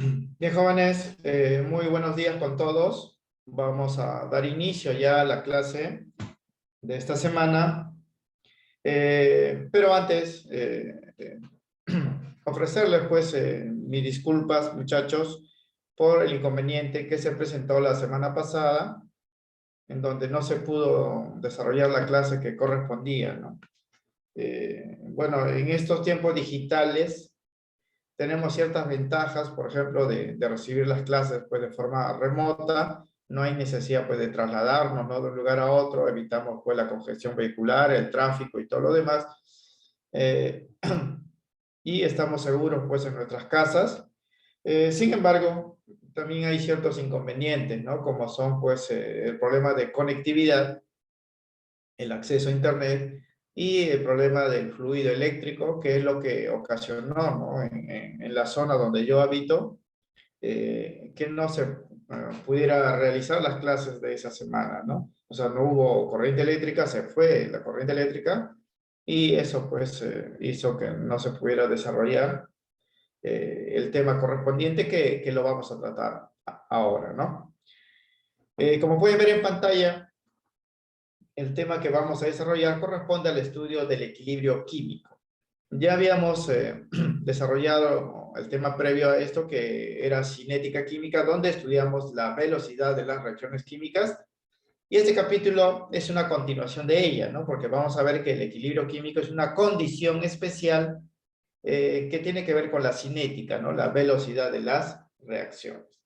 Bien, jóvenes, muy buenos días con todos. Vamos a dar inicio ya a la clase de esta semana. Pero antes, ofrecerles pues mis disculpas, muchachos, por el inconveniente que se presentó la semana pasada, en donde no se pudo desarrollar la clase que correspondía, ¿no? Bueno, en estos tiempos digitales tenemos ciertas ventajas, por ejemplo, de recibir las clases pues, de forma remota. No hay necesidad pues, de trasladarnos, ¿no?, de un lugar a otro. Evitamos pues, la congestión vehicular, el tráfico y todo lo demás. Eh, y estamos seguros pues, en nuestras casas. Sin embargo, también hay ciertos inconvenientes, ¿no?, como son pues, el problema de conectividad, el acceso a Internet y el problema del fluido eléctrico, que es lo que ocasionó, ¿no?, en la zona donde yo habito, que no se pudiera realizar las clases de esa semana, ¿no? O sea, no hubo corriente eléctrica, se fue la corriente eléctrica y eso pues hizo que no se pudiera desarrollar el tema correspondiente que lo vamos a tratar ahora, ¿no? Como pueden ver en pantalla, el tema que vamos a desarrollar corresponde al estudio del equilibrio químico. Ya habíamos desarrollado el tema previo a esto, que era cinética química, donde estudiamos la velocidad de las reacciones químicas. Y este capítulo es una continuación de ella, ¿no? Porque vamos a ver que el equilibrio químico es una condición especial que tiene que ver con la cinética, ¿no? La velocidad de las reacciones.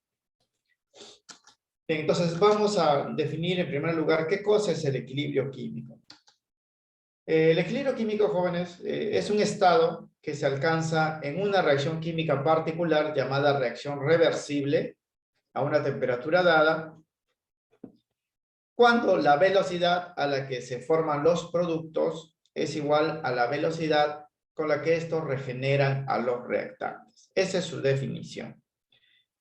Bien, entonces vamos a definir en primer lugar qué cosa es el equilibrio químico. El equilibrio químico, jóvenes, es un estado que se alcanza en una reacción química particular llamada reacción reversible a una temperatura dada, cuando la velocidad a la que se forman los productos es igual a la velocidad con la que estos regeneran a los reactantes. Esa es su definición.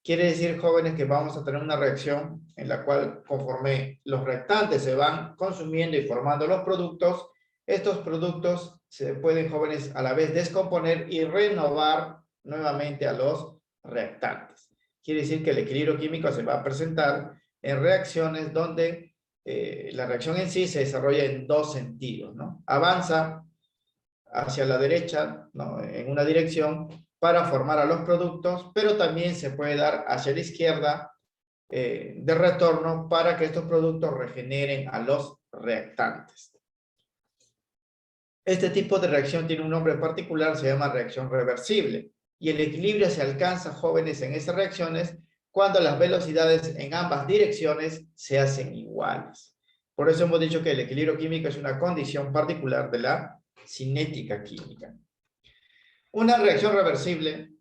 Quiere decir, jóvenes, que vamos a tener una reacción en la cual, conforme los reactantes se van consumiendo y formando los productos, estos productos se pueden, jóvenes, a la vez descomponer y renovar nuevamente a los reactantes. Quiere decir que el equilibrio químico se va a presentar en reacciones donde la reacción en sí se desarrolla en dos sentidos, ¿no? Avanza hacia la derecha, ¿no?, en una dirección para formar a los productos, pero también se puede dar hacia la izquierda de retorno para que estos productos regeneren a los reactantes. Este tipo de reacción tiene un nombre particular, se llama reacción reversible, y el equilibrio se alcanza, jóvenes, en esas reacciones cuando las velocidades en ambas direcciones se hacen iguales. Por eso hemos dicho que el equilibrio químico es una condición particular de la cinética química. Una reacción reversible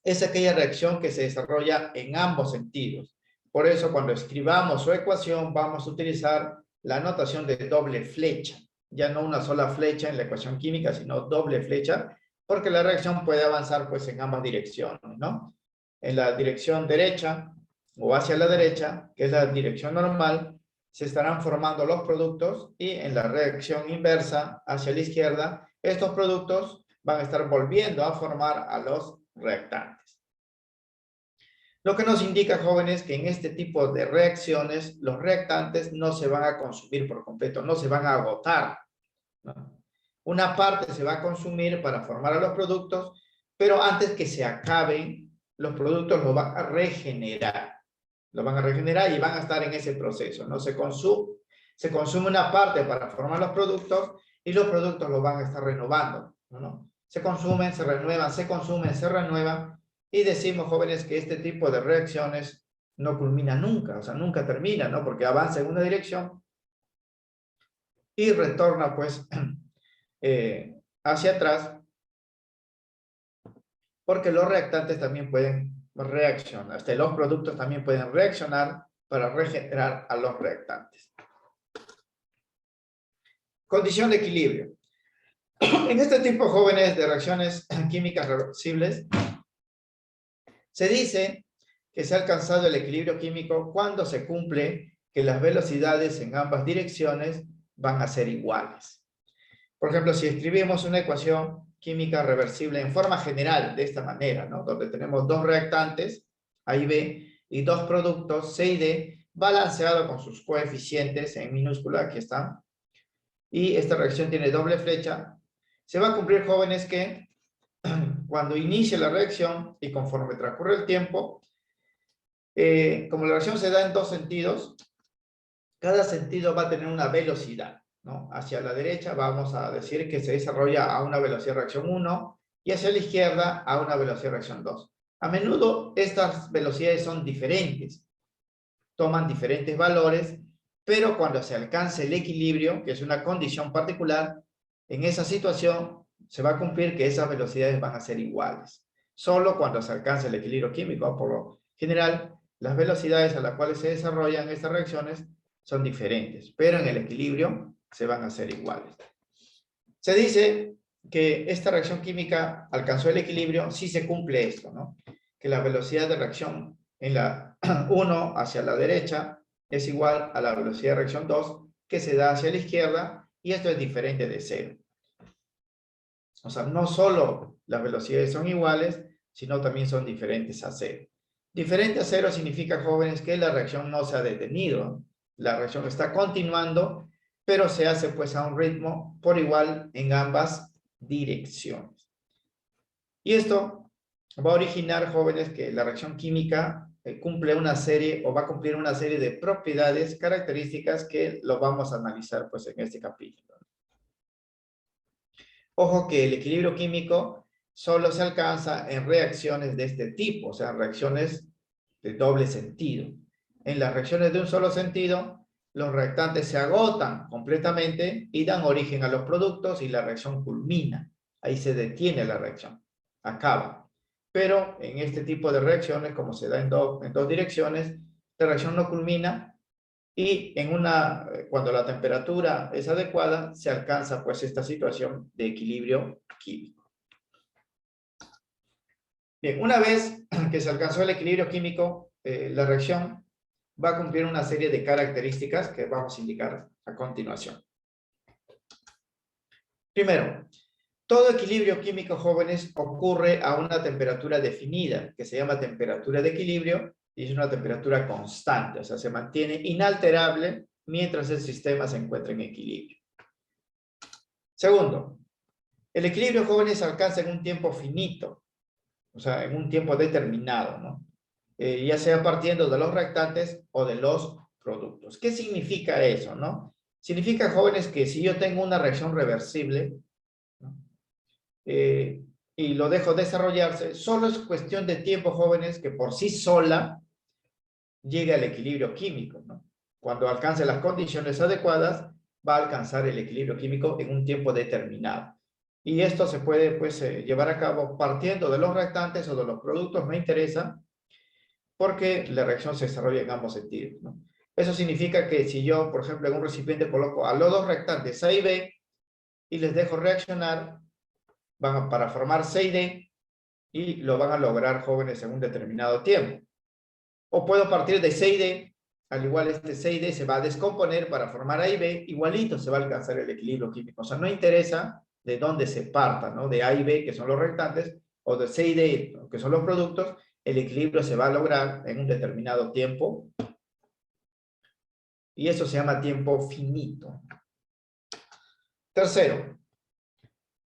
es aquella reacción que se desarrolla en ambos sentidos. Por eso, cuando escribamos su ecuación, vamos a utilizar la notación de doble flecha. Ya no una sola flecha en la ecuación química, sino doble flecha, porque la reacción puede avanzar pues en ambas direcciones, ¿no? En la dirección derecha o hacia la derecha, que es la dirección normal, se estarán formando los productos, y en la reacción inversa, hacia la izquierda, estos productos van a estar volviendo a formar a los reactantes. Lo que nos indica, jóvenes, que en este tipo de reacciones los reactantes no se van a consumir por completo, no se van a agotar, ¿no? Una parte se va a consumir para formar a los productos, pero antes que se acaben, los productos los van a regenerar. Lo van a regenerar y van a estar en ese proceso, ¿no? Se consume una parte para formar los productos y los productos los van a estar renovando, ¿no? Se consumen, se renuevan, se consumen, se renuevan, y decimos, jóvenes, que este tipo de reacciones no culmina nunca, o sea, nunca termina, ¿no? Porque avanza en una dirección y retorna, pues, hacia atrás, porque los reactantes también pueden reaccionar, los productos también pueden reaccionar para regenerar a los reactantes. Condición de equilibrio. En este tipo, jóvenes, de reacciones químicas reversibles, se dice que se ha alcanzado el equilibrio químico cuando se cumple que las velocidades en ambas direcciones van a ser iguales. Por ejemplo, si escribimos una ecuación química reversible en forma general, de esta manera, ¿no? Donde tenemos dos reactantes, A y B, y dos productos, C y D, balanceados con sus coeficientes en minúscula, aquí están. Y esta reacción tiene doble flecha. Se va a cumplir, jóvenes, que cuando inicie la reacción y conforme transcurre el tiempo, como la reacción se da en dos sentidos, cada sentido va a tener una velocidad, ¿no? Hacia la derecha vamos a decir que se desarrolla a una velocidad de reacción 1 y hacia la izquierda a una velocidad de reacción 2. A menudo estas velocidades son diferentes, toman diferentes valores, pero cuando se alcance el equilibrio, que es una condición particular, en esa situación se va a cumplir que esas velocidades van a ser iguales. Solo cuando se alcance el equilibrio químico, por lo general, las velocidades a las cuales se desarrollan estas reacciones son diferentes, pero en el equilibrio se van a hacer iguales. Se dice que esta reacción química alcanzó el equilibrio si se cumple esto, ¿no? Que la velocidad de reacción en la 1 hacia la derecha es igual a la velocidad de reacción 2 que se da hacia la izquierda, y esto es diferente de 0. O sea, no solo las velocidades son iguales, sino también son diferentes a 0. Diferente a 0 significa, jóvenes, que la reacción no se ha detenido. La reacción está continuando, pero se hace pues a un ritmo por igual en ambas direcciones. Y esto va a originar, jóvenes, que la reacción química cumple una serie o va a cumplir una serie de propiedades, características que lo vamos a analizar pues en este capítulo. Ojo que el equilibrio químico solo se alcanza en reacciones de este tipo, o sea, reacciones de doble sentido. En las reacciones de un solo sentido, los reactantes se agotan completamente y dan origen a los productos y la reacción culmina. Ahí se detiene la reacción, acaba. Pero en este tipo de reacciones, como se da en dos direcciones, la reacción no culmina y cuando la temperatura es adecuada, se alcanza pues esta situación de equilibrio químico. Bien, una vez que se alcanzó el equilibrio químico, la reacción va a cumplir una serie de características que vamos a indicar a continuación. Primero, todo equilibrio químico, jóvenes, ocurre a una temperatura definida, que se llama temperatura de equilibrio, y es una temperatura constante, o sea, se mantiene inalterable mientras el sistema se encuentra en equilibrio. Segundo, el equilibrio, jóvenes, se alcanza en un tiempo finito, o sea, en un tiempo determinado, ¿no? Ya sea partiendo de los reactantes o de los productos. ¿Qué significa eso, no? Significa, jóvenes, que si yo tengo una reacción reversible, ¿no? Y lo dejo desarrollarse, solo es cuestión de tiempo, jóvenes, que por sí sola llegue al equilibrio químico, ¿no? Cuando alcance las condiciones adecuadas, va a alcanzar el equilibrio químico en un tiempo determinado. Y esto se puede, pues, llevar a cabo partiendo de los reactantes o de los productos, no interesa, porque la reacción se desarrolla en ambos sentidos, ¿no? Eso significa que si yo, por ejemplo, en un recipiente coloco a los dos reactantes A y B y les dejo reaccionar, para formar C y D, y lo van a lograr, jóvenes, en un determinado tiempo. O puedo partir de C y D, al igual este C y D se va a descomponer para formar A y B, igualito se va a alcanzar el equilibrio químico. O sea, no interesa de dónde se parta, ¿no? De A y B, que son los reactantes, o de C y D, que son los productos, el equilibrio se va a lograr en un determinado tiempo. Y eso se llama tiempo finito. Tercero,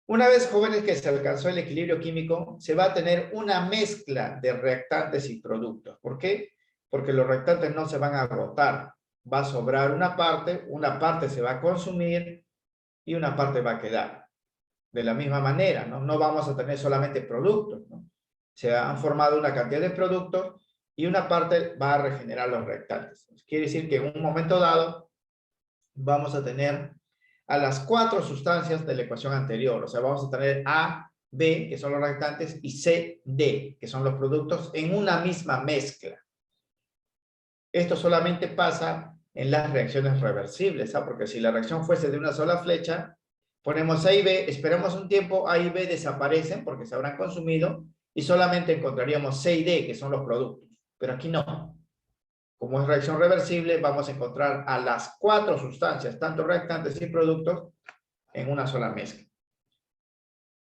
una vez, jóvenes, que se alcanzó el equilibrio químico, se va a tener una mezcla de reactantes y productos. ¿Por qué? Porque los reactantes no se van a agotar. Va a sobrar una parte se va a consumir y una parte va a quedar. De la misma manera, ¿no? No vamos a tener solamente productos, ¿no? Se han formado una cantidad de productos y una parte va a regenerar los reactantes. Quiere decir que en un momento dado vamos a tener a las 4 sustancias de la ecuación anterior. O sea, vamos a tener A, B, que son los reactantes, y C, D, que son los productos, en una misma mezcla. Esto solamente pasa en las reacciones reversibles, ¿sabes? Porque si la reacción fuese de una sola flecha, ponemos A y B, esperamos un tiempo, A y B desaparecen porque se habrán consumido y solamente encontraríamos C y D, que son los productos. Pero aquí no. Como es reacción reversible, vamos a encontrar a las 4 sustancias, tanto reactantes y productos, en una sola mezcla.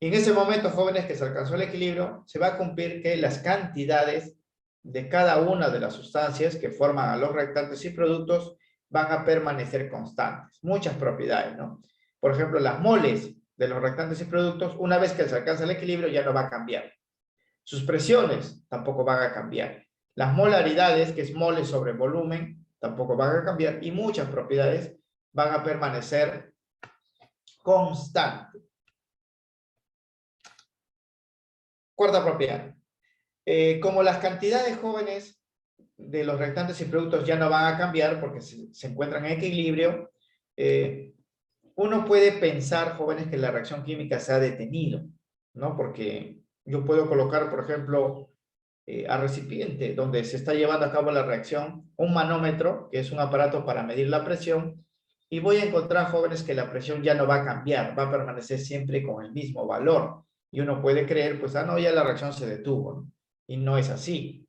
Y en ese momento, jóvenes, que se alcanzó el equilibrio, se va a cumplir que las cantidades de cada una de las sustancias que forman a los reactantes y productos van a permanecer constantes. Muchas propiedades, ¿no? Por ejemplo, las moles de los reactantes y productos, una vez que se alcanza el equilibrio, ya no va a cambiar. Sus presiones tampoco van a cambiar. Las molaridades, que es mole sobre volumen, tampoco van a cambiar. Y muchas propiedades van a permanecer constantes. Cuarta propiedad. Como las cantidades jóvenes de los reactantes y productos ya no van a cambiar porque se encuentran en equilibrio, uno puede pensar, jóvenes, que la reacción química se ha detenido, ¿no? Porque yo puedo colocar, por ejemplo, al recipiente donde se está llevando a cabo la reacción, un manómetro, que es un aparato para medir la presión, y voy a encontrar, jóvenes, que la presión ya no va a cambiar, va a permanecer siempre con el mismo valor. Y uno puede creer, pues, no, ya la reacción se detuvo, ¿no? Y no es así.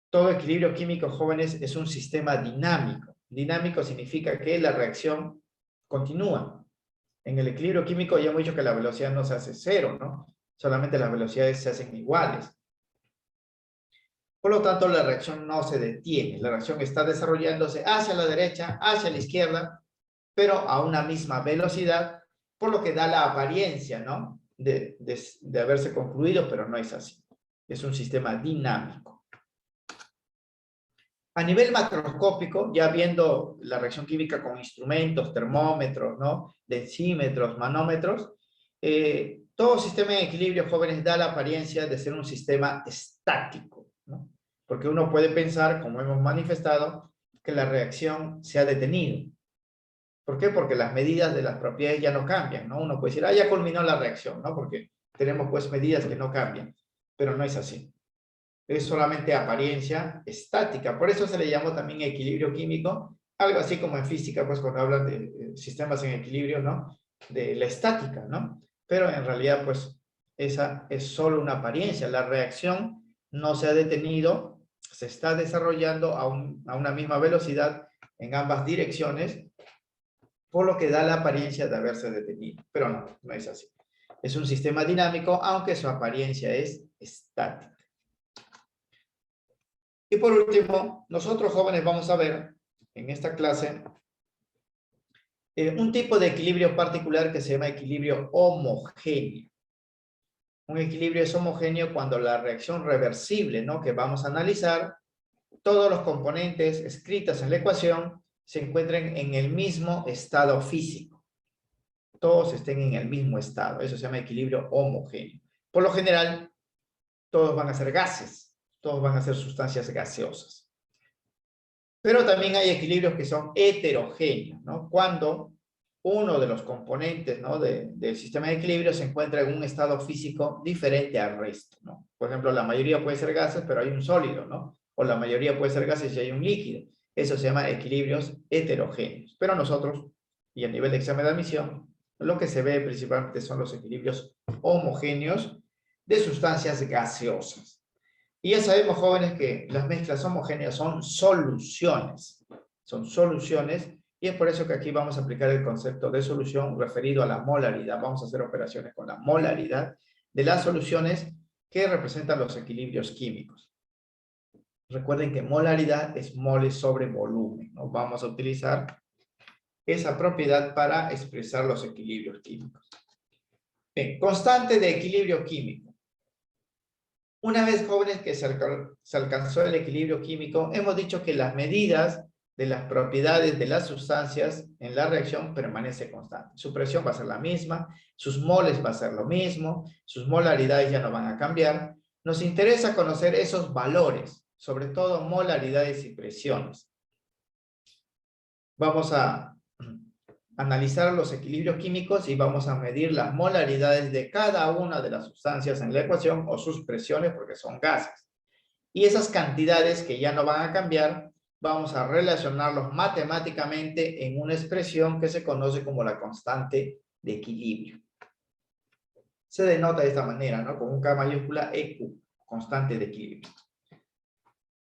Todo equilibrio químico, jóvenes, es un sistema dinámico. Dinámico significa que la reacción continúa. En el equilibrio químico ya hemos dicho que la velocidad no se hace cero, ¿no? Solamente las velocidades se hacen iguales. Por lo tanto, la reacción no se detiene. La reacción está desarrollándose hacia la derecha, hacia la izquierda, pero a una misma velocidad, por lo que da la apariencia, ¿no? de haberse concluido, pero no es así. Es un sistema dinámico. A nivel macroscópico, ya viendo la reacción química con instrumentos, termómetros, ¿no? Densímetros, manómetros, todo sistema en equilibrio, jóvenes, da la apariencia de ser un sistema estático, ¿no? Porque uno puede pensar, como hemos manifestado, que la reacción se ha detenido. ¿Por qué? Porque las medidas de las propiedades ya no cambian, ¿no? Uno puede decir, ya culminó la reacción, ¿no? Porque tenemos, pues, medidas que no cambian, pero no es así. Es solamente apariencia estática. Por eso se le llama también equilibrio químico, algo así como en física, pues cuando hablan de sistemas en equilibrio, ¿no? De la estática, ¿no? Pero en realidad, pues, esa es solo una apariencia. La reacción no se ha detenido, se está desarrollando a una misma velocidad en ambas direcciones, por lo que da la apariencia de haberse detenido. Pero no, no es así. Es un sistema dinámico, aunque su apariencia es estática. Y por último, nosotros, jóvenes, vamos a ver en esta clase un tipo de equilibrio particular que se llama equilibrio homogéneo. Un equilibrio es homogéneo cuando la reacción reversible, ¿no?, que vamos a analizar, todos los componentes escritos en la ecuación se encuentren en el mismo estado físico. Todos estén en el mismo estado. Eso se llama equilibrio homogéneo. Por lo general, todos van a ser gases. Todos van a ser sustancias gaseosas. Pero también hay equilibrios que son heterogéneos, ¿no? Cuando uno de los componentes, ¿no?, del sistema de equilibrio se encuentra en un estado físico diferente al resto, ¿no? Por ejemplo, la mayoría puede ser gases, pero hay un sólido, ¿no? O la mayoría puede ser gases y hay un líquido. Eso se llama equilibrios heterogéneos. Pero nosotros, y a nivel de examen de admisión, lo que se ve principalmente son los equilibrios homogéneos de sustancias gaseosas. Y ya sabemos, jóvenes, que las mezclas homogéneas son soluciones. Son soluciones, y es por eso que aquí vamos a aplicar el concepto de solución referido a la molaridad. Vamos a hacer operaciones con la molaridad de las soluciones que representan los equilibrios químicos. Recuerden que molaridad es mole sobre volumen, ¿no? Vamos a utilizar esa propiedad para expresar los equilibrios químicos. Bien, constante de equilibrio químico. Una vez, jóvenes, que se alcanzó el equilibrio químico, hemos dicho que las medidas de las propiedades de las sustancias en la reacción permanece constante. Su presión va a ser la misma, sus moles va a ser lo mismo, sus molaridades ya no van a cambiar. Nos interesa conocer esos valores, sobre todo molaridades y presiones. Vamos a analizar los equilibrios químicos y vamos a medir las molaridades de cada una de las sustancias en la ecuación o sus presiones, porque son gases. Y esas cantidades que ya no van a cambiar, vamos a relacionarlos matemáticamente en una expresión que se conoce como la constante de equilibrio. Se denota de esta manera, ¿no? Con un K mayúscula EQ, constante de equilibrio.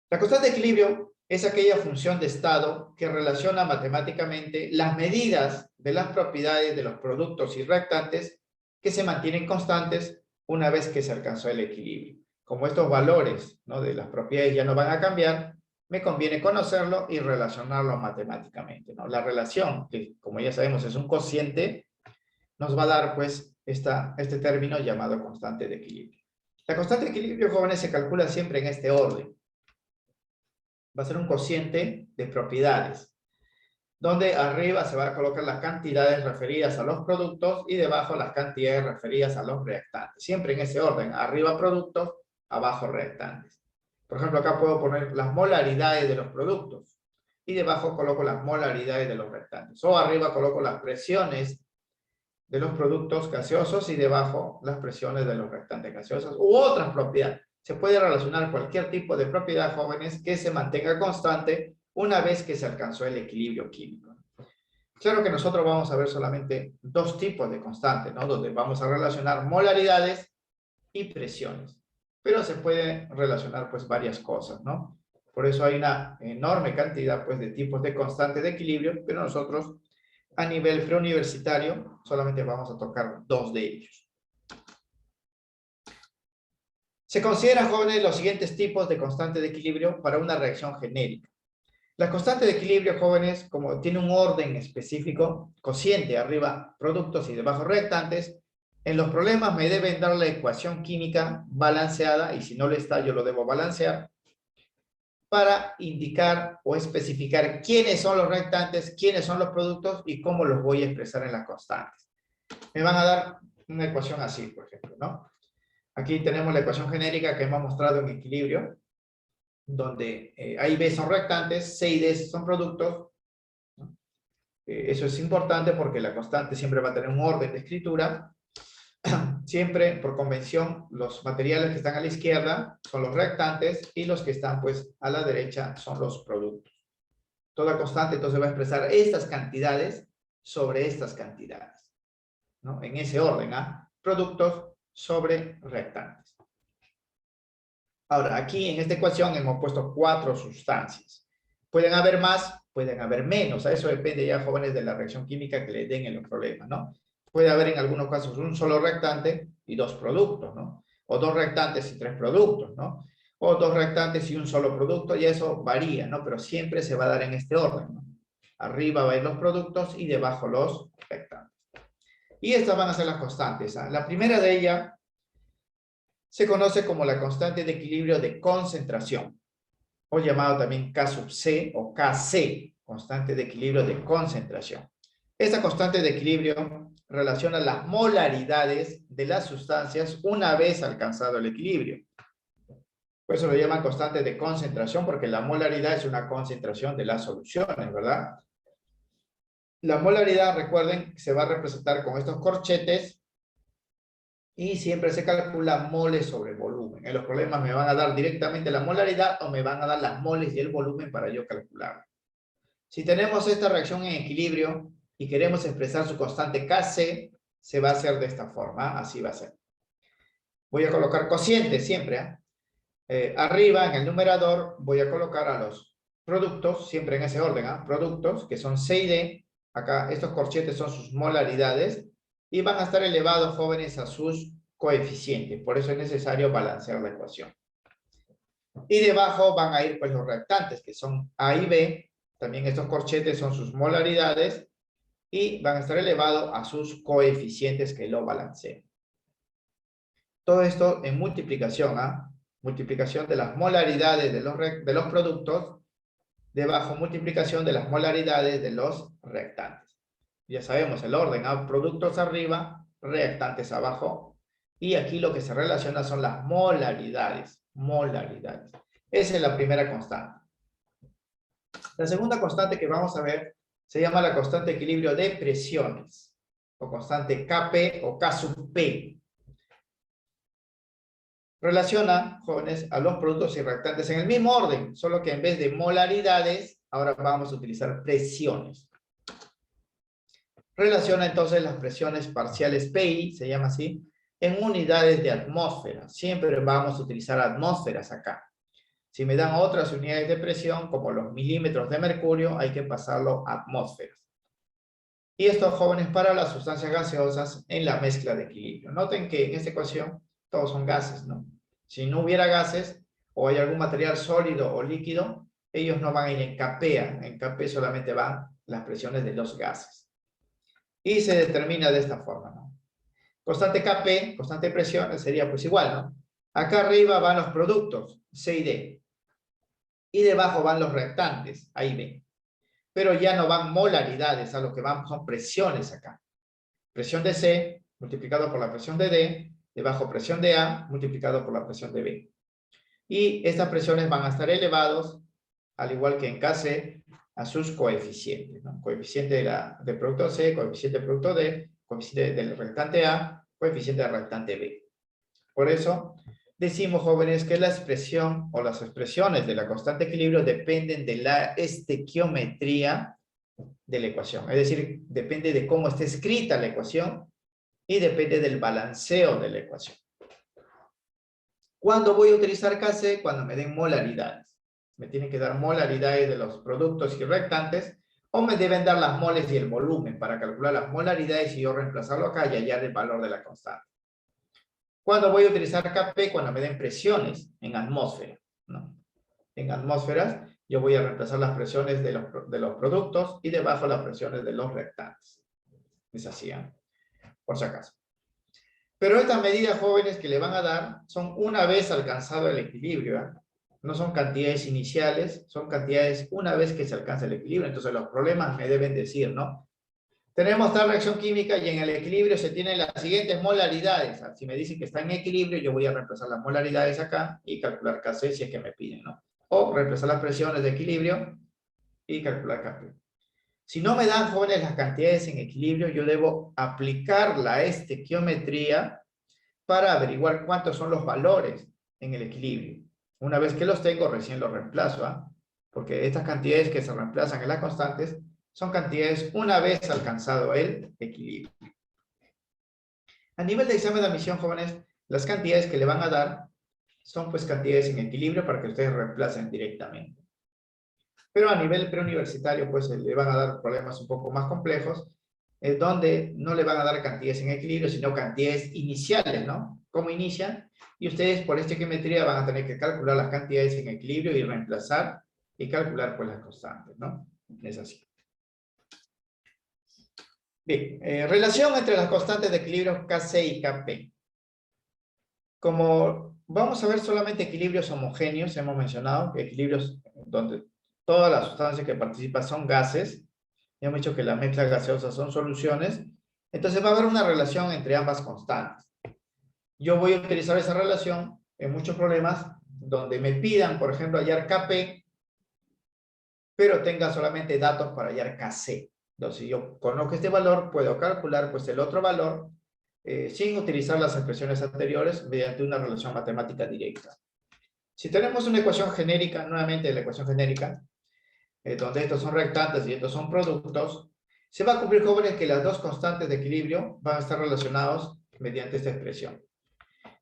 La constante de equilibrio es aquella función de estado que relaciona matemáticamente las medidas de las propiedades de los productos y reactantes que se mantienen constantes una vez que se alcanzó el equilibrio. Como estos valores, ¿no?, de las propiedades ya no van a cambiar, me conviene conocerlo y relacionarlo matemáticamente, ¿no? La relación, que como ya sabemos es un cociente, nos va a dar pues este término llamado constante de equilibrio. La constante de equilibrio, jóvenes, se calcula siempre en este orden. Va a ser un cociente de propiedades, donde arriba se van a colocar las cantidades referidas a los productos y debajo las cantidades referidas a los reactantes. Siempre en ese orden, arriba productos, abajo reactantes. Por ejemplo, acá puedo poner las molaridades de los productos y debajo coloco las molaridades de los reactantes. O arriba coloco las presiones de los productos gaseosos y debajo las presiones de los reactantes gaseosos u otras propiedades. Se puede relacionar cualquier tipo de propiedad, jóvenes, que se mantenga constante una vez que se alcanzó el equilibrio químico. Claro que nosotros vamos a ver solamente dos tipos de constantes, ¿no?, donde vamos a relacionar molaridades y presiones. Pero se pueden relacionar pues varias cosas, ¿no? Por eso hay una enorme cantidad pues de tipos de constantes de equilibrio, pero nosotros a nivel preuniversitario solamente vamos a tocar dos de ellos. Se consideran, jóvenes, los siguientes tipos de constantes de equilibrio para una reacción genérica. La constante de equilibrio, jóvenes, como tiene un orden específico, cociente arriba productos y debajo reactantes, en los problemas me deben dar la ecuación química balanceada, y si no lo está yo lo debo balancear, para indicar o especificar quiénes son los reactantes, quiénes son los productos y cómo los voy a expresar en las constantes. Me van a dar una ecuación así, por ejemplo, ¿no? Aquí tenemos la ecuación genérica que hemos mostrado en equilibrio, donde A y B son reactantes, C y D son productos, ¿no? Eso es importante porque la constante siempre va a tener un orden de escritura. Siempre, por convención, los materiales que están a la izquierda son los reactantes y los que están pues a la derecha son los productos. Toda constante entonces va a expresar estas cantidades sobre estas cantidades, ¿no?, en ese orden, ¿ah? Productos sobre reactantes. Ahora, aquí en esta ecuación hemos puesto 4 sustancias. Pueden haber más, pueden haber menos. Eso depende ya, jóvenes, de la reacción química que le den en el problema, ¿no? Puede haber en algunos casos un solo reactante y 2 productos, ¿no? O 2 reactantes y 3 productos, ¿no? O 2 reactantes y un solo producto, y eso varía, ¿no? Pero siempre se va a dar en este orden, ¿no? Arriba va a ir los productos y debajo los reactantes. Y estas van a ser las constantes, ¿ah? La primera de ellas se conoce como la constante de equilibrio de concentración, o llamado también K sub C o Kc, constante de equilibrio de concentración. Esta constante de equilibrio relaciona las molaridades de las sustancias una vez alcanzado el equilibrio. Por eso lo llaman constante de concentración, porque la molaridad es una concentración de las soluciones, ¿verdad? La molaridad, recuerden, se va a representar con estos corchetes y siempre se calcula moles sobre volumen. En los problemas me van a dar directamente la molaridad o me van a dar las moles y el volumen para yo calcularlo. Si tenemos esta reacción en equilibrio y queremos expresar su constante Kc, se va a hacer de esta forma, así va a ser. Voy a colocar cociente siempre, arriba en el numerador voy a colocar a los productos, siempre en ese orden, productos, que son C y D. Acá estos corchetes son sus molaridades y van a estar elevados, jóvenes, a sus coeficientes. Por eso es necesario balancear la ecuación. Y debajo van a ir pues los reactantes, que son A y B. También estos corchetes son sus molaridades y van a estar elevados a sus coeficientes que lo balancean. Todo esto en multiplicación, multiplicación de las molaridades de los productos, debajo multiplicación de las molaridades de los reactantes. Ya sabemos el orden, productos arriba, reactantes abajo, y aquí lo que se relaciona son las molaridades. Esa es la primera constante. La segunda constante que vamos a ver se llama la constante de equilibrio de presiones, o constante Kp o K sub P. Relaciona, jóvenes, a los productos y reactantes en el mismo orden, solo que en vez de molaridades, ahora vamos a utilizar presiones. Relaciona entonces las presiones parciales PI, se llama así, en unidades de atmósfera. Siempre vamos a utilizar atmósferas acá. Si me dan otras unidades de presión, como los milímetros de mercurio, hay que pasarlo a atmósferas. Y esto, jóvenes, para las sustancias gaseosas en la mezcla de equilibrio. Noten que en esta ecuación todos son gases, ¿no? Si no hubiera gases o hay algún material sólido o líquido, ellos no van a ir en Kp. En Kp solamente van las presiones de los gases. Y se determina de esta forma, ¿no? Constante Kp, constante de presión, sería pues igual, ¿no? Acá arriba van los productos, C y D. Y debajo van los reactantes, A y B. Pero ya no van molaridades, a lo que van son presiones acá. Presión de C multiplicado por la presión de D, debajo presión de A multiplicado por la presión de B. Y estas presiones van a estar elevados, al igual que en Kc, a sus coeficientes, ¿no? Coeficiente del producto C, coeficiente del producto D, coeficiente del reactante A, coeficiente del reactante B. Por eso decimos, jóvenes, que la expresión o las expresiones de la constante de equilibrio dependen de la estequiometría de la ecuación. Es decir, depende de cómo está escrita la ecuación y depende del balanceo de la ecuación. ¿Cuándo voy a utilizar Kc? Cuando me den molaridades. Me tienen que dar molaridades de los productos y reactantes o me deben dar las moles y el volumen para calcular las molaridades y yo reemplazarlo acá y hallar el valor de la constante. ¿Cuándo voy a utilizar Kp? Cuando me den presiones en atmósfera, ¿no? En atmósferas yo voy a reemplazar las presiones de los productos y debajo las presiones de los reactantes. Es así, ¿eh? Por si acaso. Pero estas medidas, jóvenes, que le van a dar son una vez alcanzado el equilibrio, ¿eh? No son cantidades iniciales, son cantidades una vez que se alcanza el equilibrio. Entonces los problemas me deben decir, ¿no? Tenemos tal reacción química y en el equilibrio se tienen las siguientes molaridades. Si me dicen que está en equilibrio, yo voy a reemplazar las molaridades acá y calcular Kc si es que me piden, ¿no? O reemplazar las presiones de equilibrio y calcular Kp. Si no me dan, jóvenes, las cantidades en equilibrio, yo debo aplicar la estequiometría para averiguar cuántos son los valores en el equilibrio. Una vez que los tengo, recién los reemplazo, ¿eh? Porque estas cantidades que se reemplazan en las constantes son cantidades una vez alcanzado el equilibrio. A nivel de examen de admisión, jóvenes, las cantidades que le van a dar son pues cantidades en equilibrio para que ustedes reemplacen directamente. Pero a nivel preuniversitario, pues le van a dar problemas un poco más complejos, donde no le van a dar cantidades en equilibrio, sino cantidades iniciales, ¿no? ¿Cómo inician? Y ustedes por esta geometría van a tener que calcular las cantidades en equilibrio y reemplazar y calcular pues las constantes, ¿no? Es así. Bien, relación entre las constantes de equilibrio Kc y Kp. Como vamos a ver solamente equilibrios homogéneos, hemos mencionado que equilibrios donde todas las sustancias que participan son gases, ya hemos dicho que las mezclas gaseosas son soluciones, entonces va a haber una relación entre ambas constantes. Yo voy a utilizar esa relación en muchos problemas donde me pidan, por ejemplo, hallar Kp, pero tenga solamente datos para hallar Kc. Entonces, si yo conozco este valor, puedo calcular pues el otro valor sin utilizar las expresiones anteriores mediante una relación matemática directa. Si tenemos una ecuación genérica, nuevamente la ecuación genérica, donde estos son reactantes y estos son productos, se va a cumplir, jóvenes, que las dos constantes de equilibrio van a estar relacionados mediante esta expresión.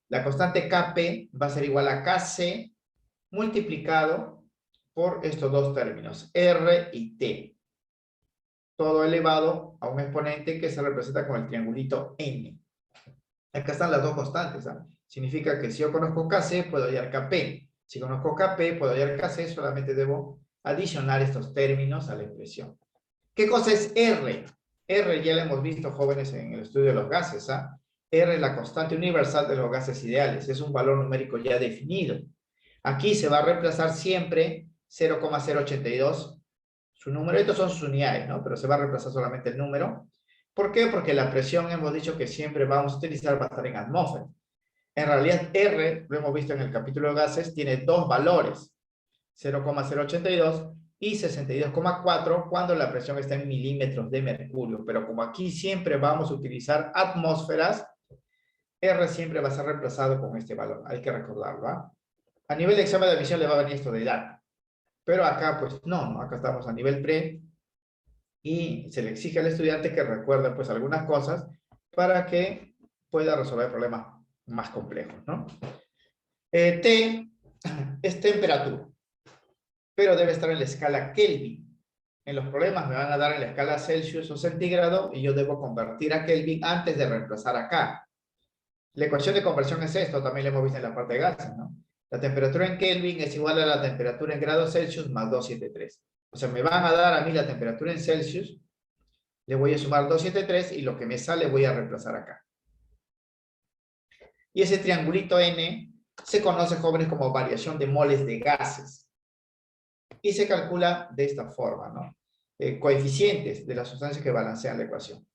La constante Kp va a ser igual a Kc multiplicado por estos dos términos, R y T. Todo elevado a un exponente que se representa con el triangulito N. Acá están las dos constantes, ¿eh? Significa que si yo conozco Kc, puedo hallar Kp. Si conozco Kp, puedo hallar Kc, solamente debo adicionar estos términos a la expresión. ¿Qué cosa es R? R ya lo hemos visto, jóvenes, en el estudio de los gases, ¿eh? R es la constante universal de los gases ideales. Es un valor numérico ya definido. Aquí se va a reemplazar siempre 0,082. Su número, estos son sus unidades, ¿no? Pero se va a reemplazar solamente el número. ¿Por qué? Porque la presión, hemos dicho que siempre vamos a utilizar, va a estar en atmósfera. En realidad, R, lo hemos visto en el capítulo de gases, tiene dos valores, 0,082 y 62,4 cuando la presión está en milímetros de mercurio. Pero como aquí siempre vamos a utilizar atmósferas, R siempre va a ser reemplazado con este valor. Hay que recordarlo, ¿eh? A nivel de examen de admisión le va a venir esto de edad. Pero acá, pues no, acá estamos a nivel pre y se le exige al estudiante que recuerde pues algunas cosas para que pueda resolver problemas más complejos, ¿no? T es temperatura, pero debe estar en la escala Kelvin. en los problemas me van a dar en la escala Celsius o centígrado y yo debo convertir a Kelvin antes de reemplazar acá. La ecuación de conversión es esto, también lo hemos visto en la parte de gases, ¿no? La temperatura en Kelvin es igual a la temperatura en grados Celsius más 273. O sea, me van a dar a mí la temperatura en Celsius, le voy a sumar 273 y lo que me sale voy a reemplazar acá. Y ese triangulito N se conoce, jóvenes, como variación de moles de gases. Y se calcula de esta forma, ¿no? Coeficientes de las sustancias que balancean la ecuación.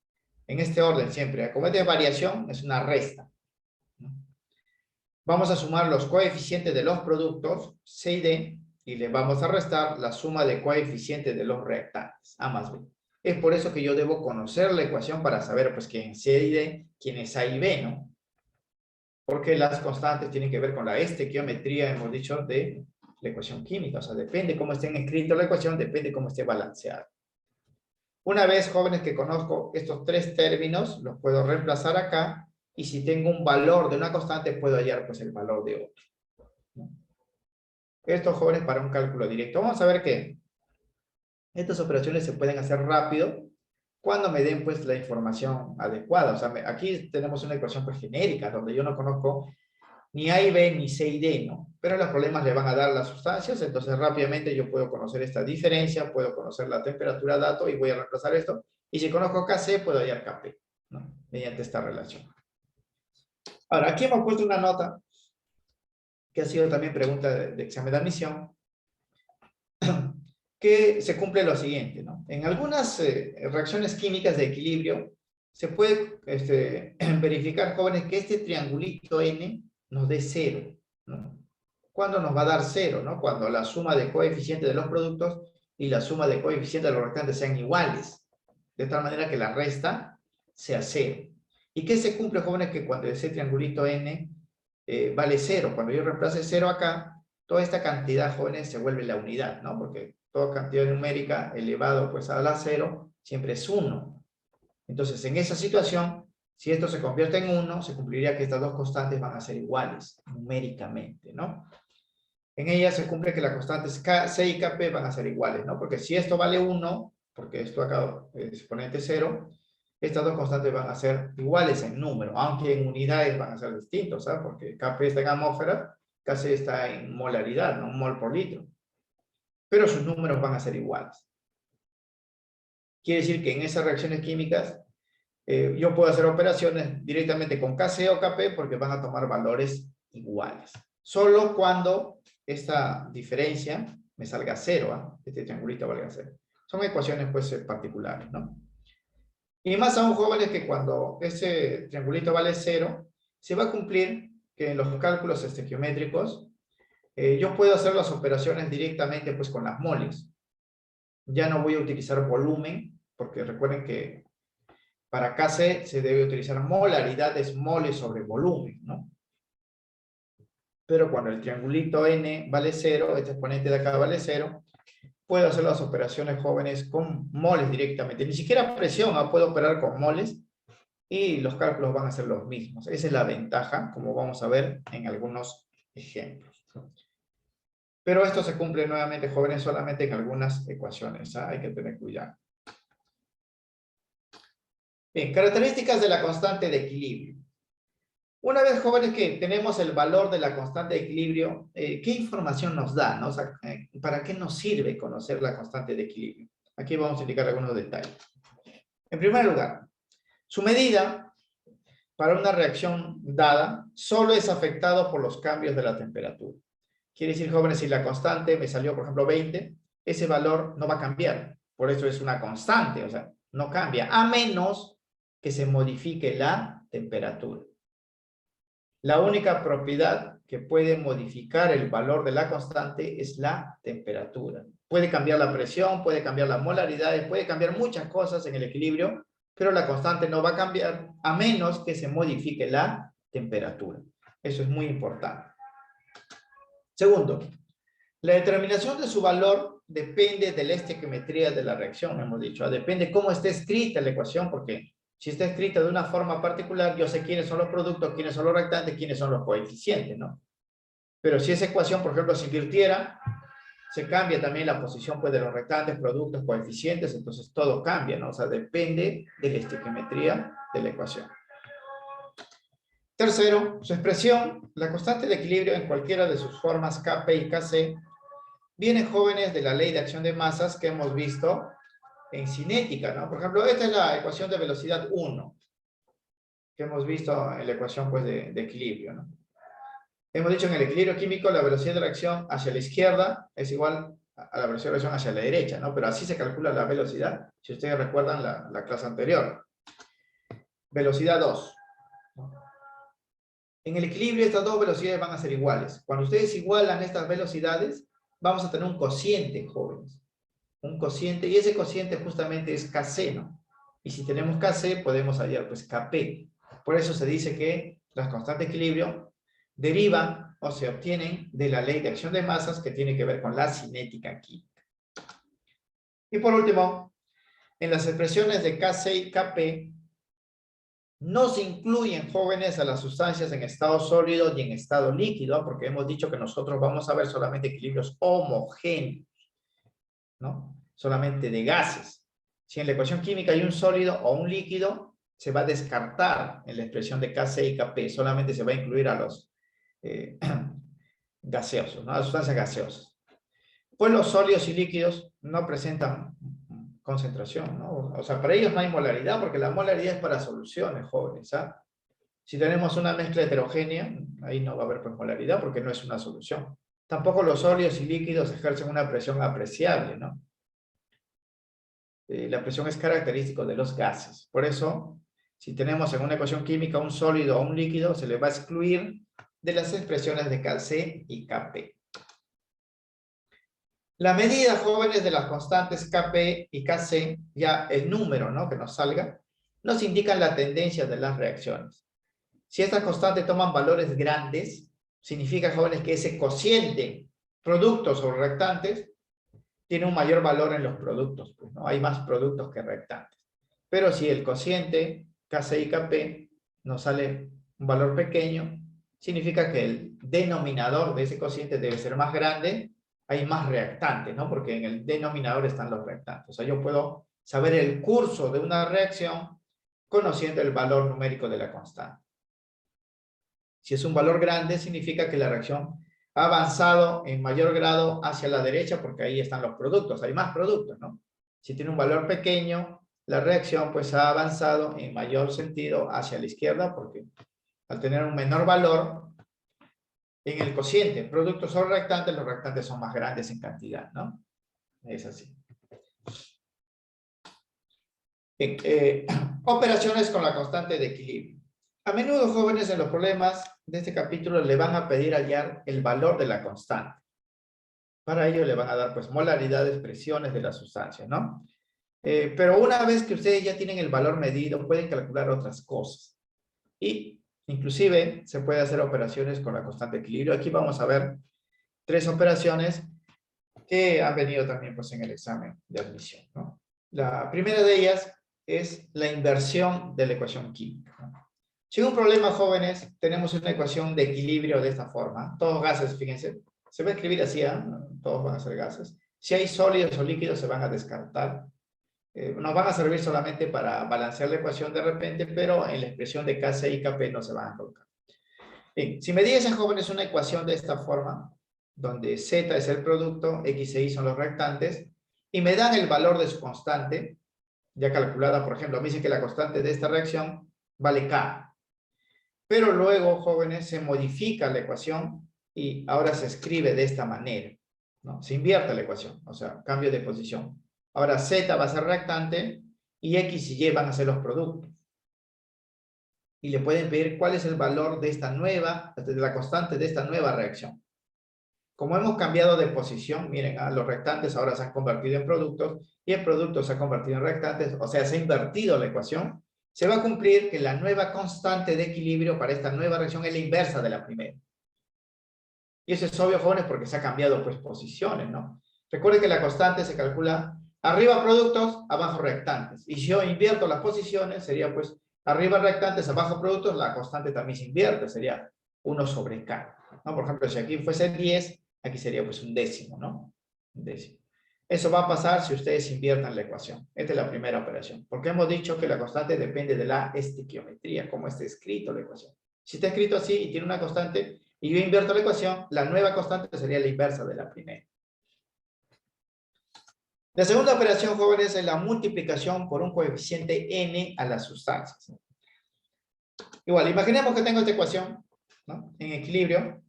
En este orden siempre. Como es de variación, es una resta, ¿no? Vamos a sumar los coeficientes de los productos, C y D, y le vamos a restar la suma de coeficientes de los reactantes, A más B. Es por eso que yo debo conocer la ecuación para saber, pues, quién es C y D, quién es A y B, ¿no? Porque las constantes tienen que ver con la estequiometría, hemos dicho, de la ecuación química. O sea, depende cómo estén escritos la ecuación, depende cómo esté balanceada. Una vez, jóvenes, que conozco estos tres términos, los puedo reemplazar acá, y si tengo un valor de una constante, puedo hallar, pues, el valor de otro, ¿no? Estos, jóvenes, para un cálculo directo. Vamos a ver que estas operaciones se pueden hacer rápido cuando me den, pues, la información adecuada. O sea, aquí tenemos una ecuación, pues, genérica, donde yo no conozco ni A y B, ni C y D, ¿no? Pero los problemas le van a dar las sustancias, entonces rápidamente yo puedo conocer esta diferencia, puedo conocer la temperatura dato y voy a reemplazar esto. Y si conozco KC, puedo hallar KP, ¿no? Mediante esta relación. Ahora, aquí hemos puesto una nota que ha sido también pregunta de examen de admisión, que se cumple lo siguiente, ¿no? En algunas reacciones químicas de equilibrio se puede verificar, jóvenes, que este triangulito N nos dé 0, ¿no? ¿Cuándo nos va a dar 0, no? Cuando la suma de coeficientes de los productos y la suma de coeficientes de los restantes sean iguales, de tal manera que la resta sea 0. ¿Y qué se cumple, jóvenes? Que cuando ese triangulito N vale 0, cuando yo reemplace 0 acá, toda esta cantidad, jóvenes, se vuelve la unidad, ¿no? Porque toda cantidad numérica elevado, pues, a la 0 siempre es 1. Entonces, en esa situación, si esto se convierte en 1, se cumpliría que estas dos constantes van a ser iguales numéricamente, ¿no? En ella se cumple que las constantes C y Kp van a ser iguales, ¿no? Porque si esto vale 1, porque esto acá es exponente 0, estas dos constantes van a ser iguales en número, aunque en unidades van a ser distintos, ¿sabes? Porque Kp está en atmósfera, Kc está en molaridad, ¿no? Un mol por litro. Pero sus números van a ser iguales. Quiere decir que en esas reacciones químicas yo puedo hacer operaciones directamente con Kc o Kp porque van a tomar valores iguales. Solo cuando esta diferencia me salga 0, ¿eh? Este triangulito valga 0. Son ecuaciones, pues, particulares, ¿no? Y más aún, jóvenes, que cuando ese triangulito vale 0, se va a cumplir que en los cálculos estequiométricos yo puedo hacer las operaciones directamente, pues, con las moles. Ya no voy a utilizar volumen, porque recuerden que para Kc se debe utilizar molaridad, es moles sobre volumen, ¿no? Pero cuando el triangulito N vale 0, este exponente de acá vale 0, puedo hacer las operaciones, jóvenes, con moles directamente. Ni siquiera presión, puedo operar con moles y los cálculos van a ser los mismos. Esa es la ventaja, como vamos a ver en algunos ejemplos. Pero esto se cumple nuevamente, jóvenes, solamente en algunas ecuaciones, ¿ah? Hay que tener cuidado. Bien, características de la constante de equilibrio. Una vez, jóvenes, que tenemos el valor de la constante de equilibrio, ¿qué información nos da, ¿no? O sea, ¿para qué nos sirve conocer la constante de equilibrio? Aquí vamos a indicar algunos detalles. En primer lugar, su medida para una reacción dada solo es afectado por los cambios de la temperatura. Quiere decir, jóvenes, si la constante me salió, por ejemplo, 20, ese valor no va a cambiar. Por eso es una constante, o sea, no cambia, a menos que se modifique la temperatura. La única propiedad que puede modificar el valor de la constante es la temperatura. Puede cambiar la presión, puede cambiar las molaridades, puede cambiar muchas cosas en el equilibrio, pero la constante no va a cambiar a menos que se modifique la temperatura. Eso es muy importante. Segundo, la determinación de su valor depende de la estequiometría de la reacción, hemos dicho. Depende cómo esté escrita la ecuación, porque si está escrita de una forma particular, yo sé quiénes son los productos, quiénes son los reactantes, quiénes son los coeficientes, ¿no? Pero si esa ecuación, por ejemplo, se invirtiera, se cambia también la posición pues, de los reactantes, productos, coeficientes, entonces todo cambia, ¿no? O sea, depende de la estequiometría de la ecuación. Tercero, su expresión, la constante de equilibrio en cualquiera de sus formas Kp y Kc, vienen jóvenes de la ley de acción de masas que hemos visto en cinética, ¿no? Por ejemplo, esta es la ecuación de velocidad 1, que hemos visto en la ecuación pues, de equilibrio, ¿no? Hemos dicho en el equilibrio químico la velocidad de la acción hacia la izquierda es igual a la velocidad de la acción hacia la derecha, ¿no? Pero así se calcula la velocidad, si ustedes recuerdan la clase anterior. Velocidad 2. En el equilibrio estas dos velocidades van a ser iguales. Cuando ustedes igualan estas velocidades, vamos a tener un cociente, jóvenes. Un cociente, y ese cociente justamente es Kc, ¿no? Y si tenemos Kc, podemos hallar pues Kp. Por eso se dice que las constantes de equilibrio derivan o se obtienen de la ley de acción de masas que tiene que ver con la cinética química. Y por último, en las expresiones de Kc y Kp, no se incluyen, jóvenes, a las sustancias en estado sólido y en estado líquido, porque hemos dicho que nosotros vamos a ver solamente equilibrios homogéneos, ¿no? Solamente de gases. Si en la ecuación química hay un sólido o un líquido, se va a descartar en la expresión de Kc y Kp, solamente se va a incluir a los gaseosos, ¿no? A las sustancias gaseosas. Pues los sólidos y líquidos no presentan concentración, ¿no? O sea, para ellos no hay molaridad, porque la molaridad es para soluciones, jóvenes, ¿ah? Si tenemos una mezcla heterogénea, ahí no va a haber pues, molaridad, porque no es una solución. Tampoco los sólidos y líquidos ejercen una presión apreciable, ¿no? La presión es característico de los gases. Por eso, si tenemos en una ecuación química un sólido o un líquido, se le va a excluir de las expresiones de Kc y Kp. La medida, jóvenes, de las constantes Kp y Kc, ya el número, ¿no?, que nos salga, nos indican la tendencia de las reacciones. Si estas constantes toman valores grandes, significa, jóvenes, que ese cociente productos o reactantes tiene un mayor valor en los productos, pues, ¿no? Hay más productos que reactantes. Pero si el cociente Kc y Kp nos sale un valor pequeño, significa que el denominador de ese cociente debe ser más grande, hay más reactantes, ¿no? Porque en el denominador están los reactantes. O sea, yo puedo saber el curso de una reacción conociendo el valor numérico de la constante. Si es un valor grande, significa que la reacción ha avanzado en mayor grado hacia la derecha, porque ahí están los productos, hay más productos, ¿no? Si tiene un valor pequeño, la reacción pues ha avanzado en mayor sentido hacia la izquierda, porque al tener un menor valor en el cociente, productos o reactantes, los reactantes son más grandes en cantidad, ¿no? Es así. Bien, operaciones con la constante de equilibrio. A menudo, jóvenes, en los problemas de este capítulo le van a pedir hallar el valor de la constante. Para ello le van a dar pues molaridades, presiones de la sustancia, ¿no? Pero una vez que ustedes ya tienen el valor medido, pueden calcular otras cosas. Y inclusive se puede hacer operaciones con la constante de equilibrio. Aquí vamos a ver 3 operaciones que han venido también pues, en el examen de admisión, ¿no? La primera de ellas es la inversión de la ecuación química, ¿no? Si en un problema, jóvenes, tenemos una ecuación de equilibrio de esta forma, todos gases, fíjense, se va a escribir así, ¿eh? Todos van a ser gases. Si hay sólidos o líquidos, se van a descartar. Nos van a servir solamente para balancear la ecuación de repente, pero en la expresión de Kc y Kp no se van a colocar. Bien, si me dicen, jóvenes, una ecuación de esta forma, donde Z es el producto, X e Y son los reactantes, y me dan el valor de su constante, ya calculada, por ejemplo, me dicen que la constante de esta reacción vale K. Pero luego, jóvenes, se modifica la ecuación y ahora se escribe de esta manera, ¿no? Se invierte la ecuación, o sea, cambio de posición. Ahora Z va a ser reactante y X y Y van a ser los productos. Y le pueden pedir cuál es el valor de esta nueva, de la constante de esta nueva reacción. Como hemos cambiado de posición, miren, los reactantes ahora se han convertido en productos y el producto se ha convertido en reactantes, o sea, se ha invertido la ecuación, se va a cumplir que la nueva constante de equilibrio para esta nueva reacción es la inversa de la primera. Y eso es obvio, jóvenes, porque se ha cambiado pues posiciones, ¿no? Recuerden que la constante se calcula arriba productos, abajo reactantes. Y si yo invierto las posiciones, sería pues arriba reactantes, abajo productos, la constante también se invierte, sería 1 sobre K, ¿no? Por ejemplo, si aquí fuese 10, aquí sería pues un décimo, ¿no? Un décimo. Eso va a pasar si ustedes inviertan la ecuación. Esta es la primera operación. Porque hemos dicho que la constante depende de la estequiometría, cómo está escrito la ecuación. Si está escrito así y tiene una constante, y yo invierto la ecuación, la nueva constante sería la inversa de la primera. La segunda operación, jóvenes, es la multiplicación por un coeficiente n a las sustancias. Igual, imaginemos que tengo esta ecuación, ¿no?, en equilibrio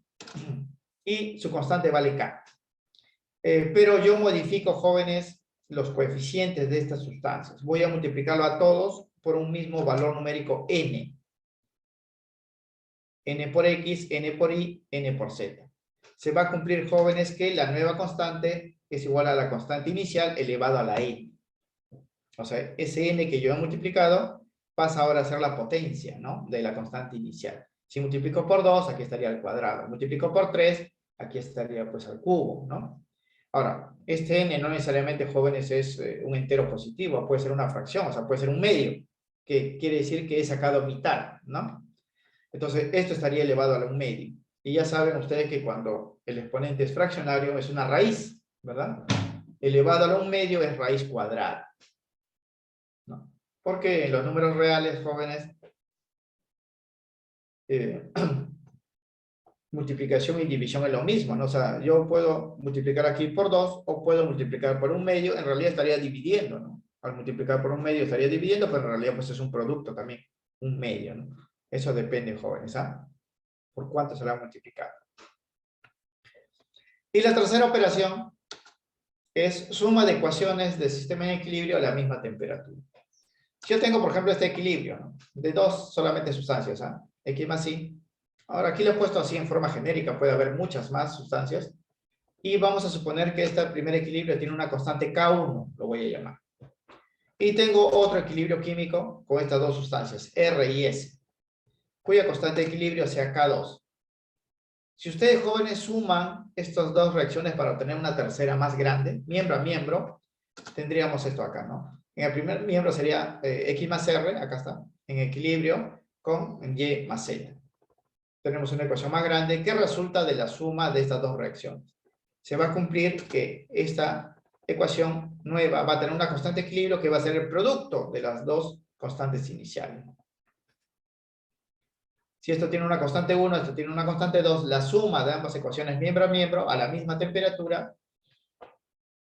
y su constante vale k. Pero yo modifico, jóvenes, los coeficientes de estas sustancias. Voy a multiplicarlo a todos por un mismo valor numérico n. N por x, n por y, n por z. Se va a cumplir, jóvenes, que la nueva constante es igual a la constante inicial elevado a la n. O sea, ese n que yo he multiplicado pasa ahora a ser la potencia, ¿no?, de la constante inicial. Si multiplico por 2, aquí estaría al cuadrado. Multiplico por 3, aquí estaría pues al cubo, ¿no? Ahora, este n no necesariamente, jóvenes, es un entero positivo, puede ser una fracción, o sea, puede ser un medio, que quiere decir que he sacado mitad, ¿no? Entonces, esto estaría elevado a un medio. Y ya saben ustedes que cuando el exponente es fraccionario, es una raíz, ¿verdad? Elevado a un medio es raíz cuadrada, ¿no? Porque en los números reales, jóvenes, multiplicación y división es lo mismo, ¿no? O sea, yo puedo multiplicar aquí por 2 o puedo multiplicar por un medio, en realidad estaría dividiendo, ¿no? Al multiplicar por un medio estaría dividiendo, pero en realidad pues es un producto también, un medio, ¿no? Eso depende, jóvenes, ¿ah? ¿Por cuánto se va a multiplicar? Y la tercera operación es suma de ecuaciones del sistema en equilibrio a la misma temperatura. Si yo tengo, por ejemplo, este equilibrio, ¿no?, de dos solamente sustancias, ¿ah?, X más Y. Ahora, aquí lo he puesto así en forma genérica, puede haber muchas más sustancias. Y vamos a suponer que este primer equilibrio tiene una constante K1, lo voy a llamar. Y tengo otro equilibrio químico con estas dos sustancias, R y S, cuya constante de equilibrio sea K2. Si ustedes, jóvenes, suman estas dos reacciones para obtener una tercera más grande, miembro a miembro, tendríamos esto acá, ¿no? En el primer miembro sería X más R, acá está, en equilibrio con Y más Z. Tenemos una ecuación más grande que resulta de la suma de estas dos reacciones. Se va a cumplir que esta ecuación nueva va a tener una constante de equilibrio que va a ser el producto de las dos constantes iniciales. Si esto tiene una constante 1, esto tiene una constante 2, la suma de ambas ecuaciones miembro a miembro a la misma temperatura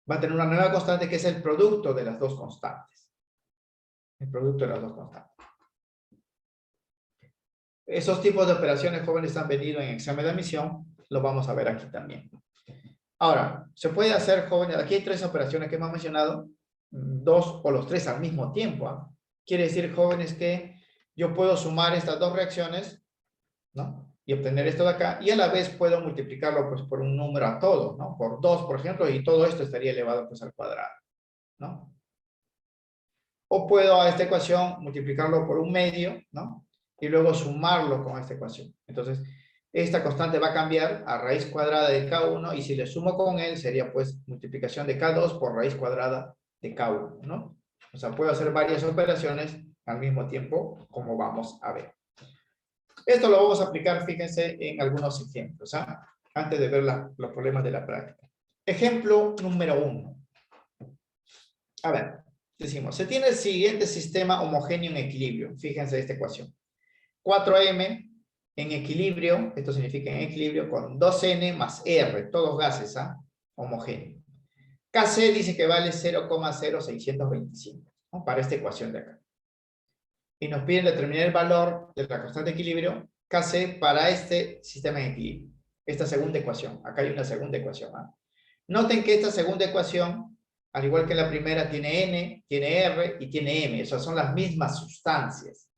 va a tener una nueva constante que es el producto de las dos constantes. El producto de las dos constantes. Esos tipos de operaciones, jóvenes, han venido en examen de admisión. Lo vamos a ver aquí también. Ahora, se puede hacer, jóvenes, aquí hay tres operaciones que hemos mencionado, dos o los tres al mismo tiempo, ¿eh? Quiere decir, jóvenes, que yo puedo sumar estas dos reacciones, ¿no?, y obtener esto de acá, y a la vez puedo multiplicarlo pues por un número a todo, ¿no?, por 2, por ejemplo, y todo esto estaría elevado pues al cuadrado, ¿no? O puedo a esta ecuación multiplicarlo por un medio, ¿no?, y luego sumarlo con esta ecuación. Entonces, esta constante va a cambiar a raíz cuadrada de K1, y si le sumo con él, sería pues multiplicación de K2 por raíz cuadrada de K1, ¿no? O sea, puedo hacer varias operaciones al mismo tiempo, como vamos a ver. Esto lo vamos a aplicar, fíjense, en algunos ejemplos, ¿ah?, antes de ver los problemas de la práctica. Ejemplo número 1. A ver, decimos, se tiene el siguiente sistema homogéneo en equilibrio. Fíjense esta ecuación. 4M en equilibrio, esto significa en equilibrio, con 2N más R, todos gases, ¿ah?, homogéneo. Kc dice que vale 0,0625, ¿no?, para esta ecuación de acá. Y nos piden determinar el valor de la constante de equilibrio Kc para este sistema en equilibrio. Esta segunda ecuación. Acá hay una segunda ecuación, ¿ah? Noten que esta segunda ecuación, al igual que la primera, tiene N, tiene R y tiene M. O sea, son las mismas sustancias,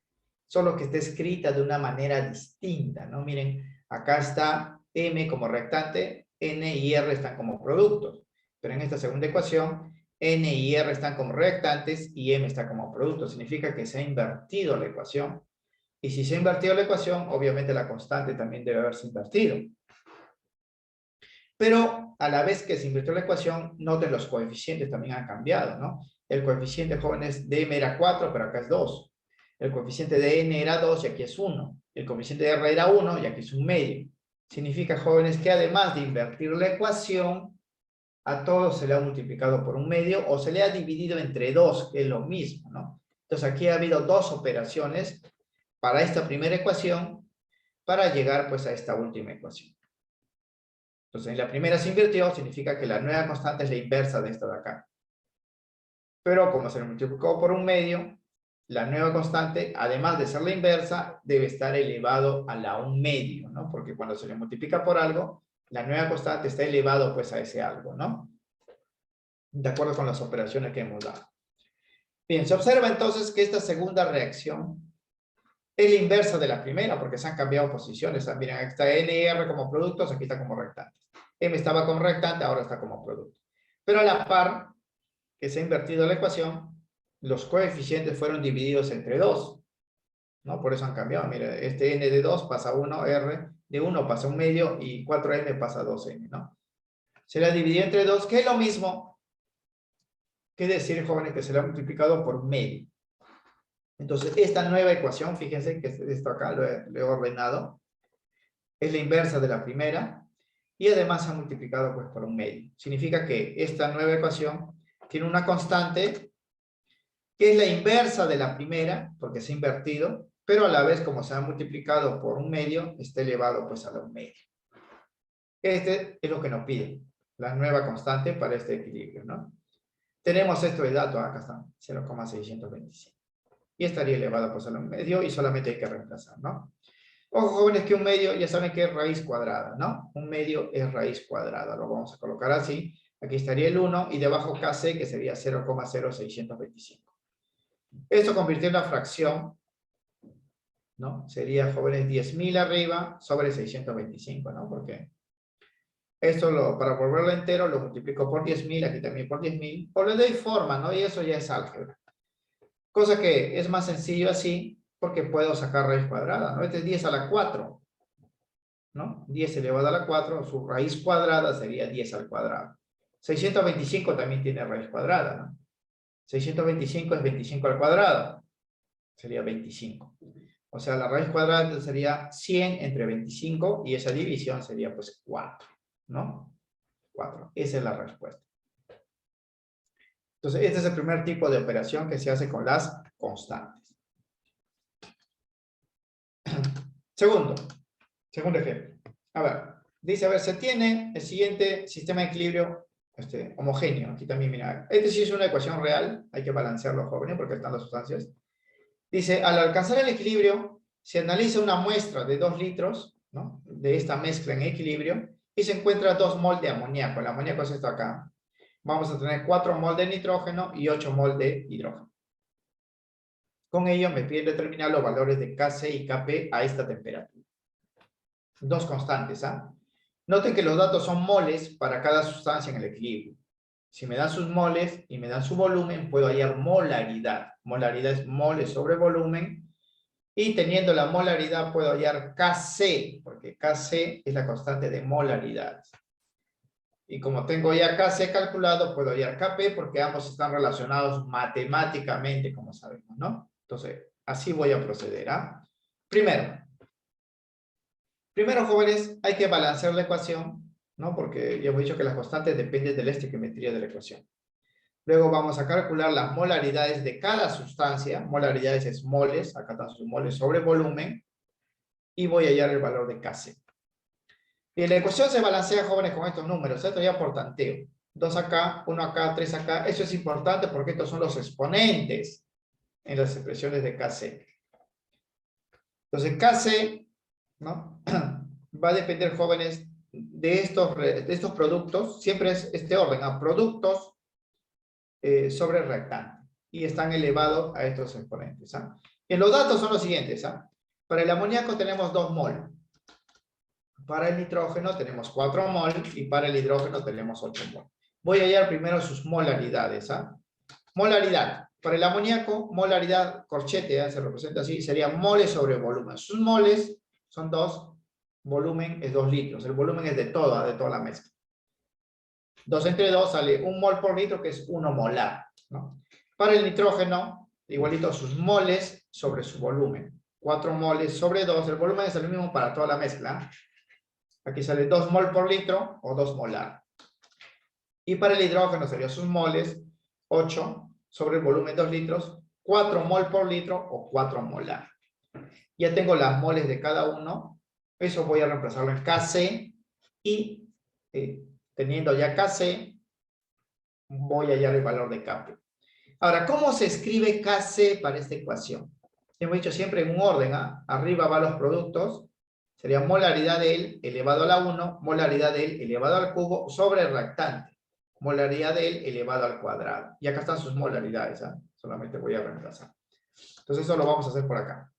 solo que está escrita de una manera distinta, ¿no? Miren, acá está M como reactante, N y R están como productos. Pero en esta segunda ecuación, N y R están como reactantes y M está como producto. Significa que se ha invertido la ecuación. Y si se ha invertido la ecuación, obviamente la constante también debe haberse invertido. Pero a la vez que se invirtió la ecuación, noten los coeficientes también han cambiado, ¿no? El coeficiente, jóvenes, de M era 4, pero acá es 2. El coeficiente de N era 2 y aquí es 1. El coeficiente de R era 1 y aquí es un medio. Significa, jóvenes, que además de invertir la ecuación, a todo se le ha multiplicado por un medio o se le ha dividido entre 2, que es lo mismo, ¿no? Entonces aquí ha habido dos operaciones para esta primera ecuación para llegar pues a esta última ecuación. Entonces en la primera se invirtió, significa que la nueva constante es la inversa de esta de acá. Pero como se le multiplicó por un medio, la nueva constante, además de ser la inversa, debe estar elevado a la 1/2, ¿no? Porque cuando se le multiplica por algo, la nueva constante está elevado pues a ese algo, ¿no? De acuerdo con las operaciones que hemos dado. Bien, se observa entonces que esta segunda reacción es la inversa de la primera, porque se han cambiado posiciones. Miren, aquí está N y R como productos, aquí está como reactantes. M estaba como reactante, ahora está como producto. Pero a la par que se ha invertido la ecuación, los coeficientes fueron divididos entre 2, ¿no? Por eso han cambiado. Mire, este N de 2 pasa a 1, R de 1 pasa a 1/2 y 4M pasa a 2M, ¿no? Se la dividió entre 2, que es lo mismo que decir, jóvenes, que se le ha multiplicado por medio. Entonces, esta nueva ecuación, fíjense que esto acá lo he ordenado, es la inversa de la primera y además se ha multiplicado pues por un medio. Significa que esta nueva ecuación tiene una constante que es la inversa de la primera, porque se ha invertido, pero a la vez, como se ha multiplicado por un medio, está elevado pues a la 1/2. Este es lo que nos pide, la nueva constante para este equilibrio, ¿no? Tenemos esto de dato, acá está, 0,625. Y estaría elevado pues a la 1/2 y solamente hay que reemplazar, ¿no? Ojo, jóvenes, que un medio ya saben que es raíz cuadrada, ¿no? Un medio es raíz cuadrada, lo vamos a colocar así. Aquí estaría el 1 y debajo KC, que sería 0,0625. Esto convirtió en una fracción, ¿no? Sería, jóvenes, 10.000 arriba sobre 625, ¿no? Porque esto, para volverlo entero, lo multiplico por 10.000, aquí también por 10.000, o le doy forma, ¿no? Y eso ya es álgebra. Cosa que es más sencillo así, porque puedo sacar raíz cuadrada, ¿no? Este es 10 a la 4, ¿no? 10 elevado a la 4, su raíz cuadrada sería 10 al cuadrado. 625 también tiene raíz cuadrada, ¿no? 625 es 25 al cuadrado, sería 25. O sea, la raíz cuadrada sería 100 entre 25 y esa división sería pues 4, ¿no? 4, esa es la respuesta. Entonces, este es el primer tipo de operación que se hace con las constantes. Segundo ejemplo. A ver, dice, a ver, se tiene el siguiente sistema de equilibrio homogéneo. Aquí también, mira, este sí es una ecuación real, hay que balancearlo, jóvenes, porque están las sustancias. Dice, al alcanzar el equilibrio, se analiza una muestra de 2 litros, ¿no? De esta mezcla en equilibrio, y se encuentra 2 mol de amoníaco. El amoníaco es esto acá. Vamos a tener 4 mol de nitrógeno y 8 mol de hidrógeno. Con ello me piden determinar los valores de Kc y Kp a esta temperatura. Dos constantes, ¿ah? Noten que los datos son moles para cada sustancia en el equilibrio. Si me dan sus moles y me dan su volumen, puedo hallar molaridad. Molaridad es moles sobre volumen. Y teniendo la molaridad puedo hallar Kc, porque Kc es la constante de molaridad. Y como tengo ya Kc calculado, puedo hallar Kp porque ambos están relacionados matemáticamente, como sabemos, ¿no? Entonces, así voy a proceder, ¿ah? Primero, jóvenes, hay que balancear la ecuación, ¿no? Porque ya hemos dicho que las constantes dependen de la estequiometría de la ecuación. Luego vamos a calcular las molaridades de cada sustancia. Molaridades es moles, acá están sus moles sobre volumen. Y voy a hallar el valor de Kc. Bien, la ecuación se balancea, jóvenes, con estos números. Esto ya por tanteo. 2 acá, 1 acá, 3 acá. Eso es importante porque estos son los exponentes en las expresiones de Kc. Entonces, Kc, ¿no? Va a depender, jóvenes, de estos productos. Siempre es este orden, a productos sobre reactante. Y están elevados a estos exponentes. ¿Ah? Y los datos son los siguientes. ¿Ah? Para el amoníaco tenemos 2 mol. Para el nitrógeno tenemos 4 mol. Y para el hidrógeno tenemos 8 mol. Voy a hallar primero sus molaridades. ¿Ah? Molaridad. Para el amoníaco, molaridad corchete, se representa así, sería moles sobre volumen. Sus moles son 2, volumen es 2 litros. El volumen es de toda la mezcla. 2 entre 2 sale 1 mol por litro, que es 1 molar, ¿no? Para el nitrógeno, igualito sus moles sobre su volumen. 4 moles sobre 2, el volumen es el mismo para toda la mezcla. Aquí sale 2 mol por litro o 2 molar. Y para el hidrógeno serían sus moles, 8 sobre el volumen 2 litros, 4 mol por litro o 4 molar. Ya tengo las moles de cada uno. Eso voy a reemplazarlo en Kc y teniendo ya Kc, voy a hallar el valor de Kp. Ahora, ¿cómo se escribe Kc para esta ecuación? Hemos dicho siempre en un orden, ¿ah? Arriba van los productos, sería molaridad de él elevado a la 1, molaridad de él elevado al cubo sobre el reactante, molaridad de él elevado al cuadrado. Y acá están sus molaridades, ¿ah? Solamente voy a reemplazar. Entonces eso lo vamos a hacer por acá.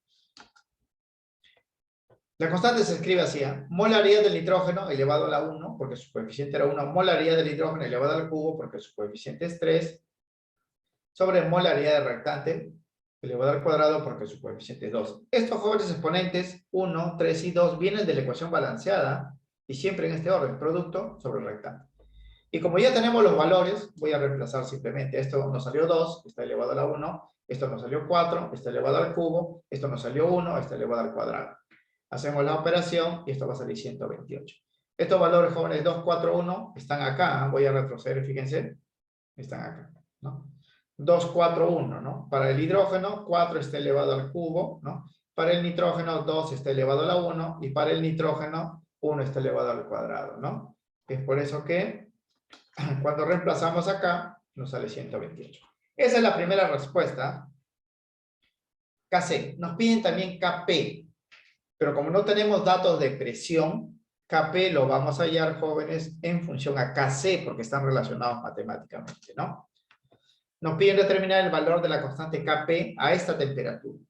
La constante se escribe así, ¿eh? Molaridad del nitrógeno elevado a la 1, porque su coeficiente era 1, molaridad del hidrógeno elevado al cubo, porque su coeficiente es 3, sobre molaridad del reactante elevado al cuadrado, porque su coeficiente es 2. Estos jóvenes exponentes, 1, 3 y 2, vienen de la ecuación balanceada, y siempre en este orden, producto sobre reactante. Y como ya tenemos los valores, voy a reemplazar simplemente. Esto nos salió 2, está elevado a la 1, esto nos salió 4, está elevado al cubo, esto nos salió 1, está elevado al cuadrado. Hacemos la operación y esto va a salir 128. Estos valores, jóvenes, 2, 4, 1, están acá. Voy a retroceder, fíjense. Están acá, ¿no? 2, 4, 1, ¿no? Para el hidrógeno, 4 está elevado al cubo, ¿no? Para el nitrógeno, 2 está elevado a la 1. Y para el nitrógeno, 1 está elevado al cuadrado, ¿no? Es por eso que cuando reemplazamos acá, nos sale 128. Esa es la primera respuesta. Kc. Nos piden también Kp. Pero como no tenemos datos de presión, Kp lo vamos a hallar, jóvenes, en función a Kc, porque están relacionados matemáticamente, ¿no? Nos piden determinar el valor de la constante Kp a esta temperatura.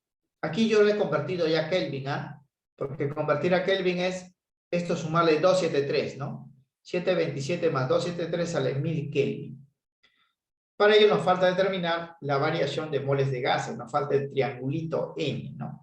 Aquí yo lo he convertido ya a Kelvin, ¿ah? Porque convertir a Kelvin es esto sumarle 273, ¿no? 727 más 273 sale 1000 Kelvin. Para ello nos falta determinar la variación de moles de gases, nos falta el triangulito N, ¿no?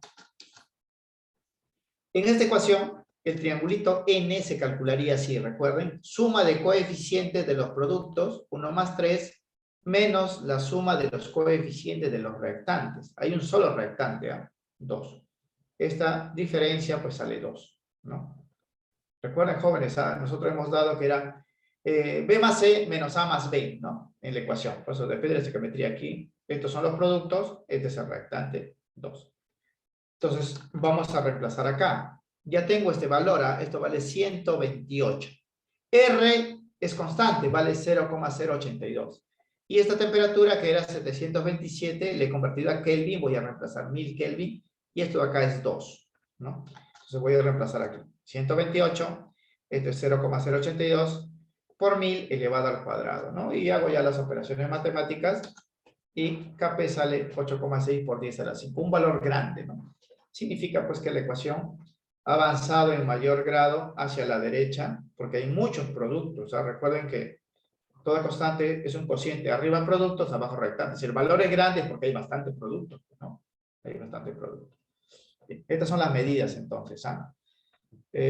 En esta ecuación, el triangulito N se calcularía así, recuerden, suma de coeficientes de los productos, 1 más 3, menos la suma de los coeficientes de los reactantes. Hay un solo reactante, ¿eh? 2. Esta diferencia pues sale 2, ¿no? Recuerden, jóvenes, nosotros hemos dado que era B más C menos A más B, ¿no? En la ecuación. Por eso depende de la estequiometría aquí. Estos son los productos, este es el reactante 2. Entonces, vamos a reemplazar acá. Ya tengo este valor, esto vale 128. R es constante, vale 0,082. Y esta temperatura, que era 727, le he convertido a Kelvin, voy a reemplazar 1000 Kelvin, y esto de acá es 2, ¿no? Entonces voy a reemplazar aquí. 128, esto es 0,082 por 1000 elevado al cuadrado, ¿no? Y hago ya las operaciones matemáticas, y Kp sale 8,6 por 10 a la 5, un valor grande, ¿no? Significa pues que la ecuación ha avanzado en mayor grado hacia la derecha, porque hay muchos productos. Recuerden que toda constante es un cociente, arriba productos, abajo reactantes. Si el valor es grande es porque hay bastantes productos, ¿no? Hay bastantes productos. Estas son las medidas entonces.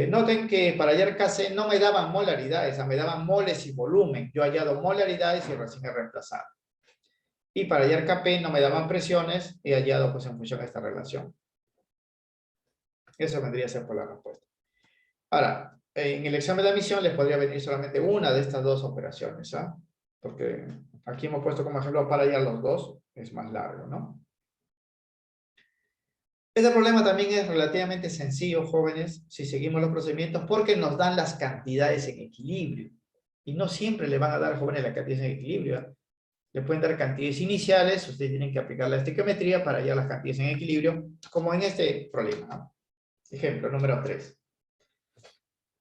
Noten que para hallar Kc no me daban molaridades, me daban moles y volumen. Yo he hallado molaridades y recién he reemplazado. Y para hallar Kp no me daban presiones, he hallado pues en función a esta relación. Eso vendría a ser por la respuesta. Ahora, en el examen de admisión les podría venir solamente una de estas dos operaciones, ¿ah? Porque aquí hemos puesto como ejemplo para hallar los dos, es más largo, ¿no? Este problema también es relativamente sencillo, jóvenes, si seguimos los procedimientos, porque nos dan las cantidades en equilibrio. Y no siempre le van a dar, jóvenes, las cantidades en equilibrio, ¿eh? Le pueden dar cantidades iniciales, ustedes tienen que aplicar la estequiometría para hallar las cantidades en equilibrio, como en este problema, ¿no? Ejemplo número 3.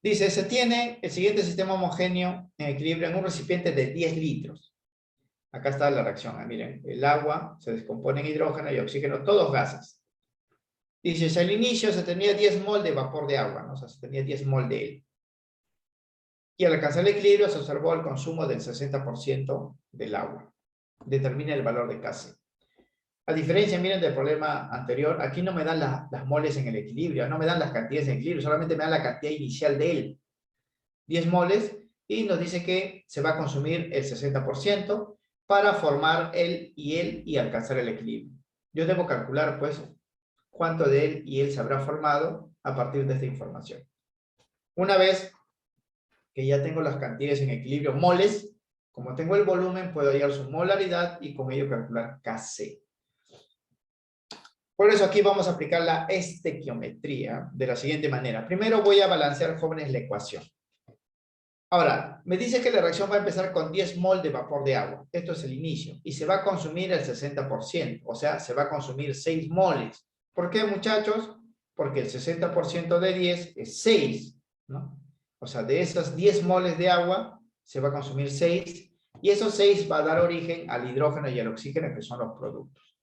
Dice, se tiene el siguiente sistema homogéneo en equilibrio en un recipiente de 10 litros. Acá está la reacción. Miren, el agua se descompone en hidrógeno y oxígeno, todos gases. Dice, al inicio se tenía 10 mol de vapor de agua, ¿no? O sea, se tenía 10 mol de él. Y al alcanzar el equilibrio se observó el consumo del 60% del agua. Determina el valor de Kc. A diferencia, miren, del problema anterior, aquí no me dan las moles en el equilibrio, no me dan las cantidades en equilibrio, solamente me dan la cantidad inicial de él. 10 moles, y nos dice que se va a consumir el 60% para formar él y alcanzar el equilibrio. Yo debo calcular, pues, cuánto de él y él se habrá formado a partir de esta información. Una vez que ya tengo las cantidades en equilibrio, moles, Como tengo el volumen, puedo hallar su molaridad y con ello calcular Kc. Por eso aquí vamos a aplicar la estequiometría de la siguiente manera. Primero voy a balancear, jóvenes, la ecuación. Ahora, me dice que la reacción va a empezar con 10 mol de vapor de agua. Esto es el inicio. Y se va a consumir el 60%. O sea, se va a consumir 6 moles. ¿Por qué, muchachos? Porque el 60% de 10 es 6, ¿no? O sea, de esas 10 moles de agua, se va a consumir 6. Y esos 6 va a dar origen al hidrógeno y al oxígeno, que son los productos.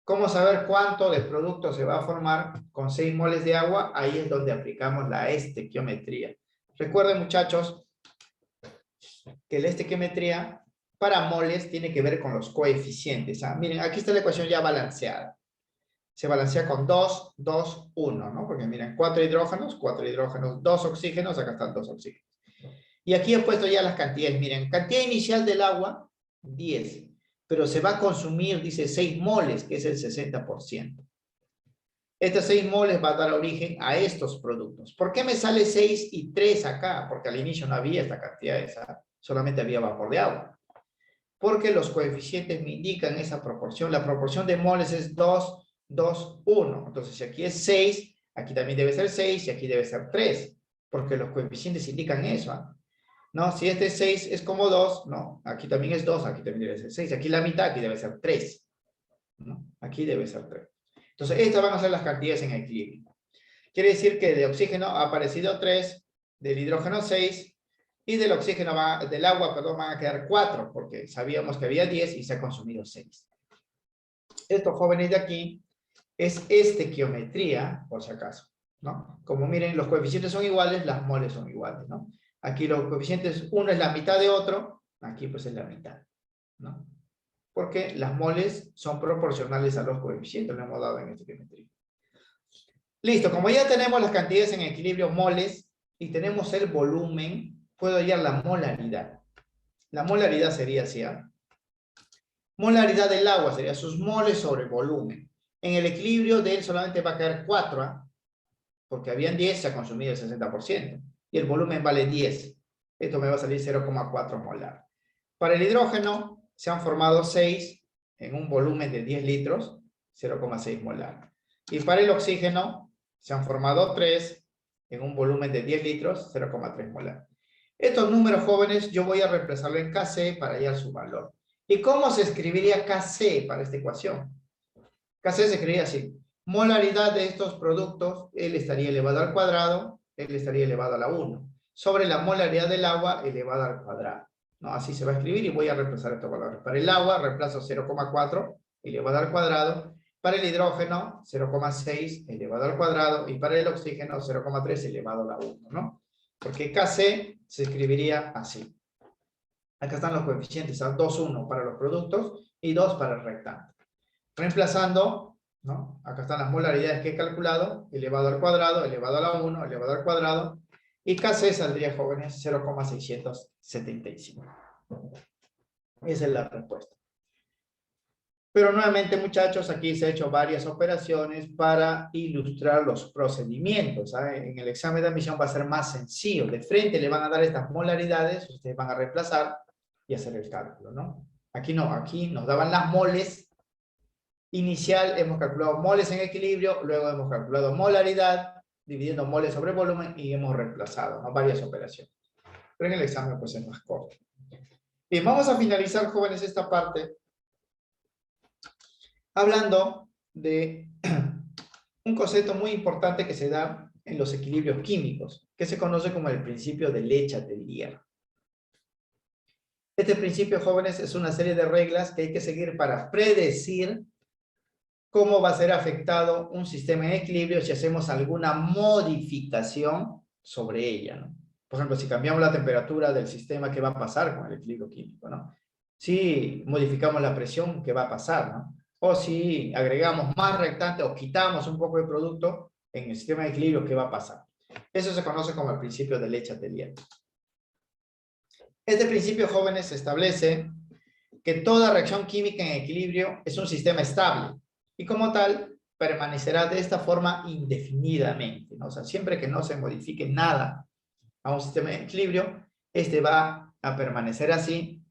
¿Cómo saber cuánto de producto se va a formar con 6 moles de agua? Ahí es donde aplicamos la estequiometría. Recuerden, muchachos, que la estequiometría para moles tiene que ver con los coeficientes. Miren, aquí está la ecuación ya balanceada. Se balancea con 2, 2, 1, ¿no? Porque miren, 4 hidrógenos, 2 oxígenos, acá están 2 oxígenos. Y aquí he puesto ya las cantidades. Miren, cantidad inicial del agua, 10. Pero se va a consumir, dice, 6 moles, que es el 60%. Estos 6 moles va a dar origen a estos productos. ¿Por qué me sale 6 y 3 acá? Porque al inicio no había esta cantidad, solamente había vapor de agua. Porque los coeficientes me indican esa proporción. La proporción de moles es 2, 2, 1. Entonces, si aquí es 6, aquí también debe ser 6 y aquí debe ser 3. Porque los coeficientes indican eso. ¿No? Si este es 6 es como 2, no. Aquí también es 2, aquí también debe ser 6. Aquí la mitad, aquí debe ser 3. ¿No? Aquí debe ser 3. Entonces, estas van a ser las cantidades en equilibrio. Quiere decir que de oxígeno ha aparecido 3, del hidrógeno 6, y del oxígeno, del agua, perdón, van a quedar 4, porque sabíamos que había 10 y se ha consumido 6. Esto, jóvenes, de aquí, es estequiometría, por si acaso, ¿no? Como miren, los coeficientes son iguales, las moles son iguales, ¿no? Aquí los coeficientes, uno es la mitad de otro, aquí pues es la mitad, ¿no? Porque las moles son proporcionales a los coeficientes, lo hemos dado en estequiometría. Listo, como ya tenemos las cantidades en equilibrio moles y tenemos el volumen, puedo hallar la molaridad. La molaridad sería así, ¿eh? Molaridad del agua sería sus moles sobre volumen. En el equilibrio de él solamente va a caer 4, ¿eh? Porque habían 10, se ha consumido el 60%. Y el volumen vale 10. Esto me va a salir 0,4 molar. Para el hidrógeno se han formado 6 en un volumen de 10 litros, 0,6 molar. Y para el oxígeno se han formado 3 en un volumen de 10 litros, 0,3 molar. Estos números, jóvenes, yo voy a reemplazarlo en Kc para hallar su valor. ¿Y cómo se escribiría Kc para esta ecuación? Kc se escribiría así. Molaridad de estos productos, L estaría elevado al cuadrado, L estaría elevado a la 1. Sobre la molaridad del agua elevado al cuadrado. ¿No? Así se va a escribir y voy a reemplazar estos valores. Para el agua reemplazo 0,4 elevado al cuadrado. Para el hidrógeno 0,6 elevado al cuadrado. Y para el oxígeno 0,3 elevado a la 1. ¿No? Porque Kc se escribiría así. Acá están los coeficientes, 2, 1 para los productos y 2 para el rectángulo. Reemplazando, ¿no? Acá están las molaridades que he calculado, elevado al cuadrado, elevado a la 1, elevado al cuadrado, y Kc saldría, jóvenes, 0,675. Esa es la respuesta. Pero nuevamente, muchachos, aquí se han hecho varias operaciones para ilustrar los procedimientos. ¿Sabe? En el examen de admisión va a ser más sencillo. De frente le van a dar estas molaridades, ustedes van a reemplazar y hacer el cálculo, ¿no? Aquí no, aquí nos daban las moles. Inicial hemos calculado moles en equilibrio, luego hemos calculado molaridad, dividiendo moles sobre volumen y hemos reemplazado, ¿no? Varias operaciones. Pero en el examen pues es más corto. Bien, vamos a finalizar, jóvenes, esta parte hablando de un concepto muy importante que se da en los equilibrios químicos, que se conoce como el principio de Le-Chatelier. Este principio, jóvenes, es una serie de reglas que hay que seguir para predecir cómo va a ser afectado un sistema en equilibrio si hacemos alguna modificación sobre ella, ¿no? Por ejemplo, si cambiamos la temperatura del sistema, ¿qué va a pasar con el equilibrio químico, ¿no? Si modificamos la presión, ¿qué va a pasar, ¿no? O si agregamos más reactante o quitamos un poco de producto en el sistema de equilibrio, ¿qué va a pasar? Eso se conoce como el principio de Le-Chatelier. Este principio, jóvenes, establece que toda reacción química en equilibrio es un sistema estable y como tal permanecerá de esta forma indefinidamente, ¿no? O sea, siempre que no se modifique nada a un sistema de equilibrio, este va a permanecer así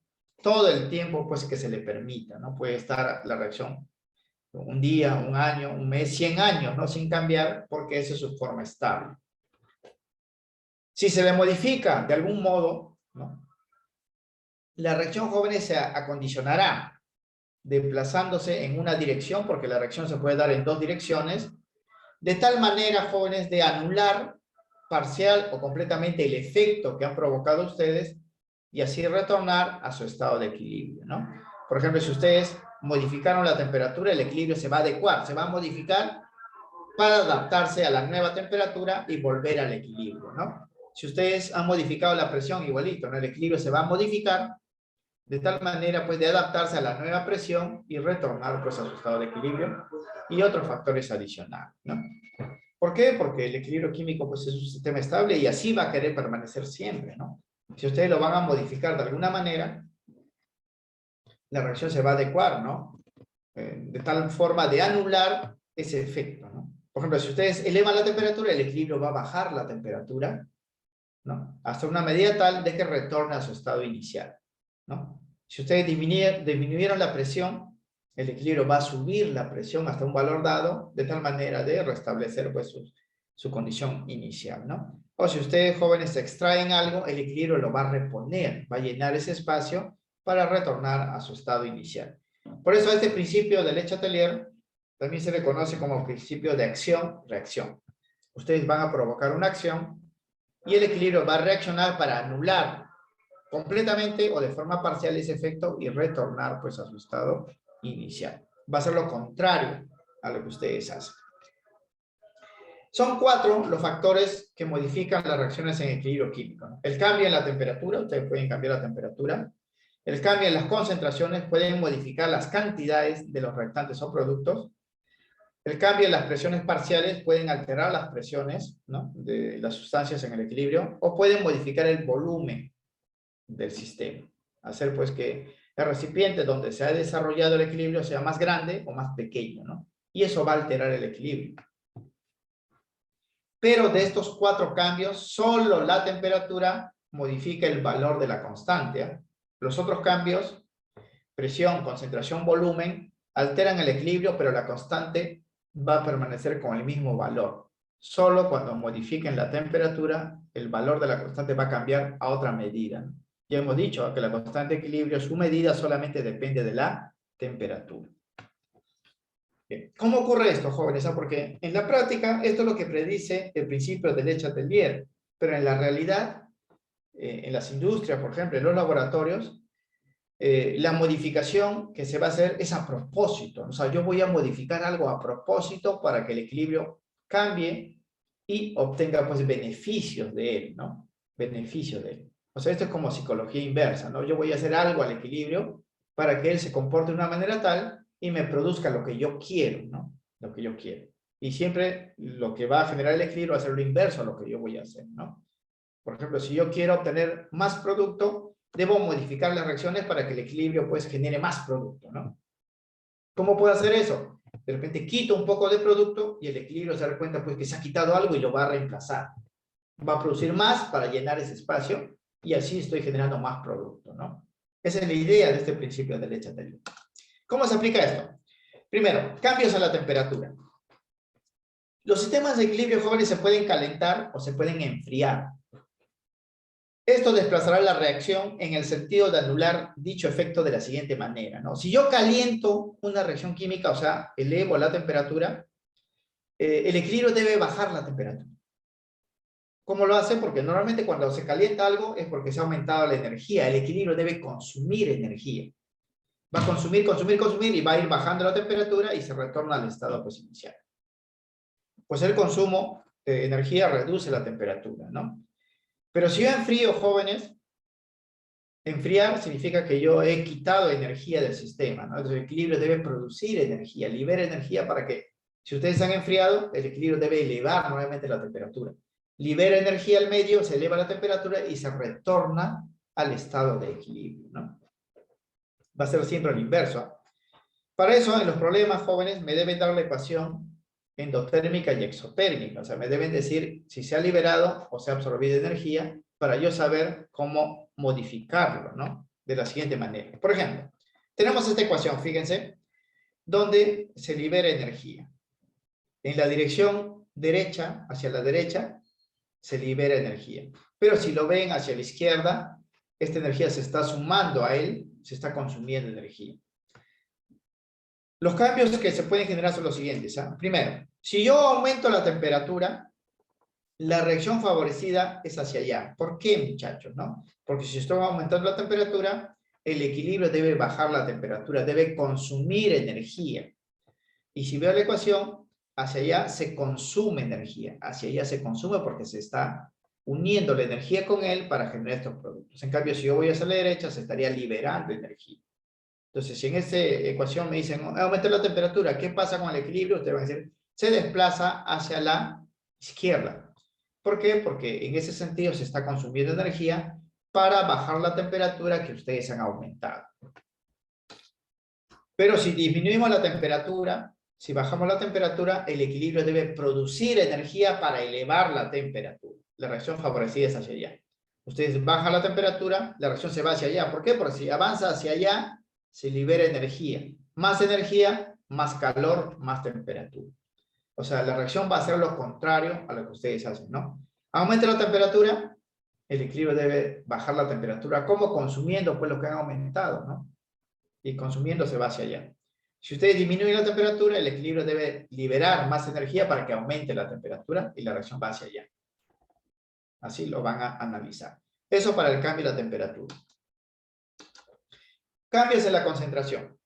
todo el tiempo pues que se le permita, ¿no? Puede estar la reacción un día, un año, un mes, 100 años, ¿no? Sin cambiar, porque esa es su forma estable. Si se le modifica de algún modo, ¿no? La reacción, jóvenes, se acondicionará desplazándose en una dirección, porque la reacción se puede dar en dos direcciones, de tal manera, jóvenes, de anular parcial o completamente el efecto que han provocado ustedes y así retornar a su estado de equilibrio, ¿no? Por ejemplo, si ustedes modificaron la temperatura, el equilibrio se va a adecuar, se va a modificar para adaptarse a la nueva temperatura y volver al equilibrio, ¿no? Si ustedes han modificado la presión, igualito, ¿no? El equilibrio se va a modificar de tal manera, pues, de adaptarse a la nueva presión y retornar, pues, a su estado de equilibrio y otros factores adicionales, ¿no? ¿Por qué? Porque el equilibrio químico, pues, es un sistema estable y así va a querer permanecer siempre, ¿no? Si ustedes lo van a modificar de alguna manera, la reacción se va a adecuar, ¿no? De tal forma de anular ese efecto, ¿no? Por ejemplo, si ustedes elevan la temperatura, el equilibrio va a bajar la temperatura, ¿no? Hasta una medida tal de que retorne a su estado inicial, ¿no? Si ustedes disminuyeron la presión, el equilibrio va a subir la presión hasta un valor dado, de tal manera de restablecer, pues, su condición inicial, ¿no? O si ustedes, jóvenes, extraen algo, el equilibrio lo va a reponer, va a llenar ese espacio para retornar a su estado inicial. Por eso este principio de Le Chatelier también se le conoce como principio de acción-reacción. Ustedes van a provocar una acción y el equilibrio va a reaccionar para anular completamente o de forma parcial ese efecto y retornar, pues, a su estado inicial. Va a ser lo contrario a lo que ustedes hacen. Son 4 los factores que modifican las reacciones en equilibrio químico, ¿no? El cambio en la temperatura, ustedes pueden cambiar la temperatura. El cambio en las concentraciones, pueden modificar las cantidades de los reactantes o productos. El cambio en las presiones parciales, pueden alterar las presiones, ¿no?, de las sustancias en el equilibrio, o pueden modificar el volumen del sistema. Hacer, pues, que el recipiente donde se ha desarrollado el equilibrio sea más grande o más pequeño, ¿no? Y eso va a alterar el equilibrio. Pero de estos 4 cambios, solo la temperatura modifica el valor de la constante, ¿eh? Los otros cambios, presión, concentración, volumen, alteran el equilibrio, pero la constante va a permanecer con el mismo valor. Solo cuando modifiquen la temperatura, el valor de la constante va a cambiar a otra medida, ¿no? Ya hemos dicho que la constante de equilibrio, su medida solamente depende de la temperatura. Bien. ¿Cómo ocurre esto, jóvenes? Porque en la práctica esto es lo que predice el principio de Le Chatelier, pero en la realidad, en las industrias, por ejemplo, en los laboratorios, la modificación que se va a hacer es a propósito. O sea, yo voy a modificar algo a propósito para que el equilibrio cambie y obtenga, pues, beneficios de él, ¿no? Beneficios de él. O sea, esto es como psicología inversa, ¿no? Yo voy a hacer algo al equilibrio para que él se comporte de una manera tal y me produzca lo que yo quiero, ¿no? Lo que yo quiero. Y siempre lo que va a generar el equilibrio va a ser lo inverso a lo que yo voy a hacer, ¿no? Por ejemplo, si yo quiero obtener más producto, debo modificar las reacciones para que el equilibrio, pues, genere más producto, ¿no? ¿Cómo puedo hacer eso? De repente quito un poco de producto y el equilibrio se da cuenta, pues, que se ha quitado algo y lo va a reemplazar. Va a producir más para llenar ese espacio y así estoy generando más producto, ¿no? Esa es la idea de este principio de Le Chatelier. ¿Cómo se aplica esto? Primero, cambios a la temperatura. Los sistemas de equilibrio, jóvenes, se pueden calentar o se pueden enfriar. Esto desplazará la reacción en el sentido de anular dicho efecto de la siguiente manera, ¿no? Si yo caliento una reacción química, o sea, elevo la temperatura, el equilibrio debe bajar la temperatura. ¿Cómo lo hace? Porque normalmente cuando se calienta algo es porque se ha aumentado la energía. El equilibrio debe consumir energía. Va a consumir y va a ir bajando la temperatura y se retorna al estado, pues, inicial. Pues el consumo de energía reduce la temperatura, ¿no? Pero si yo enfrío, jóvenes, enfriar significa que yo he quitado energía del sistema, ¿no? Entonces el equilibrio debe producir energía, libera energía para que, si ustedes han enfriado, el equilibrio debe elevar nuevamente la temperatura. Libera energía al medio, se eleva la temperatura y se retorna al estado de equilibrio, ¿no? Va a ser siempre el inverso. Para eso, en los problemas, jóvenes, me deben dar la ecuación endotérmica y exotérmica. O sea, me deben decir si se ha liberado o se ha absorbido energía para yo saber cómo modificarlo, ¿no? de la siguiente manera. Por ejemplo, tenemos esta ecuación, fíjense, donde se libera energía. En la dirección derecha, hacia la derecha, se libera energía. Pero si lo ven hacia la izquierda, esta energía se está sumando a él, se está consumiendo energía. Los cambios que se pueden generar son los siguientes. Primero, si yo aumento la temperatura, la reacción favorecida es hacia allá. ¿Por qué, muchachos? ¿No? Porque si estoy aumentando la temperatura, el equilibrio debe bajar la temperatura, debe consumir energía. Y si veo la ecuación, hacia allá se consume energía. Hacia allá se consume porque se está uniendo la energía con él para generar estos productos. En cambio, si yo voy hacia la derecha, se estaría liberando energía. Entonces, si en esta ecuación me dicen, aumentar la temperatura, ¿qué pasa con el equilibrio? Ustedes van a decir, se desplaza hacia la izquierda. ¿Por qué? Porque en ese sentido se está consumiendo energía para bajar la temperatura que ustedes han aumentado. Pero si disminuimos la temperatura, si bajamos la temperatura, el equilibrio debe producir energía para elevar la temperatura. La reacción favorecida es hacia allá. Ustedes bajan la temperatura, la reacción se va hacia allá. ¿Por qué? Porque si avanza hacia allá, se libera energía. Más energía, más calor, más temperatura. O sea, la reacción va a ser lo contrario a lo que ustedes hacen, ¿no? Aumenta la temperatura, el equilibrio debe bajar la temperatura. ¿Cómo? Consumiendo pues lo que han aumentado, ¿no? Y consumiendo se va hacia allá. Si ustedes disminuyen la temperatura, el equilibrio debe liberar más energía para que aumente la temperatura y la reacción va hacia allá. Así lo van a analizar. Eso para el cambio de la temperatura. Cambios en la concentración.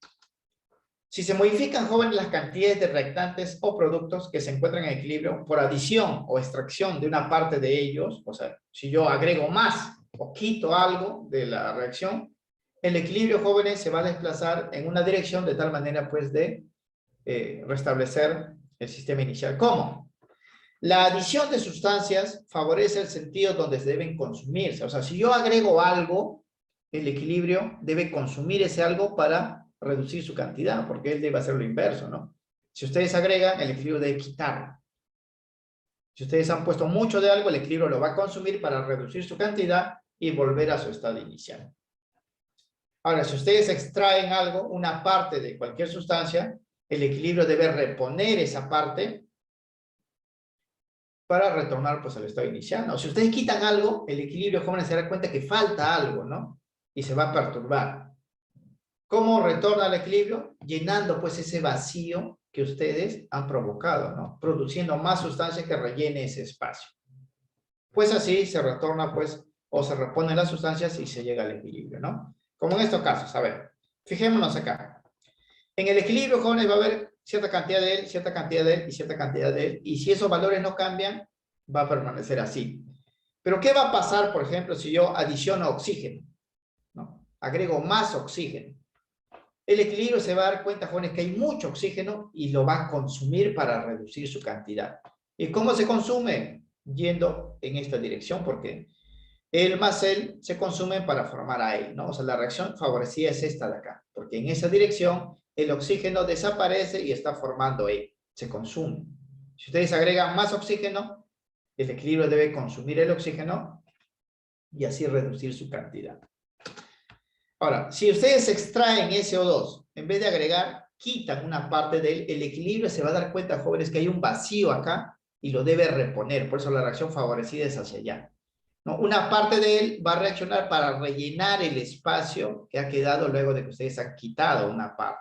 Si se modifican, jóvenes, las cantidades de reactantes o productos que se encuentran en equilibrio por adición o extracción de una parte de ellos, o sea, si yo agrego más o quito algo de la reacción, el equilibrio, jóvenes, se va a desplazar en una dirección de tal manera, pues, de restablecer el sistema inicial. ¿Cómo? La adición de sustancias favorece el sentido donde se deben consumirse. O sea, si yo agrego algo, el equilibrio debe consumir ese algo para reducir su cantidad, porque él debe hacer lo inverso, ¿no? Si ustedes agregan, el equilibrio debe quitarlo. Si ustedes han puesto mucho de algo, el equilibrio lo va a consumir para reducir su cantidad y volver a su estado inicial. Ahora, si ustedes extraen algo, una parte de cualquier sustancia, el equilibrio debe reponer esa parte para retornar pues al estado inicial, ¿no? Si ustedes quitan algo, el equilibrio, jóvenes, se dará cuenta que falta algo, ¿no? Y se va a perturbar. ¿Cómo retorna al equilibrio? Llenando pues ese vacío que ustedes han provocado, ¿no? Produciendo más sustancia que rellene ese espacio. Pues así se retorna pues, o se reponen las sustancias y se llega al equilibrio, ¿no? Como en estos casos, a ver, fijémonos acá. En el equilibrio, jóvenes, va a haber cierta cantidad de él, cierta cantidad de él y cierta cantidad de él. Y si esos valores no cambian, va a permanecer así. Pero ¿qué va a pasar, por ejemplo, si yo adiciono oxígeno? ¿No? Agrego más oxígeno. El equilibrio se va a dar cuenta, jóvenes, que hay mucho oxígeno y lo va a consumir para reducir su cantidad. ¿Y cómo se consume? Yendo en esta dirección, porque el más él se consumen para formar a él, ¿no? O sea, la reacción favorecida es esta de acá, porque en esa dirección el oxígeno desaparece y está formando él, se consume. Si ustedes agregan más oxígeno, el equilibrio debe consumir el oxígeno y así reducir su cantidad. Ahora, si ustedes extraen SO2, en vez de agregar, quitan una parte de él, el equilibrio se va a dar cuenta, jóvenes, que hay un vacío acá y lo debe reponer. Por eso la reacción favorecida es hacia allá, ¿no? Una parte de él va a reaccionar para rellenar el espacio que ha quedado luego de que ustedes han quitado una parte.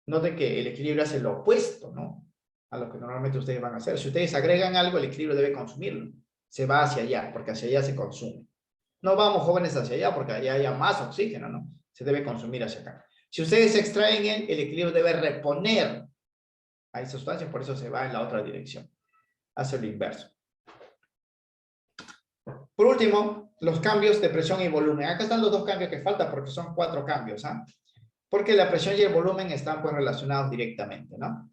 Noten que el equilibrio hace lo opuesto, ¿no? A lo que normalmente ustedes van a hacer. Si ustedes agregan algo, el equilibrio debe consumirlo. Se va hacia allá, porque hacia allá se consume. No vamos, jóvenes, hacia allá, porque allá haya más oxígeno, ¿no? Se debe consumir hacia acá. Si ustedes extraen el equilibrio debe reponer a esa sustancia, por eso se va en la otra dirección. Hace lo inverso. Por último, los cambios de presión y volumen. Acá están los dos cambios que faltan, porque son 4 cambios, ¿ah? Porque la presión y el volumen están pues relacionados directamente, ¿no?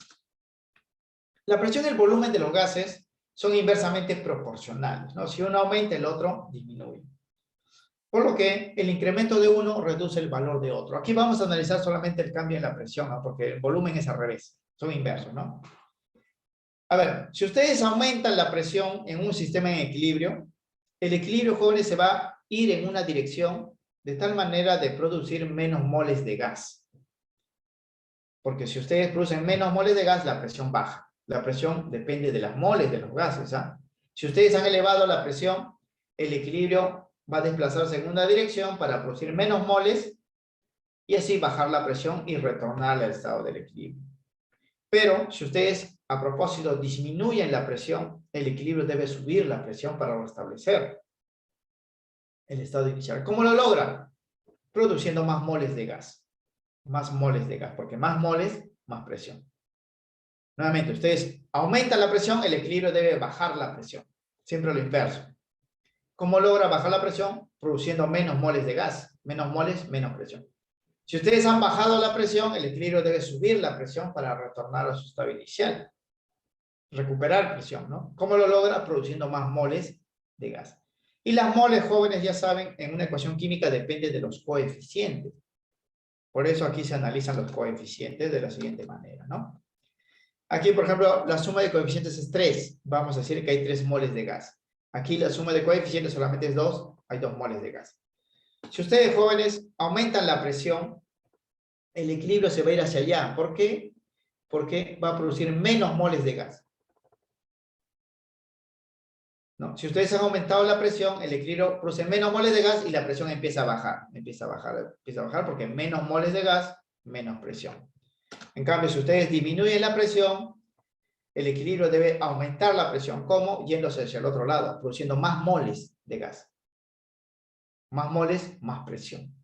La presión y el volumen de los gases son inversamente proporcionales, ¿no? Si uno aumenta, el otro disminuye. Por lo que el incremento de uno reduce el valor de otro. Aquí vamos a analizar solamente el cambio en la presión, ¿no? Porque el volumen es al revés, son inversos, ¿no? A ver, si ustedes aumentan la presión en un sistema en equilibrio, el equilibrio, jóvenes, se va a ir en una dirección de tal manera de producir menos moles de gas. Porque si ustedes producen menos moles de gas, la presión baja. La presión depende de las moles de los gases, ¿ah? Si ustedes han elevado la presión, el equilibrio va a desplazarse en una dirección para producir menos moles y así bajar la presión y retornar al estado del equilibrio. Pero si ustedes a propósito disminuyen la presión, el equilibrio debe subir la presión para restablecer el estado inicial. ¿Cómo lo logra? Produciendo más moles de gas. Más moles de gas, porque más moles, más presión. Nuevamente, ustedes aumentan la presión, el equilibrio debe bajar la presión. Siempre lo inverso. ¿Cómo logra bajar la presión? Produciendo menos moles de gas. Menos moles, menos presión. Si ustedes han bajado la presión, el equilibrio debe subir la presión para retornar a su estado inicial. Recuperar presión, ¿no? ¿Cómo lo logra? Produciendo más moles de gas. Y las moles, jóvenes, ya saben, en una ecuación química depende de los coeficientes. Por eso aquí se analizan los coeficientes de la siguiente manera, ¿no? Aquí, por ejemplo, la suma de coeficientes es 3. Vamos a decir que hay 3 moles de gas. Aquí la suma de coeficientes solamente es 2. Hay 2 moles de gas. Si ustedes, jóvenes, aumentan la presión, el equilibrio se va a ir hacia allá. ¿Por qué? Porque va a producir menos moles de gas. ¿No? Si ustedes han aumentado la presión, el equilibrio produce menos moles de gas y la presión empieza a bajar. Empieza a bajar porque menos moles de gas, menos presión. En cambio, si ustedes disminuyen la presión, el equilibrio debe aumentar la presión. ¿Cómo? Yéndose hacia el otro lado, produciendo más moles de gas. Más moles, más presión,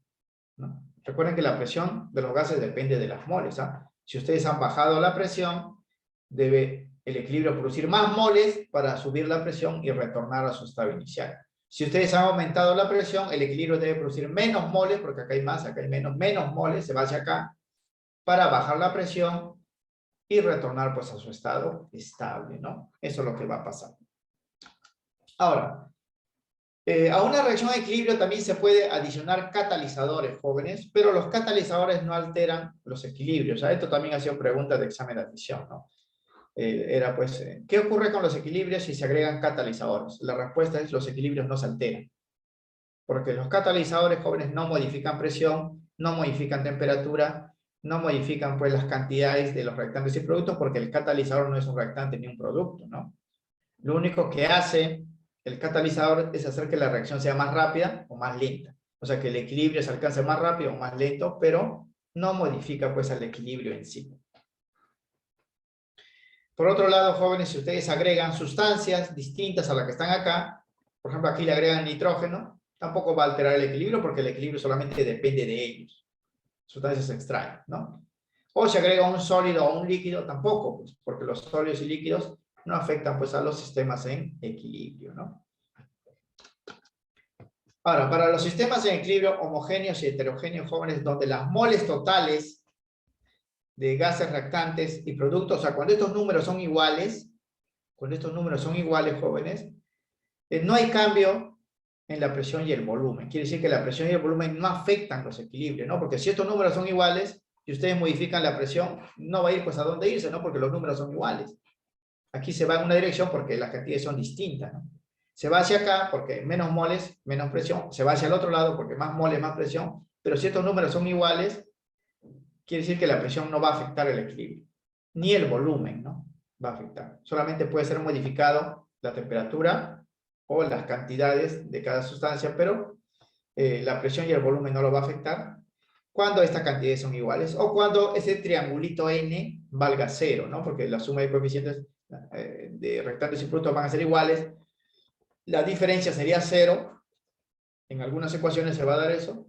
¿no? Recuerden que la presión de los gases depende de las moles, ¿ah? Si ustedes han bajado la presión, debe el equilibrio producir más moles para subir la presión y retornar a su estado inicial. Si ustedes han aumentado la presión, el equilibrio debe producir menos moles, porque acá hay más, acá hay menos moles, se va hacia acá, para bajar la presión y retornar pues a su estado estable, ¿no? Eso es lo que va a pasar. Ahora, a una reacción de equilibrio también se puede adicionar catalizadores, jóvenes, pero los catalizadores no alteran los equilibrios. Esto también ha sido pregunta de examen de admisión, ¿no? Era pues, ¿qué ocurre con los equilibrios si se agregan catalizadores? La respuesta es los equilibrios no se alteran. Porque los catalizadores, jóvenes, no modifican presión, no modifican temperatura, no modifican pues las cantidades de los reactantes y productos, porque el catalizador no es un reactante ni un producto, ¿no? Lo único que hace el catalizador es hacer que la reacción sea más rápida o más lenta. O sea, que el equilibrio se alcance más rápido o más lento, pero no modifica pues el equilibrio en sí. Por otro lado, jóvenes, si ustedes agregan sustancias distintas a las que están acá, por ejemplo, aquí le agregan nitrógeno, tampoco va a alterar el equilibrio porque el equilibrio solamente depende de ellos. Sustancias extrañas, ¿no? O si agrega un sólido o un líquido, tampoco, pues, porque los sólidos y líquidos no afectan pues a los sistemas en equilibrio, ¿no? Ahora, para los sistemas en equilibrio homogéneos y heterogéneos, jóvenes, donde las moles totales de gases reactantes y productos, o sea, cuando estos números son iguales, jóvenes, no hay cambio en la presión y el volumen. Quiere decir que la presión y el volumen no afectan los equilibrios, ¿no? Porque si estos números son iguales y ustedes modifican la presión, no va a ir pues a dónde irse, ¿no? Porque los números son iguales. Aquí se va en una dirección porque las cantidades son distintas, ¿no? Se va hacia acá porque menos moles, menos presión. Se va hacia el otro lado porque más moles, más presión. Pero si estos números son iguales, quiere decir que la presión no va a afectar el equilibrio. Ni el volumen, ¿no? Va a afectar. Solamente puede ser modificado la temperatura o las cantidades de cada sustancia, pero la presión y el volumen no lo va a afectar cuando estas cantidades son iguales o cuando ese triangulito n valga 0, ¿no? Porque la suma de coeficientes de reactantes y productos van a ser iguales. La diferencia sería 0. En algunas ecuaciones se va a dar eso.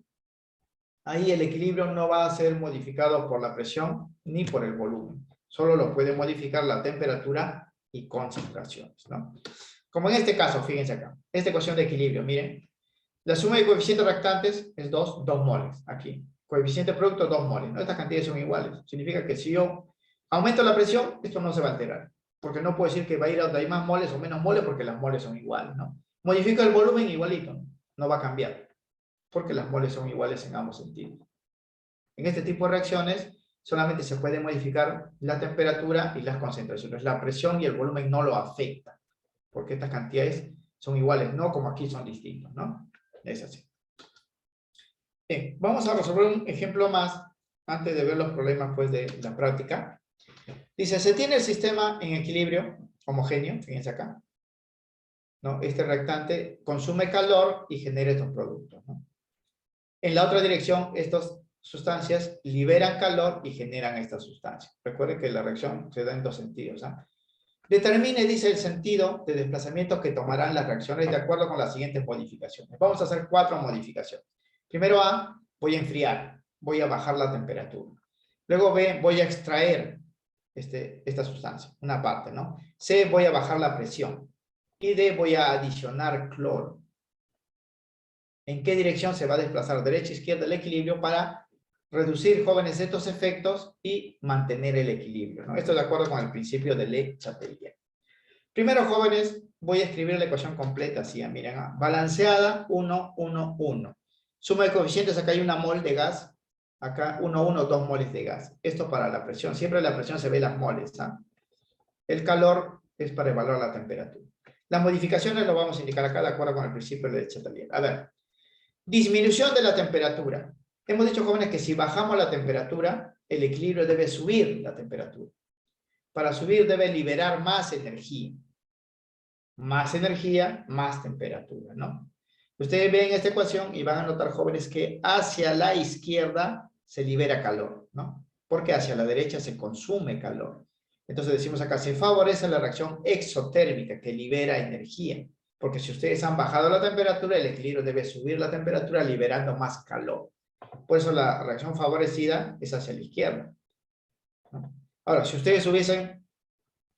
Ahí el equilibrio no va a ser modificado por la presión ni por el volumen. Solo lo puede modificar la temperatura y concentraciones, ¿no? Como en este caso, fíjense acá. Esta ecuación de equilibrio, miren. La suma de coeficientes reactantes es 2 moles. Aquí. Coeficiente producto, 2 moles, ¿no? Estas cantidades son iguales. Significa que si yo aumento la presión, esto no se va a alterar. Porque no puedo decir que va a ir a donde hay más moles o menos moles porque las moles son iguales, ¿no? Modifico el volumen igualito, no va a cambiar. Porque las moles son iguales en ambos sentidos. En este tipo de reacciones solamente se puede modificar la temperatura y las concentraciones. La presión y el volumen no lo afectan. Porque estas cantidades son iguales, no como aquí son distintos, ¿no? Es así. Bien, vamos a resolver un ejemplo más antes de ver los problemas pues, de la práctica. Dice, se tiene el sistema en equilibrio homogéneo, fíjense acá, ¿no? Este reactante consume calor y genera estos productos, ¿no? En la otra dirección, estas sustancias liberan calor y generan estas sustancias. Recuerden que la reacción se da en dos sentidos, ¿ah? Determine, dice, el sentido de desplazamiento que tomarán las reacciones de acuerdo con las siguientes modificaciones. Vamos a hacer 4 modificaciones. Primero A, voy a enfriar, voy a bajar la temperatura. Luego B, voy a extraer esta sustancia, una parte, ¿no? C, voy a bajar la presión. Y D, voy a adicionar cloro. ¿En qué dirección se va a desplazar derecha e izquierda el equilibrio para reducir, jóvenes, estos efectos y mantener el equilibrio, ¿no? Esto de acuerdo con el principio de Le Chatelier. Primero, jóvenes, voy a escribir la ecuación completa, así, miren, balanceada, 1, 1, 1. Suma de coeficientes, acá hay una mol de gas, acá 1, 1, 2 moles de gas. Esto para la presión, siempre la presión se ve las moles, ¿ah? El calor es para evaluar la temperatura. Las modificaciones lo vamos a indicar acá de acuerdo con el principio de Le Chatelier. A ver, disminución de la temperatura. Hemos dicho, jóvenes, que si bajamos la temperatura, el equilibrio debe subir la temperatura. Para subir debe liberar más energía. Más energía, más temperatura, ¿no? Ustedes ven esta ecuación y van a notar, jóvenes, que hacia la izquierda se libera calor, ¿no? Porque hacia la derecha se consume calor. Entonces decimos acá, se favorece la reacción exotérmica que libera energía. Porque si ustedes han bajado la temperatura, el equilibrio debe subir la temperatura liberando más calor. Por eso la reacción favorecida es hacia la izquierda, ¿no? Ahora, si ustedes hubiesen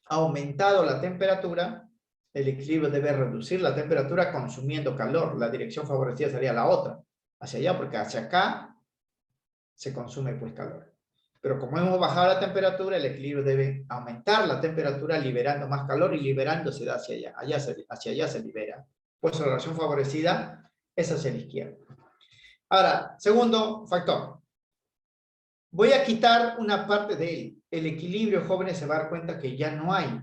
aumentado la temperatura, el equilibrio debe reducir la temperatura consumiendo calor. La dirección favorecida sería la otra, hacia allá, porque hacia acá se consume pues calor. Pero como hemos bajado la temperatura, el equilibrio debe aumentar la temperatura liberando más calor y liberándose de hacia allá. Hacia allá se libera. Pues la reacción favorecida es hacia la izquierda. Ahora, segundo factor. Voy a quitar una parte de él. El equilibrio, jóvenes, se va a dar cuenta que ya no hay,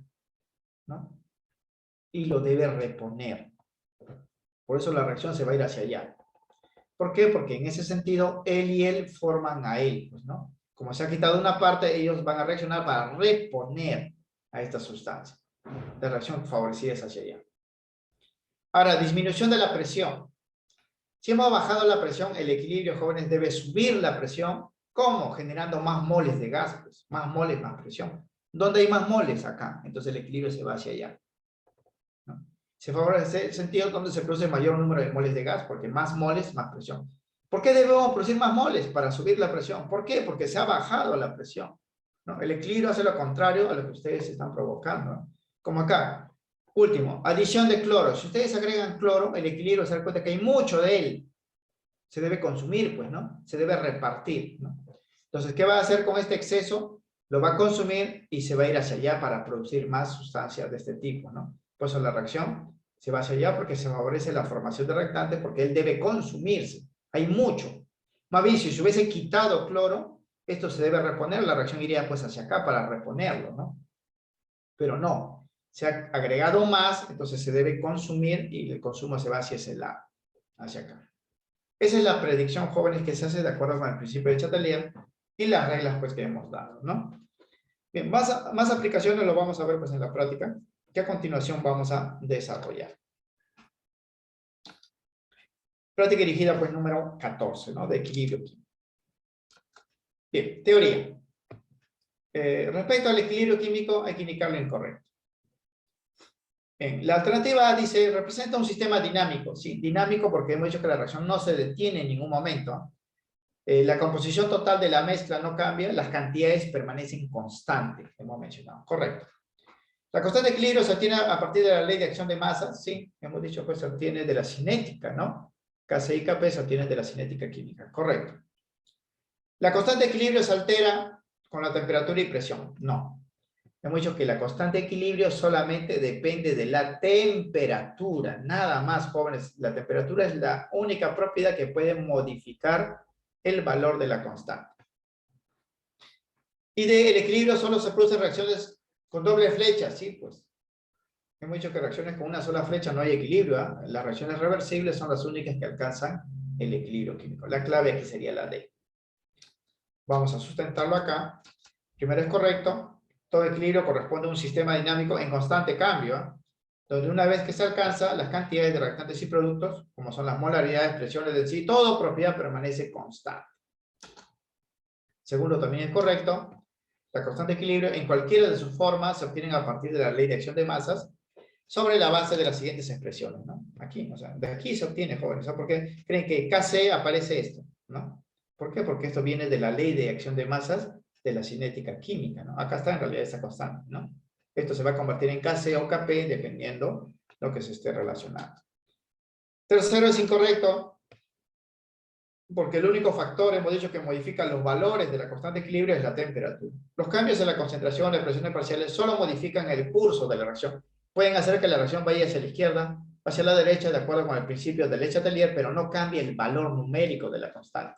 ¿no? Y lo debe reponer. Por eso la reacción se va a ir hacia allá. ¿Por qué? Porque en ese sentido, él y él forman a él, pues, ¿no? Como se ha quitado una parte, ellos van a reaccionar para reponer a esta sustancia. La reacción favorecida es hacia allá. Ahora, disminución de la presión. Si hemos bajado la presión, el equilibrio, jóvenes, debe subir la presión. ¿Cómo? Generando más moles de gas, pues. Más moles, más presión. ¿Dónde hay más moles? Acá. Entonces el equilibrio se va hacia allá, ¿no? Se favorece el sentido donde se produce mayor número de moles de gas, porque más moles, más presión. ¿Por qué debemos producir más moles? Para subir la presión. ¿Por qué? Porque se ha bajado la presión, ¿no? El equilibrio hace lo contrario a lo que ustedes están provocando, ¿no? Como acá. Último, adición de cloro. Si ustedes agregan cloro, el equilibrio se da cuenta que hay mucho de él. Se debe consumir, pues, ¿no? Se debe repartir, ¿no? Entonces, ¿qué va a hacer con este exceso? Lo va a consumir y se va a ir hacia allá para producir más sustancias de este tipo, ¿no? Por eso la reacción se va hacia allá porque se favorece la formación de reactante porque él debe consumirse. Hay mucho. Más bien, si se hubiese quitado cloro, esto se debe reponer, la reacción iría pues hacia acá para reponerlo, ¿no? Pero no. Se ha agregado más, entonces se debe consumir y el consumo se va hacia ese lado, hacia acá. Esa es la predicción, jóvenes, que se hace de acuerdo con el principio de Chatelier y las reglas pues que hemos dado, ¿no? Bien, más aplicaciones lo vamos a ver pues en la práctica, que a continuación vamos a desarrollar. Práctica dirigida pues número 14, ¿no? De equilibrio químico. Bien, teoría. Respecto al equilibrio químico hay que indicar lo incorrecto. Bien, la alternativa dice, representa un sistema dinámico. Sí, dinámico porque hemos dicho que la reacción no se detiene en ningún momento. La composición total de la mezcla no cambia, las cantidades permanecen constantes, hemos mencionado. Correcto. La constante de equilibrio se obtiene a partir de la ley de acción de masas. Sí, hemos dicho que se obtiene de la cinética, ¿no? Kc y Kp se obtienen de la cinética química. Correcto. La constante de equilibrio se altera con la temperatura y presión. No. Hemos dicho que la constante de equilibrio solamente depende de la temperatura. Nada más, jóvenes. La temperatura es la única propiedad que puede modificar el valor de la constante. Y del equilibrio solo se producen reacciones con doble flecha. Sí, pues. Hemos dicho que reacciones con una sola flecha no hay equilibrio, ¿eh? Las reacciones reversibles son las únicas que alcanzan el equilibrio químico. La clave aquí sería la D. Vamos a sustentarlo acá. Primero es correcto. Todo equilibrio corresponde a un sistema dinámico en constante cambio, ¿eh? Donde una vez que se alcanza, las cantidades de reactantes y productos, como son las molaridades, presiones de sí, todo propiedad permanece constante. Segundo, también es correcto. La constante de equilibrio en cualquiera de sus formas se obtienen a partir de la ley de acción de masas sobre la base de las siguientes expresiones, ¿no? Aquí, o sea, de aquí se obtiene, jóvenes. ¿Por qué creen que Kc aparece esto, ¿no? ¿Por qué? Porque esto viene de la ley de acción de masas de la cinética química, ¿no? Acá está en realidad esa constante, ¿no? Esto se va a convertir en Kc o Kp dependiendo lo que se esté relacionando. Tercero es incorrecto, porque el único factor, hemos dicho, que modifica los valores de la constante de equilibrio es la temperatura. Los cambios en la concentración de presiones parciales solo modifican el curso de la reacción. Pueden hacer que la reacción vaya hacia la izquierda, hacia la derecha, de acuerdo con el principio de Lechatelier, pero no cambia el valor numérico de la constante.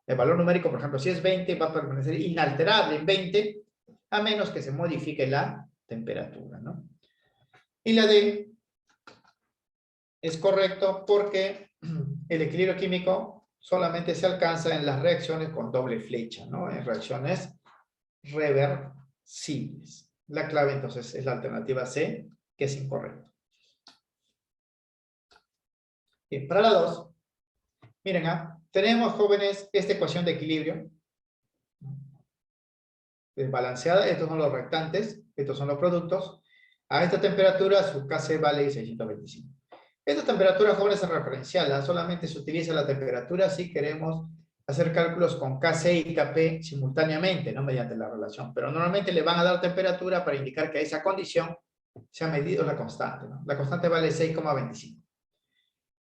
El valor numérico, por ejemplo, si es 20, va a permanecer inalterable en 20, a menos que se modifique la temperatura, ¿no? Y la D es correcto porque el equilibrio químico solamente se alcanza en las reacciones con doble flecha, ¿no? En reacciones reversibles. La clave entonces es la alternativa C, que es incorrecto. Bien, para la 2, miren, tenemos, jóvenes, esta ecuación de equilibrio desbalanceada. Estos son los reactantes, estos son los productos. A esta temperatura su Kc vale 625. Esta temperatura, jóvenes, es referencial, solamente se utiliza la temperatura si queremos hacer cálculos con Kc y Kp simultáneamente, no mediante la relación. Pero normalmente le van a dar temperatura para indicar que a esa condición se ha medido la constante, ¿no? La constante vale 6,25.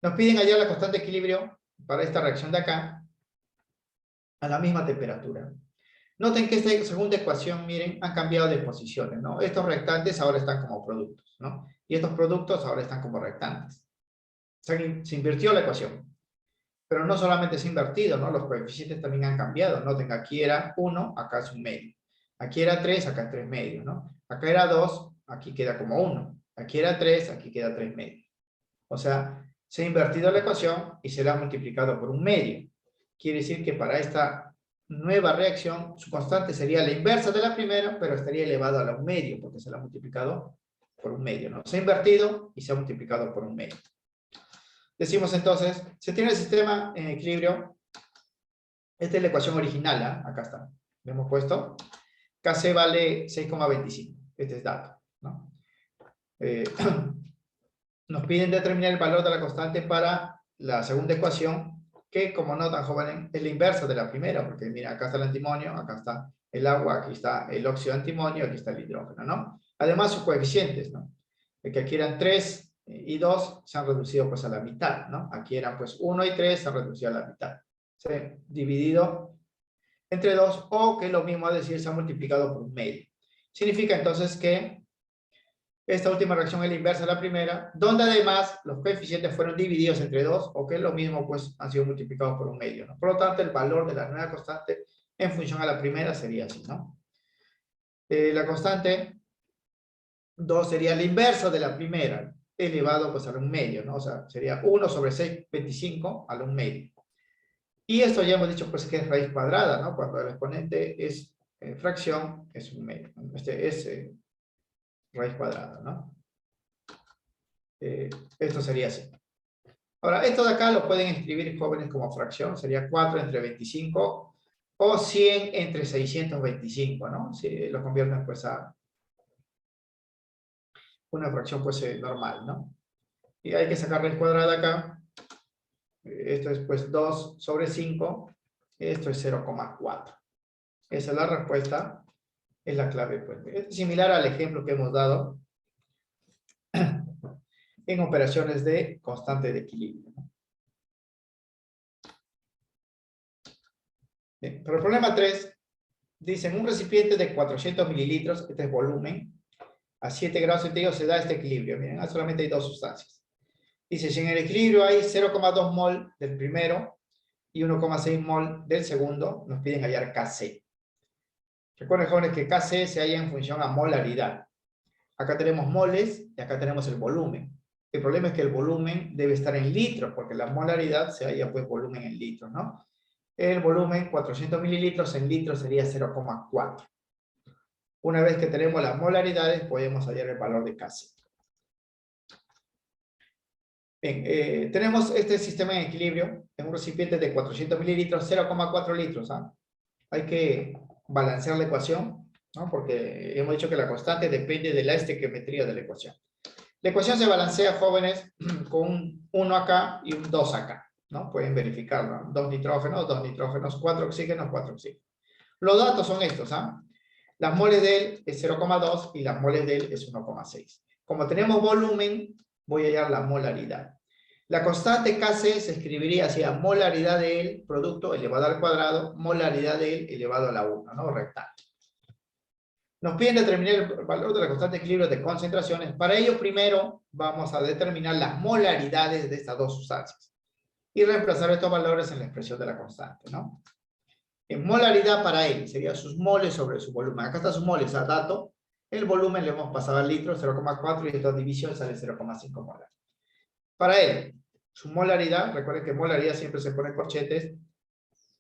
Nos piden hallar la constante de equilibrio para esta reacción de acá a la misma temperatura. Noten que esta segunda ecuación, miren, han cambiado de posiciones, ¿no? Estos reactantes ahora están como productos, ¿no? Y estos productos ahora están como reactantes. Se invirtió la ecuación. Pero no solamente se ha invertido, ¿no? Los coeficientes también han cambiado. Noten, aquí era 1, acá es un medio. Aquí era 3, acá es 3 medios, ¿no? Acá era 2, aquí queda como 1. Aquí era 3, aquí queda 3 medios. O sea, se ha invertido la ecuación y se la ha multiplicado por un medio. Quiere decir que para esta nueva reacción, su constante sería la inversa de la primera, pero estaría elevado a la un medio, porque se la ha multiplicado por un medio, ¿no? Se ha invertido y se ha multiplicado por un medio. Decimos entonces, se tiene el sistema en equilibrio. Esta es la ecuación original, ¿eh? Acá está. Le hemos puesto. Kc vale 6,25. Este es dato, ¿no? Nos piden determinar el valor de la constante para la segunda ecuación, que, como notan, jóvenes, es la inversa de la primera, porque mira, acá está el antimonio, acá está el agua, aquí está el óxido de antimonio, aquí está el hidrógeno, ¿no? Además, sus coeficientes, ¿no? Que aquí eran 3 y 2, se han reducido pues a la mitad, ¿no? Aquí eran pues 1 y 3, se han reducido a la mitad. Se han dividido entre 2, o que lo mismo es decir, se ha multiplicado por un medio. Significa entonces que esta última reacción es la inversa de la primera, donde además los coeficientes fueron divididos entre 2, o que es lo mismo, pues han sido multiplicados por un medio, ¿no? Por lo tanto, el valor de la nueva constante en función a la primera sería así, ¿no? La constante 2 sería la inversa de la primera, elevado pues a un medio, ¿no? O sea, sería 1 sobre 6,25 a un medio. Y esto ya hemos dicho pues que es raíz cuadrada, ¿no? Cuando el exponente es fracción, es un medio. Este es raíz cuadrada, ¿no? Esto sería así. Ahora, esto de acá lo pueden escribir jóvenes como fracción, sería 4 entre 25 o 100 entre 625, ¿no? Si lo convierten pues a una fracción pues normal, ¿no? Y hay que sacar raíz cuadrada acá. Esto es pues 2 sobre 5, esto es 0,4. Esa es la respuesta, es la clave. Pues. Es similar al ejemplo que hemos dado en operaciones de constante de equilibrio. Bien, pero el problema 3, dice, en un recipiente de 400 mililitros, este es volumen, a 7 grados centígrados se da este equilibrio. Miren, solamente hay dos sustancias. Dice, si en el equilibrio hay 0,2 mol del primero y 1,6 mol del segundo, nos piden hallar Kc. Recuerden, jóvenes, que Kc se halla en función a molaridad. Acá tenemos moles y acá tenemos el volumen. El problema es que el volumen debe estar en litros, porque la molaridad se halla pues volumen en litros, ¿no? El volumen, 400 mililitros en litros sería 0,4. Una vez que tenemos las molaridades, podemos hallar el valor de Kc. Bien, tenemos este sistema en equilibrio en un recipiente de 400 mililitros, 0,4 litros. ¿Ah? Hay que balancear la ecuación, ¿no? Porque hemos dicho que la constante depende de la estequiometría de la ecuación. La ecuación se balancea, jóvenes, con un 1 acá y un 2 acá, ¿no? Pueden verificarlo, ¿no? 2 nitrógenos, 4 oxígenos, 4 oxígenos. Los datos son estos, ¿ah? Las moles de él es 0,2 y las moles de él es 1,6. Como tenemos volumen, voy a hallar la molaridad. La constante Kc se escribiría así: molaridad de él, producto elevado al cuadrado, molaridad de él elevado a la 1, ¿no? Rectángulo. Nos piden determinar el valor de la constante de equilibrio de concentraciones. Para ello, primero vamos a determinar las molaridades de estas dos sustancias y reemplazar estos valores en la expresión de la constante, ¿no? En molaridad para él sería sus moles sobre su volumen. Acá está sus moles, a dato. El volumen le hemos pasado al litro, 0,4, y esta división sale 0,5 molar. Para él, su molaridad, recuerden que molaridad siempre se pone corchetes,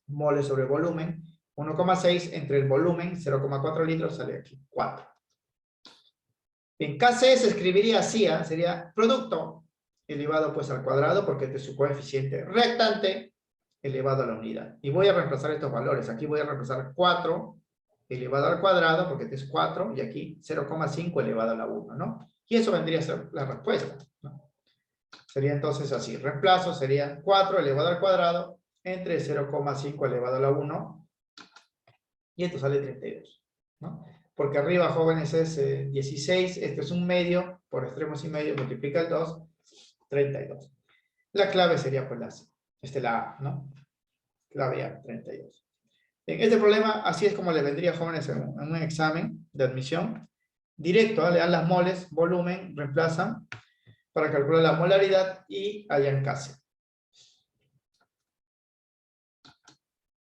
moles sobre volumen, 1,6 entre el volumen, 0,4 litros, sale aquí 4. Bien, Kc se escribiría así, ¿eh? Sería producto elevado pues al cuadrado, porque este es su coeficiente reactante, elevado a la unidad. Y voy a reemplazar estos valores. Aquí voy a reemplazar 4 elevado al cuadrado, porque este es 4, y aquí 0,5 elevado a la 1, ¿no? Y eso vendría a ser la respuesta, ¿no? Sería entonces así. Reemplazo sería 4 elevado al cuadrado entre 0,5 elevado a la 1, y esto sale 32, ¿no? Porque arriba, jóvenes, es 16, esto es un medio, por extremos y medio, multiplica el 2, 32. La clave sería pues la A, ¿no? Clave A, 32. En este problema, así es como le vendría, jóvenes, en un examen de admisión. Directo, ¿eh? Le dan las moles, volumen, reemplazan para calcular la molaridad y hallan Kc.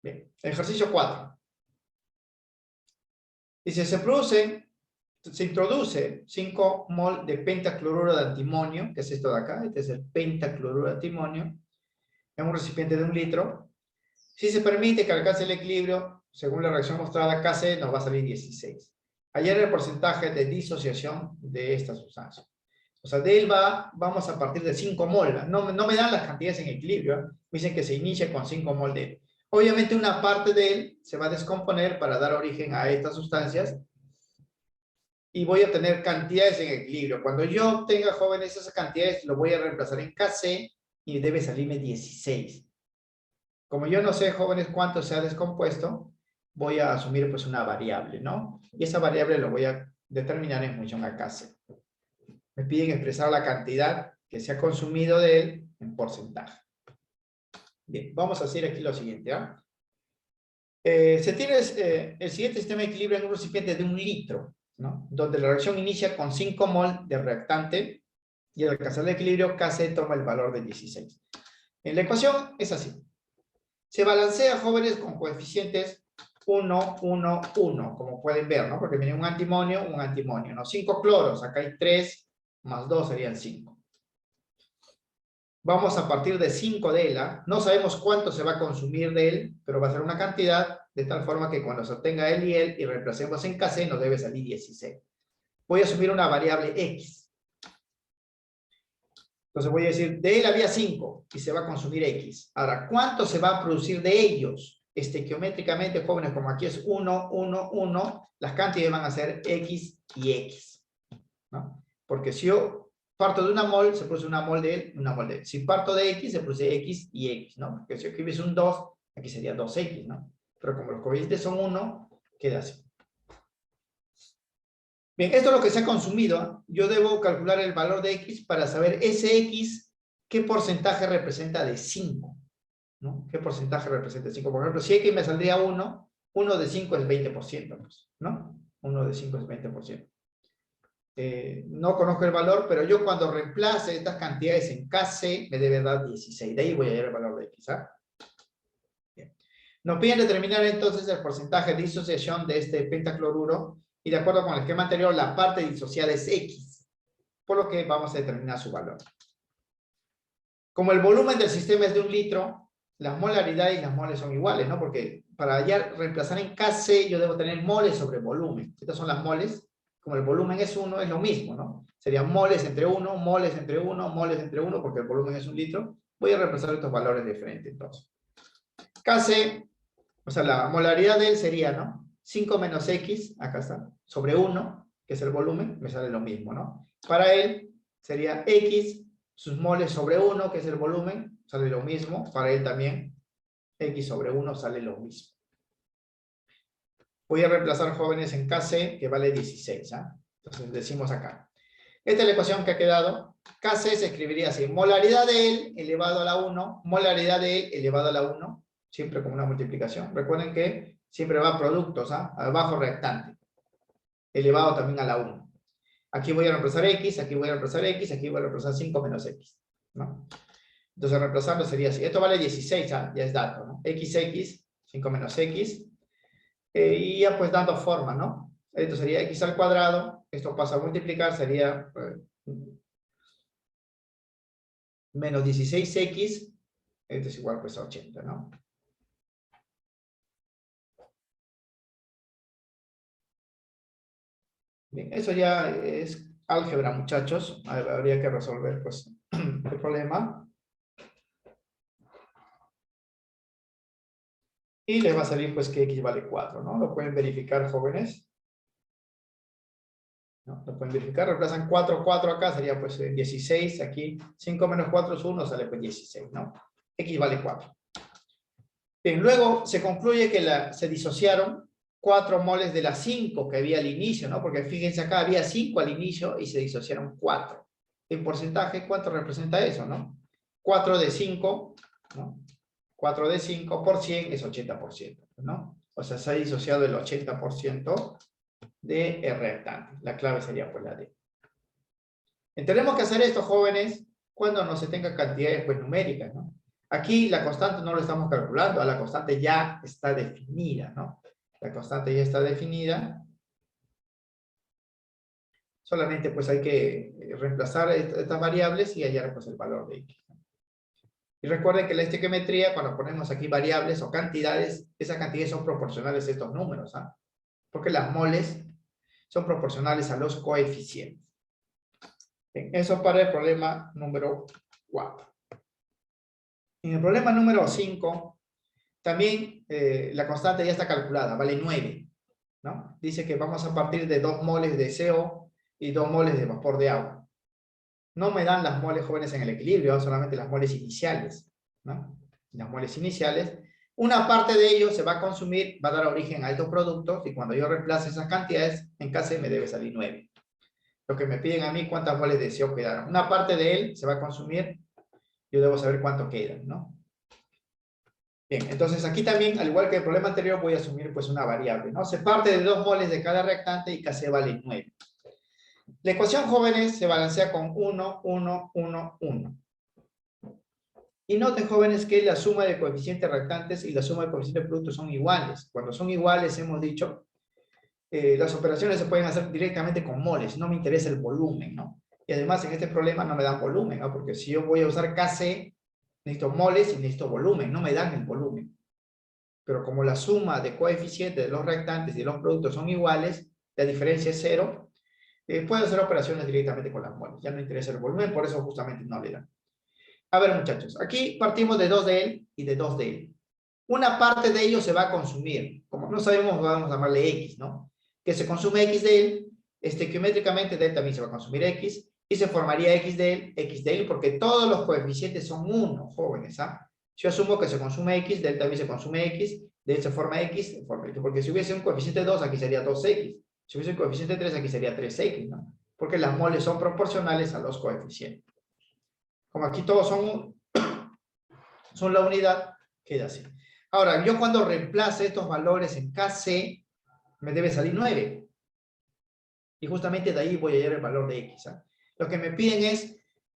Bien, ejercicio 4. Dice, se introduce 5 mol de pentacloruro de antimonio, que es esto de acá, este es el pentacloruro de antimonio, en un recipiente de 1 litro. Si se permite que alcance el equilibrio, según la reacción mostrada, Kc nos va a salir 16. Hallar el porcentaje de disociación de esta sustancia. O sea, de él vamos a partir de 5 mol. No me dan las cantidades en equilibrio. Me dicen que se inicia con 5 mol de él. Obviamente una parte de él se va a descomponer para dar origen a estas sustancias y voy a tener cantidades en equilibrio. Cuando yo obtenga, jóvenes, esas cantidades, lo voy a reemplazar en Kc y debe salirme 16. Como yo no sé, jóvenes, cuánto se ha descompuesto, voy a asumir pues una variable, ¿no? Y esa variable lo voy a determinar en función a Kc. Me piden expresar la cantidad que se ha consumido de él en porcentaje. Bien, vamos a hacer aquí lo siguiente, ¿ah? Se tiene el siguiente sistema de equilibrio en un recipiente de 1 litro, ¿no? Donde la reacción inicia con 5 mol de reactante y al alcanzar el equilibrio, Kc toma el valor de 16. En la ecuación es así. Se balancea, jóvenes, con coeficientes 1, 1, 1, como pueden ver, ¿no? Porque viene un antimonio, ¿no? 5 cloros, acá hay 3, más 2 serían 5. Vamos a partir de 5 de él, ¿ah? No sabemos cuánto se va a consumir de él, pero va a ser una cantidad de tal forma que cuando se obtenga él y reemplacemos en Kc nos debe salir 16. Voy a asumir una variable X. Entonces voy a decir, de él había 5 y se va a consumir X. Ahora, ¿cuánto se va a producir de ellos? Geométricamente, jóvenes, como aquí es 1, 1, 1, las cantidades van a ser X y X, ¿no? Porque si yo parto de una mol, se produce una mol de él, una mol de él. Si parto de X, se produce X y X, ¿no? Porque si aquí hubiese un 2, aquí sería 2X, ¿no? Pero como los coeficientes son 1, queda así. Bien, esto es lo que se ha consumido. Yo debo calcular el valor de X para saber ese X, qué porcentaje representa de 5, ¿no? ¿Qué porcentaje representa de 5? Por ejemplo, si X me saldría 1, 1 de 5 es 20%, pues, ¿no? 1 de 5 es 20%. No conozco el valor, pero yo cuando reemplace estas cantidades en Kc me debe dar 16. De ahí voy a hallar el valor de X. ¿Ah? Bien. Nos piden determinar entonces el porcentaje de disociación de este pentacloruro y de acuerdo con el esquema anterior la parte disociada es X. por lo que vamos a determinar su valor. Como el volumen del sistema es de 1 litro, las molaridades y las moles son iguales, ¿no? Porque para ya reemplazar en Kc, yo debo tener moles sobre volumen. Estas son las moles. Como el volumen es 1, es lo mismo, ¿no? Serían moles entre 1, moles entre 1, moles entre 1, porque el volumen es 1 litro. Voy a reemplazar estos valores de frente, entonces. Kc, o sea, la molaridad de él sería, ¿no? 5 menos X, acá está, sobre 1, que es el volumen, me sale lo mismo, ¿no? Para él sería X, sus moles sobre 1, que es el volumen, sale lo mismo. Para él también, X sobre 1 sale lo mismo. Voy a reemplazar, jóvenes, en Kc, que vale 16, ¿ah? Entonces decimos acá. Esta es la ecuación que ha quedado. Kc se escribiría así: molaridad de él elevado a la 1, molaridad de él elevado a la 1, siempre como una multiplicación. Recuerden que siempre va a productos, ¿ah? Abajo reactante, elevado también a la 1. Aquí voy a reemplazar X, aquí voy a reemplazar X, aquí voy a reemplazar 5 menos X, ¿no? Entonces reemplazarlo sería así. Esto vale 16, ¿ah? Ya es dato, ¿no? XX, 5 menos X. Y ya pues dando forma, ¿no? Esto sería X al cuadrado. Esto pasa a multiplicar, sería menos 16X. Esto es igual pues a 80, ¿no? Bien, eso ya es álgebra, muchachos. Habría que resolver pues el problema. Y les va a salir pues que X vale 4, ¿no? Lo pueden verificar, jóvenes. ¿No? Lo pueden verificar, reemplazan 4, 4 acá, sería pues 16, aquí 5 menos 4 es 1, sale pues 16, ¿no? X vale 4. Bien, luego se concluye que se disociaron 4 moles de las 5 que había al inicio, ¿no? Porque fíjense acá, había 5 al inicio y se disociaron 4. En porcentaje, ¿cuánto representa eso, no? 4 de 5, ¿no? 4 de 5 por 100 es 80%, ¿no? O sea, se ha disociado el 80% de reactante. La clave sería pues la D. Tenemos que hacer esto, jóvenes, cuando no se tenga cantidades pues numéricas, ¿no? Aquí la constante no lo estamos calculando, la constante ya está definida, ¿no? La constante ya está definida. Solamente pues hay que reemplazar estas variables y hallar pues el valor de X. Y recuerden que la estequiometría, cuando ponemos aquí variables o cantidades, esas cantidades son proporcionales a estos números, ¿ah? Porque las moles son proporcionales a los coeficientes. Bien, eso para el problema número 4. En el problema número 5, también la constante ya está calculada, vale 9, ¿no? Dice que vamos a partir de 2 moles de CO y 2 moles de vapor de agua. No me dan las moles, jóvenes, en el equilibrio, solamente las moles iniciales, ¿no? Las moles iniciales. Una parte de ellos se va a consumir, va a dar origen a estos productos, y cuando yo reemplace esas cantidades, en Kc me debe salir 9. Lo que me piden a mí, cuántas moles de CO quedaron. Una parte de él se va a consumir, yo debo saber cuánto queda, ¿no? Bien, entonces aquí también, al igual que el problema anterior, voy a asumir pues una variable, ¿no? Se parte de 2 moles de cada reactante y Kc vale 9. La ecuación, jóvenes, se balancea con 1, 1, 1, 1. Y noten, jóvenes, que la suma de coeficientes reactantes y la suma de coeficientes productos son iguales. Cuando son iguales, hemos dicho, las operaciones se pueden hacer directamente con moles. No me interesa el volumen, ¿no? Y además, en este problema no me dan volumen, ¿no? Porque si yo voy a usar Kc, necesito moles y necesito volumen. No me dan el volumen. Pero como la suma de coeficientes de los reactantes y de los productos son iguales, la diferencia es 0, puedo hacer operaciones directamente con las moles. Ya no interesa el volumen, por eso justamente no le dan. A ver, muchachos, aquí partimos de 2 de él y de 2 de él. Una parte de ellos se va a consumir. Como no sabemos, vamos a llamarle X, ¿no? Que se consume X de él, estequiométricamente de él también se va a consumir X, y se formaría X de él, porque todos los coeficientes son 1, jóvenes, ¿ah? Si yo asumo que se consume X, de él también se consume X, de él se forma X, porque si hubiese un coeficiente 2, aquí sería 2X. Si hubiese un coeficiente 3, aquí sería 3X, ¿no? Porque las moles son proporcionales a los coeficientes. Como aquí todos son la unidad, queda así. Ahora, yo cuando reemplace estos valores en Kc, me debe salir 9. Y justamente de ahí voy a hallar el valor de X, ¿eh? Lo que me piden es,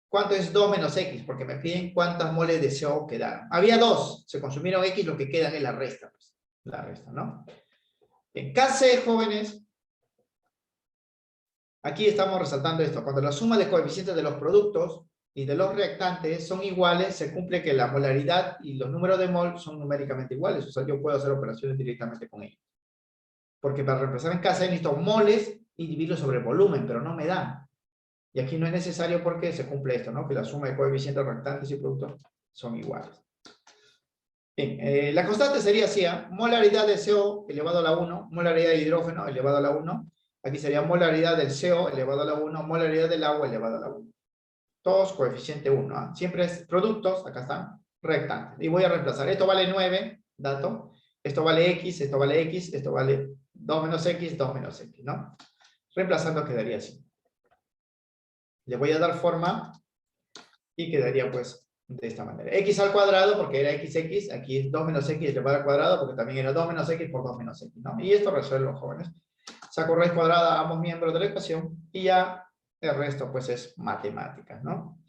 ¿cuánto es 2 menos X? Porque me piden cuántas moles de CO quedaron. Había 2, se consumieron X, lo que quedan es la resta, pues. La resta, ¿no? En Kc, jóvenes, Aquí estamos resaltando esto. Cuando la suma de coeficientes de los productos y de los reactantes son iguales, se cumple que la molaridad y los números de mol son numéricamente iguales. O sea, yo puedo hacer operaciones directamente con ellos. Porque para reemplazar en casa necesito moles y dividirlo sobre volumen, pero no me da. Y aquí no es necesario porque se cumple esto, ¿no? Que la suma de coeficientes reactantes y productos son iguales. Bien, la constante sería así, ¿eh? Molaridad de CO elevado a la 1, molaridad de hidrógeno elevado a la 1. Aquí sería molaridad del CO elevado a la 1, molaridad del agua elevado a la 1. Todos coeficiente 1, ¿eh? Siempre es productos, acá están, reactantes. Y voy a reemplazar. Esto vale 9, dato. Esto vale X, esto vale X, esto vale 2 menos X, 2 menos X, ¿no? Reemplazando quedaría así. Le voy a dar forma y quedaría pues de esta manera. X al cuadrado porque era XX, aquí es 2 menos X elevado al cuadrado porque también era 2 menos X por 2 menos X, ¿no? Y esto resuelve, jóvenes. Saco raíz cuadrada a ambos miembros de la ecuación y ya el resto pues es matemáticas, ¿no?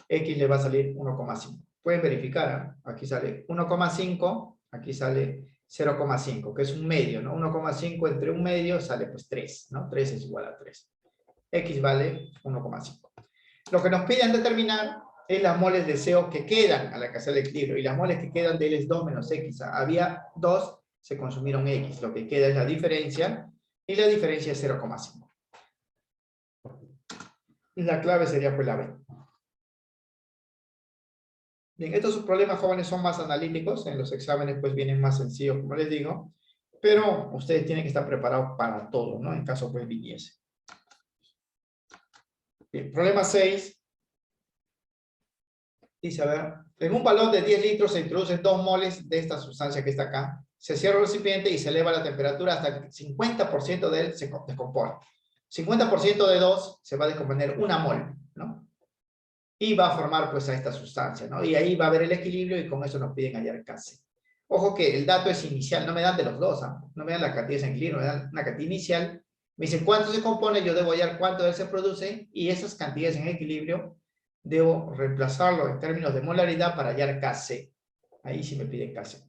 X le va a salir 1,5. Pueden verificar, ¿eh? Aquí sale 1,5, aquí sale 0,5, que es un medio, ¿no? 1,5 entre un medio sale pues 3, ¿no? 3 es igual a 3. X vale 1,5. Lo que nos piden determinar es las moles de CO que quedan a la que hacer el equilibrio. Y las moles que quedan de él es 2 menos X. Había 2, se consumieron X. Lo que queda es la diferencia. Y la diferencia es 0,5. La clave sería pues la B. Bien, estos problemas, jóvenes, son más analíticos. En los exámenes pues vienen más sencillos, como les digo. Pero ustedes tienen que estar preparados para todo, ¿no? En caso pues viniese. Bien, problema 6. Dice, a ver, en un balón de 10 litros se introducen 2 moles de esta sustancia que está acá. Se cierra el recipiente y se eleva la temperatura hasta que 50% de él se descompone. 50% de 2 se va a descomponer 1 mol, ¿no? Y va a formar pues a esta sustancia, ¿no? Y ahí va a haber el equilibrio y con eso nos piden hallar Kc. Ojo que el dato es inicial, no me dan de los dos, ¿eh? No me dan la cantidad en equilibrio, me dan una cantidad inicial. Me dicen cuánto se compone, yo debo hallar cuánto de él se produce y esas cantidades en equilibrio debo reemplazarlo en términos de molaridad para hallar Kc. Ahí sí me piden Kc.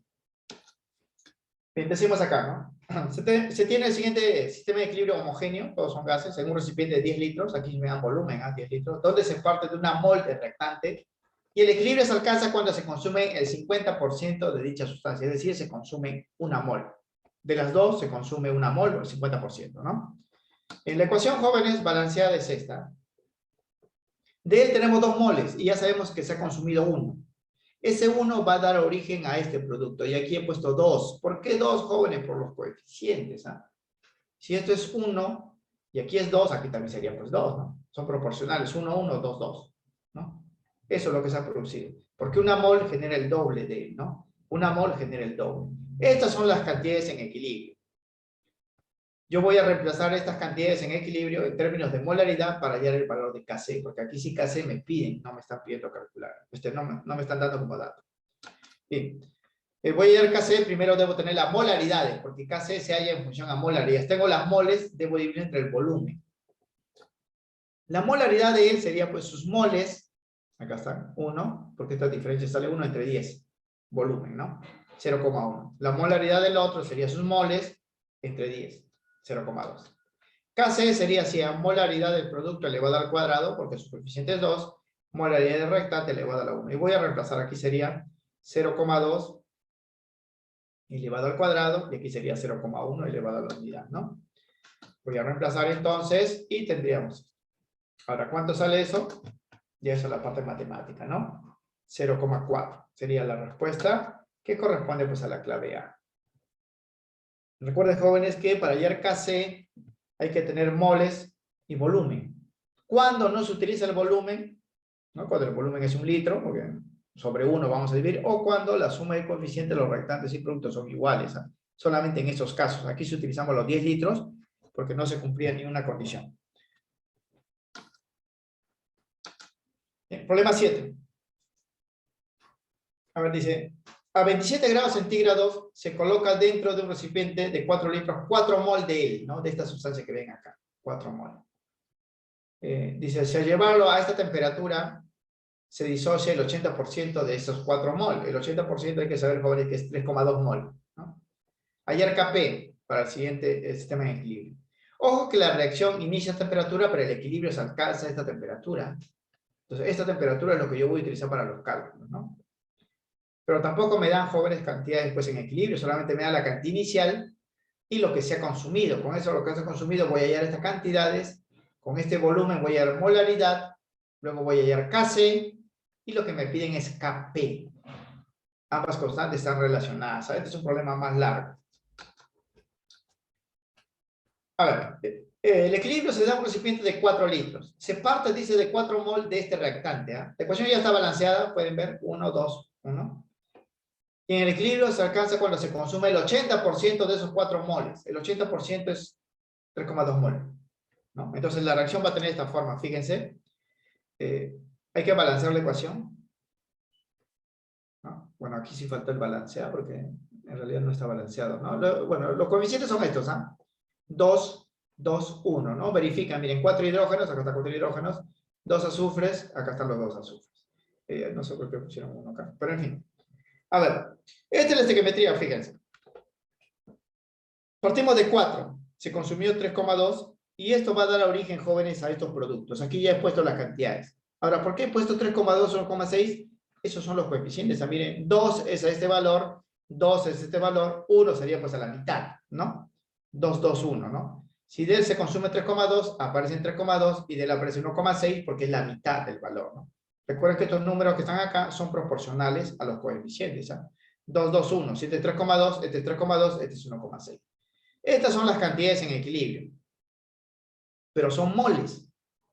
Empecemos acá, ¿no? Se tiene el siguiente sistema de equilibrio homogéneo, todos son gases, en un recipiente de 10 litros, aquí me dan volumen, 10 litros, donde se parte de una mol de reactante, y el equilibrio se alcanza cuando se consume el 50% de dicha sustancia, es decir, se consume 1 mol. De las dos se consume 1 mol, o el 50%, ¿no? En la ecuación, jóvenes, balanceada es esta. De él tenemos 2 moles, y ya sabemos que se ha consumido 1. Ese 1 va a dar origen a este producto. Y aquí he puesto 2. ¿Por qué 2, jóvenes? Por los coeficientes. ¿Ah? Si esto es 1 y aquí es 2, aquí también sería pues 2, ¿no? Son proporcionales. 1, 1, 2, 2. ¿No? Eso es lo que se ha producido. Porque una mol genera el doble de él, ¿no? Una mol genera el doble. Estas son las cantidades en equilibrio. Yo voy a reemplazar estas cantidades en equilibrio en términos de molaridad para hallar el valor de Kc, porque aquí sí Kc me piden, no me están pidiendo calcular. No me están dando como dato. Bien. Voy a hallar Kc, primero debo tener las molaridades, porque Kc se halla en función a molaridades. Tengo las moles, debo dividir entre el volumen. La molaridad de él sería pues sus moles, acá están, 1, porque esta diferencia sale 1 entre 10, volumen, ¿no? 0,1. La molaridad del otro sería sus moles entre 10. 0,2. Kc sería así, a molaridad del producto elevado al cuadrado, porque su coeficiente es 2, molaridad del reactante elevado a la 1. Y voy a reemplazar, aquí sería 0,2 elevado al cuadrado, y aquí sería 0,1 elevado a la unidad, ¿no? Voy a reemplazar entonces, y tendríamos, ahora, ¿cuánto sale eso? Ya eso es la parte matemática, ¿no? 0,4 sería la respuesta, que corresponde pues a la clave A. Recuerden, jóvenes, que para hallar Kc hay que tener moles y volumen. ¿Cuándo no se utiliza el volumen? ¿No? Cuando el volumen es 1 litro, porque sobre 1 vamos a dividir, o cuando la suma de coeficientes de los reactantes y productos son iguales. ¿eh? Solamente en estos casos. Aquí sí utilizamos los 10 litros, porque no se cumplía ninguna condición. Bien, problema 7. A ver, dice... A 27 grados centígrados se coloca dentro de un recipiente de 4 litros, 4 mol de él, ¿no? De esta sustancia que ven acá, 4 mol. Dice, si al llevarlo a esta temperatura, se disocia el 80% de esos 4 mol. El 80% hay que saber, jóvenes, que es 3,2 mol, ¿no? Hallar Kp para el siguiente sistema de equilibrio. Ojo que la reacción inicia a temperatura, pero el equilibrio se alcanza a esta temperatura. Entonces, esta temperatura es lo que yo voy a utilizar para los cálculos, ¿no? Pero tampoco me dan, jóvenes, cantidades pues en equilibrio, solamente me da la cantidad inicial y lo que se ha consumido. Con eso, lo que se ha consumido, voy a hallar estas cantidades. Con este volumen voy a hallar molaridad, luego voy a hallar Kc, y lo que me piden es Kp. Ambas constantes están relacionadas. Este es un problema más largo. A ver, el equilibrio se da en un recipiente de 4 litros. Se parte, dice, de 4 mol de este reactante. La ecuación ya está balanceada, pueden ver, 1, 2, 1. Y en el equilibrio se alcanza cuando se consume el 80% de esos 4 moles. El 80% es 3,2 moles, ¿no? Entonces la reacción va a tener esta forma, fíjense. Hay que balancear la ecuación, ¿no? Bueno, aquí sí falta el balancear porque en realidad no está balanceado, ¿no? Bueno, los coeficientes son estos, 2, 2, 1, ¿no? Verifican, miren, 4 hidrógenos, acá están 4 hidrógenos, 2 azufres, acá están los 2 azufres. No sé por qué pusieron uno acá, pero en fin. A ver, esta es la estequiometría, fíjense. Partimos de 4, se consumió 3,2 y esto va a dar origen, jóvenes, a estos productos. Aquí ya he puesto las cantidades. Ahora, ¿por qué he puesto 3,2 o 1,6? Esos son los coeficientes. Miren, 2 es a este valor, 2 es este valor, 1 sería pues a la mitad, ¿no? 2, 2, 1, ¿no? Si de él se consume 3,2, aparecen 3,2 y de él aparece 1,6 porque es la mitad del valor, ¿no? Recuerden que estos números que están acá son proporcionales a los coeficientes, 2, 2, 1. Si este es 3,2, este es 3,2, este es 1,6. Estas son las cantidades en equilibrio. Pero son moles.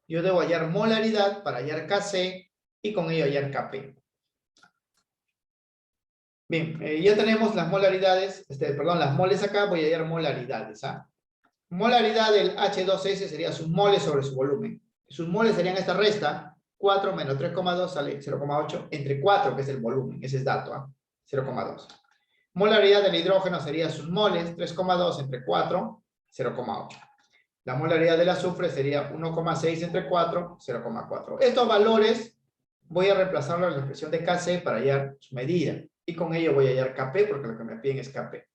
Yo debo hallar molaridad para hallar Kc y con ello hallar Kp. Bien, ya tenemos las molaridades, las moles acá, voy a hallar molaridades. Molaridad del H2S sería sus moles sobre su volumen. Sus moles serían esta resta. 4 menos 3,2 sale 0,8 entre 4, que es el volumen, ese es dato, 0,2. Molaridad del hidrógeno sería sus moles, 3,2 entre 4, 0,8. La molaridad del azufre sería 1,6 entre 4, 0,4. Estos valores voy a reemplazarlos en la expresión de Kc para hallar su medida. Y con ello voy a hallar Kp, porque lo que me piden es Kp.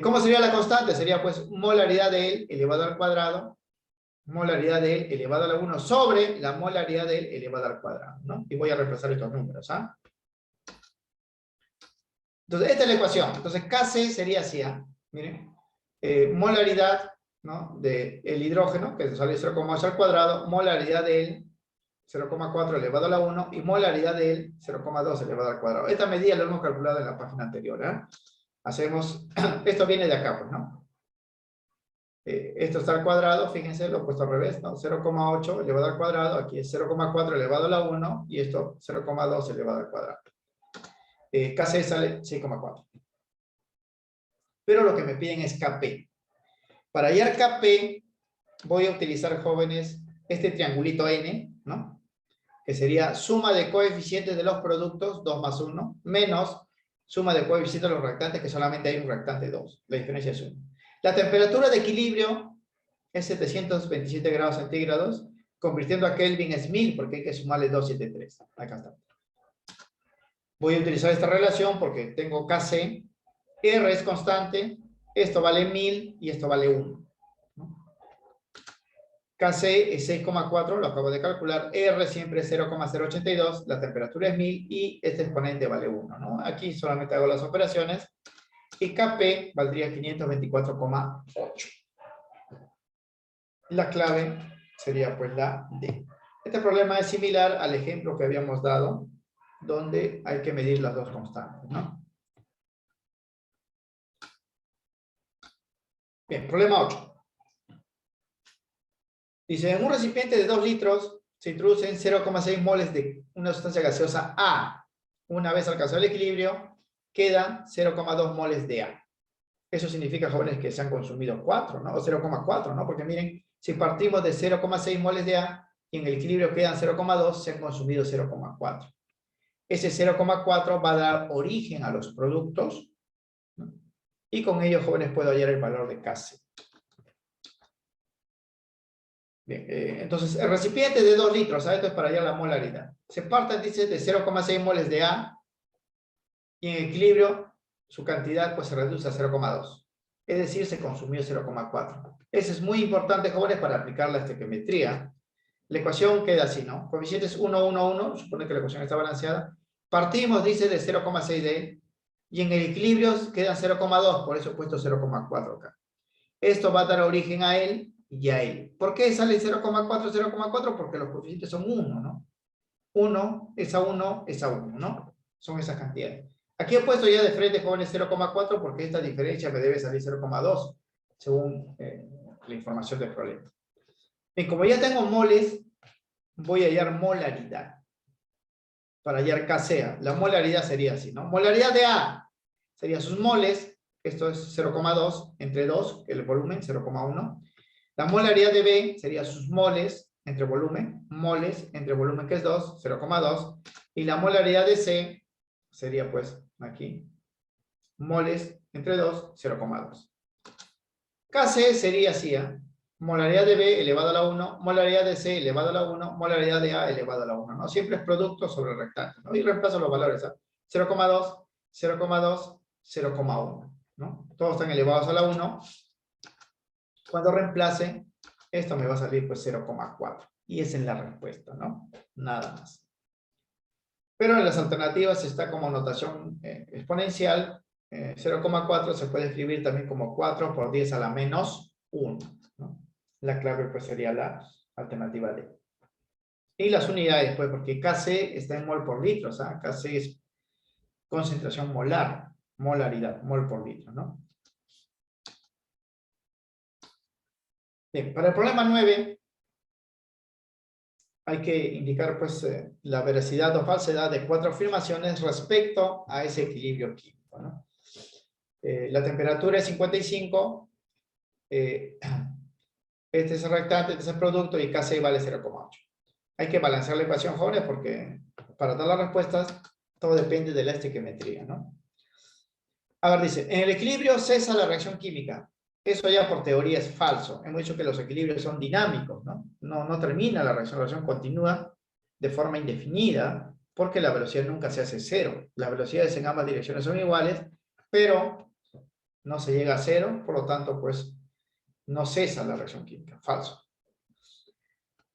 ¿Cómo sería la constante? Sería pues molaridad de él elevado al cuadrado, molaridad de él elevado a la 1 sobre la molaridad de él elevado al cuadrado, ¿no? Y voy a reemplazar estos números, Entonces, esta es la ecuación. Entonces, Kc sería así, miren, molaridad, ¿no?, del hidrógeno, que sale 0,8 al cuadrado, molaridad de él 0,4 elevado a la 1 y molaridad de él 0,2 elevado al cuadrado. Esta medida lo hemos calculado en la página anterior, Hacemos, esto viene de acá, pues, ¿no? Esto está al cuadrado, fíjense, lo he puesto al revés, ¿no? 0,8 elevado al cuadrado, aquí es 0,4 elevado a la 1, y esto 0,2 elevado al cuadrado. Kc sale 6,4. Pero lo que me piden es Kp. Para hallar Kp, voy a utilizar, jóvenes, este triangulito N, ¿no? Que sería suma de coeficientes de los productos, 2 más 1, menos suma de coeficientes de los reactantes, que solamente hay un reactante 2. La diferencia es 1. La temperatura de equilibrio es 727 grados centígrados, convirtiendo a Kelvin es 1000, porque hay que sumarle 273. Acá está. Voy a utilizar esta relación porque tengo Kc, R es constante, esto vale 1000 y esto vale 1. Kc es 6,4, lo acabo de calcular, R siempre es 0,082, la temperatura es 1000 y este exponente vale 1, ¿no? Aquí solamente hago las operaciones y Kp valdría 524,8. La clave sería pues la D. Este problema es similar al ejemplo que habíamos dado, donde hay que medir las dos constantes, ¿no? Bien, problema 8. Dice, en un recipiente de 2 litros se introducen 0,6 moles de una sustancia gaseosa A. Una vez alcanzado el equilibrio, quedan 0,2 moles de A. Eso significa, jóvenes, que se han consumido 4, ¿no? O 0,4, ¿no? Porque miren, si partimos de 0,6 moles de A y en el equilibrio quedan 0,2, se han consumido 0,4. Ese 0,4 va a dar origen a los productos, ¿no? Y con ello, jóvenes, puedo hallar el valor de Kc. Bien, entonces el recipiente de 2 litros, esto es para hallar la molaridad. Se parte, dice, de 0,6 moles de A y en equilibrio su cantidad pues se reduce a 0,2. Es decir, se consumió 0,4. Eso es muy importante, jóvenes, para aplicar la estequiometría. La ecuación queda así, ¿no? Coeficiente es 1, 1, 1. Supone que la ecuación está balanceada. Partimos, dice, de 0,6 de y en el equilibrio quedan 0,2. Por eso he puesto 0,4 acá. Esto va a dar origen a él y a él. ¿Por qué sale 0,4, 0,4? Porque los coeficientes son 1, ¿no? 1 es a 1 es a 1, ¿no? Son esas cantidades. Aquí he puesto ya de frente, jóvenes, 0,4 porque esta diferencia me debe salir 0,2 según la información del problema. Bien, como ya tengo moles, voy a hallar molaridad. Para hallar K-sea. La molaridad sería así, ¿no? Molaridad de A sería sus moles, esto es 0,2 entre 2, que es el volumen, 0,1. La molaridad de B sería sus moles entre volumen, moles entre volumen, que es 2, 0,2. Y la molaridad de C sería, pues, aquí, moles entre 2, 0,2. Kc sería así, ¿eh? Molaridad de B elevado a la 1, molaridad de C elevado a la 1, molaridad de A elevado a la 1, ¿no? Siempre es producto sobre el rectángulo, ¿no? Y reemplazo los valores, ¿eh? 0,2, 0,2, 0,1, ¿no? Todos están elevados a la 1. Cuando reemplace, esto me va a salir, pues, 0,4. Y esa es la respuesta, ¿no? Nada más. Pero en las alternativas está como notación exponencial. 0,4 se puede escribir también como 4 por 10 a la menos 1, ¿no? La clave, pues, sería la alternativa D. Y las unidades, pues, porque Kc está en mol por litro, ¿sabes? Kc es concentración molar, molaridad, mol por litro, ¿no? Bien, para el problema 9 hay que indicar, pues, la veracidad o falsedad de 4 afirmaciones respecto a ese equilibrio químico, ¿no? La temperatura es 55, este es el reactante, este es el producto y Kc vale 0,8. Hay que balancear la ecuación, jóvenes, porque para dar las respuestas todo depende de la estequiometría, ¿no? A ver, dice, en el equilibrio cesa la reacción química. Eso ya por teoría es falso. Hemos dicho que los equilibrios son dinámicos, ¿no? No termina la reacción continúa de forma indefinida porque la velocidad nunca se hace cero. Las velocidades en ambas direcciones son iguales, pero no se llega a cero, por lo tanto, pues, no cesa la reacción química. Falso.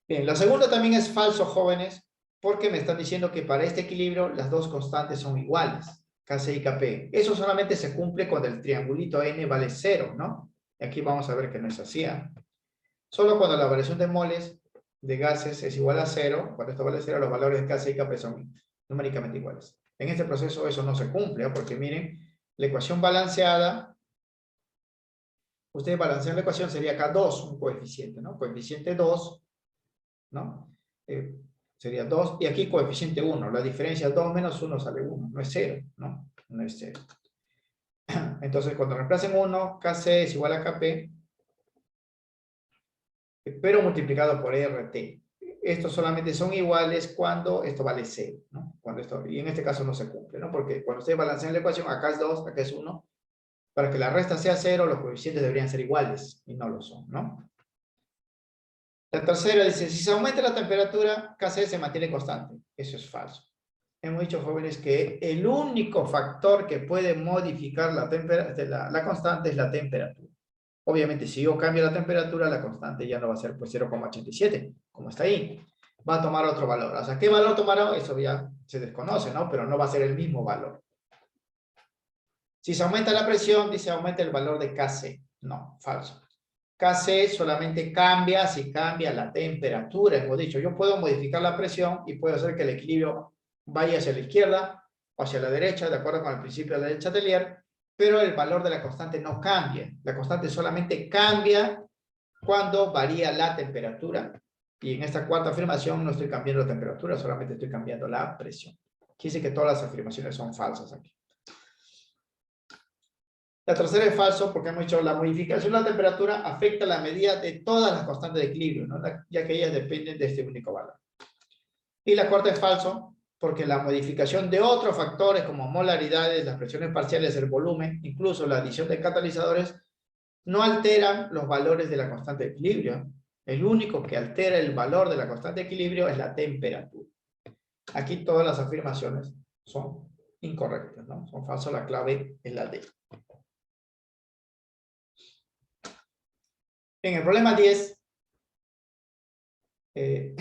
Bien, la segunda también es falso, jóvenes, porque me están diciendo que para este equilibrio las dos constantes son iguales, Kc y Kp. Eso solamente se cumple cuando el triangulito n vale 0, ¿no? Y aquí vamos a ver que no es así, ¿eh? Solo cuando la variación de moles de gases es igual a 0, cuando esto vale 0, los valores de Kc y Kp son numéricamente iguales. En este proceso eso no se cumple, ¿eh? Porque miren, la ecuación balanceada, ustedes balancean la ecuación, sería acá 2, un coeficiente, ¿no? Coeficiente 2, ¿no? Sería 2, y aquí coeficiente 1. La diferencia 2 menos 1 sale 1, no es 0, ¿no? No es 0. Entonces, cuando reemplacen 1, Kc es igual a Kp, pero multiplicado por RT. Estos solamente son iguales cuando esto vale 0, ¿no? Cuando esto, y en este caso no se cumple, ¿no? Porque cuando ustedes balancean la ecuación, acá es 2, acá es 1. Para que la resta sea 0, los coeficientes deberían ser iguales, y no lo son, ¿no? La tercera dice, si se aumenta la temperatura, Kc se mantiene constante. Eso es falso. Hemos dicho, jóvenes, que el único factor que puede modificar la constante es la temperatura. Obviamente, si yo cambio la temperatura, la constante ya no va a ser, pues, 0,87, como está ahí. Va a tomar otro valor. O sea, ¿qué valor tomará? Eso ya se desconoce, ¿no? Pero no va a ser el mismo valor. Si se aumenta la presión, dice, aumenta el valor de Kc. No, falso. Kc solamente cambia si cambia la temperatura. Hemos dicho, yo puedo modificar la presión y puedo hacer que el equilibrio vaya hacia la izquierda o hacia la derecha, de acuerdo con el principio de Chatelier, pero el valor de la constante no cambia. La constante solamente cambia cuando varía la temperatura. Y en esta cuarta afirmación no estoy cambiando la temperatura, solamente estoy cambiando la presión. Quiere decir que todas las afirmaciones son falsas aquí. La tercera es falso porque hemos dicho la modificación de la temperatura afecta la medida de todas las constantes de equilibrio, ¿no? Ya que ellas dependen de este único valor. Y la cuarta es falso porque la modificación de otros factores como molaridades, las presiones parciales, el volumen, incluso la adición de catalizadores, no alteran los valores de la constante de equilibrio. El único que altera el valor de la constante de equilibrio es la temperatura. Aquí todas las afirmaciones son incorrectas, ¿no? Son falsas, la clave es la D. En el problema 10, este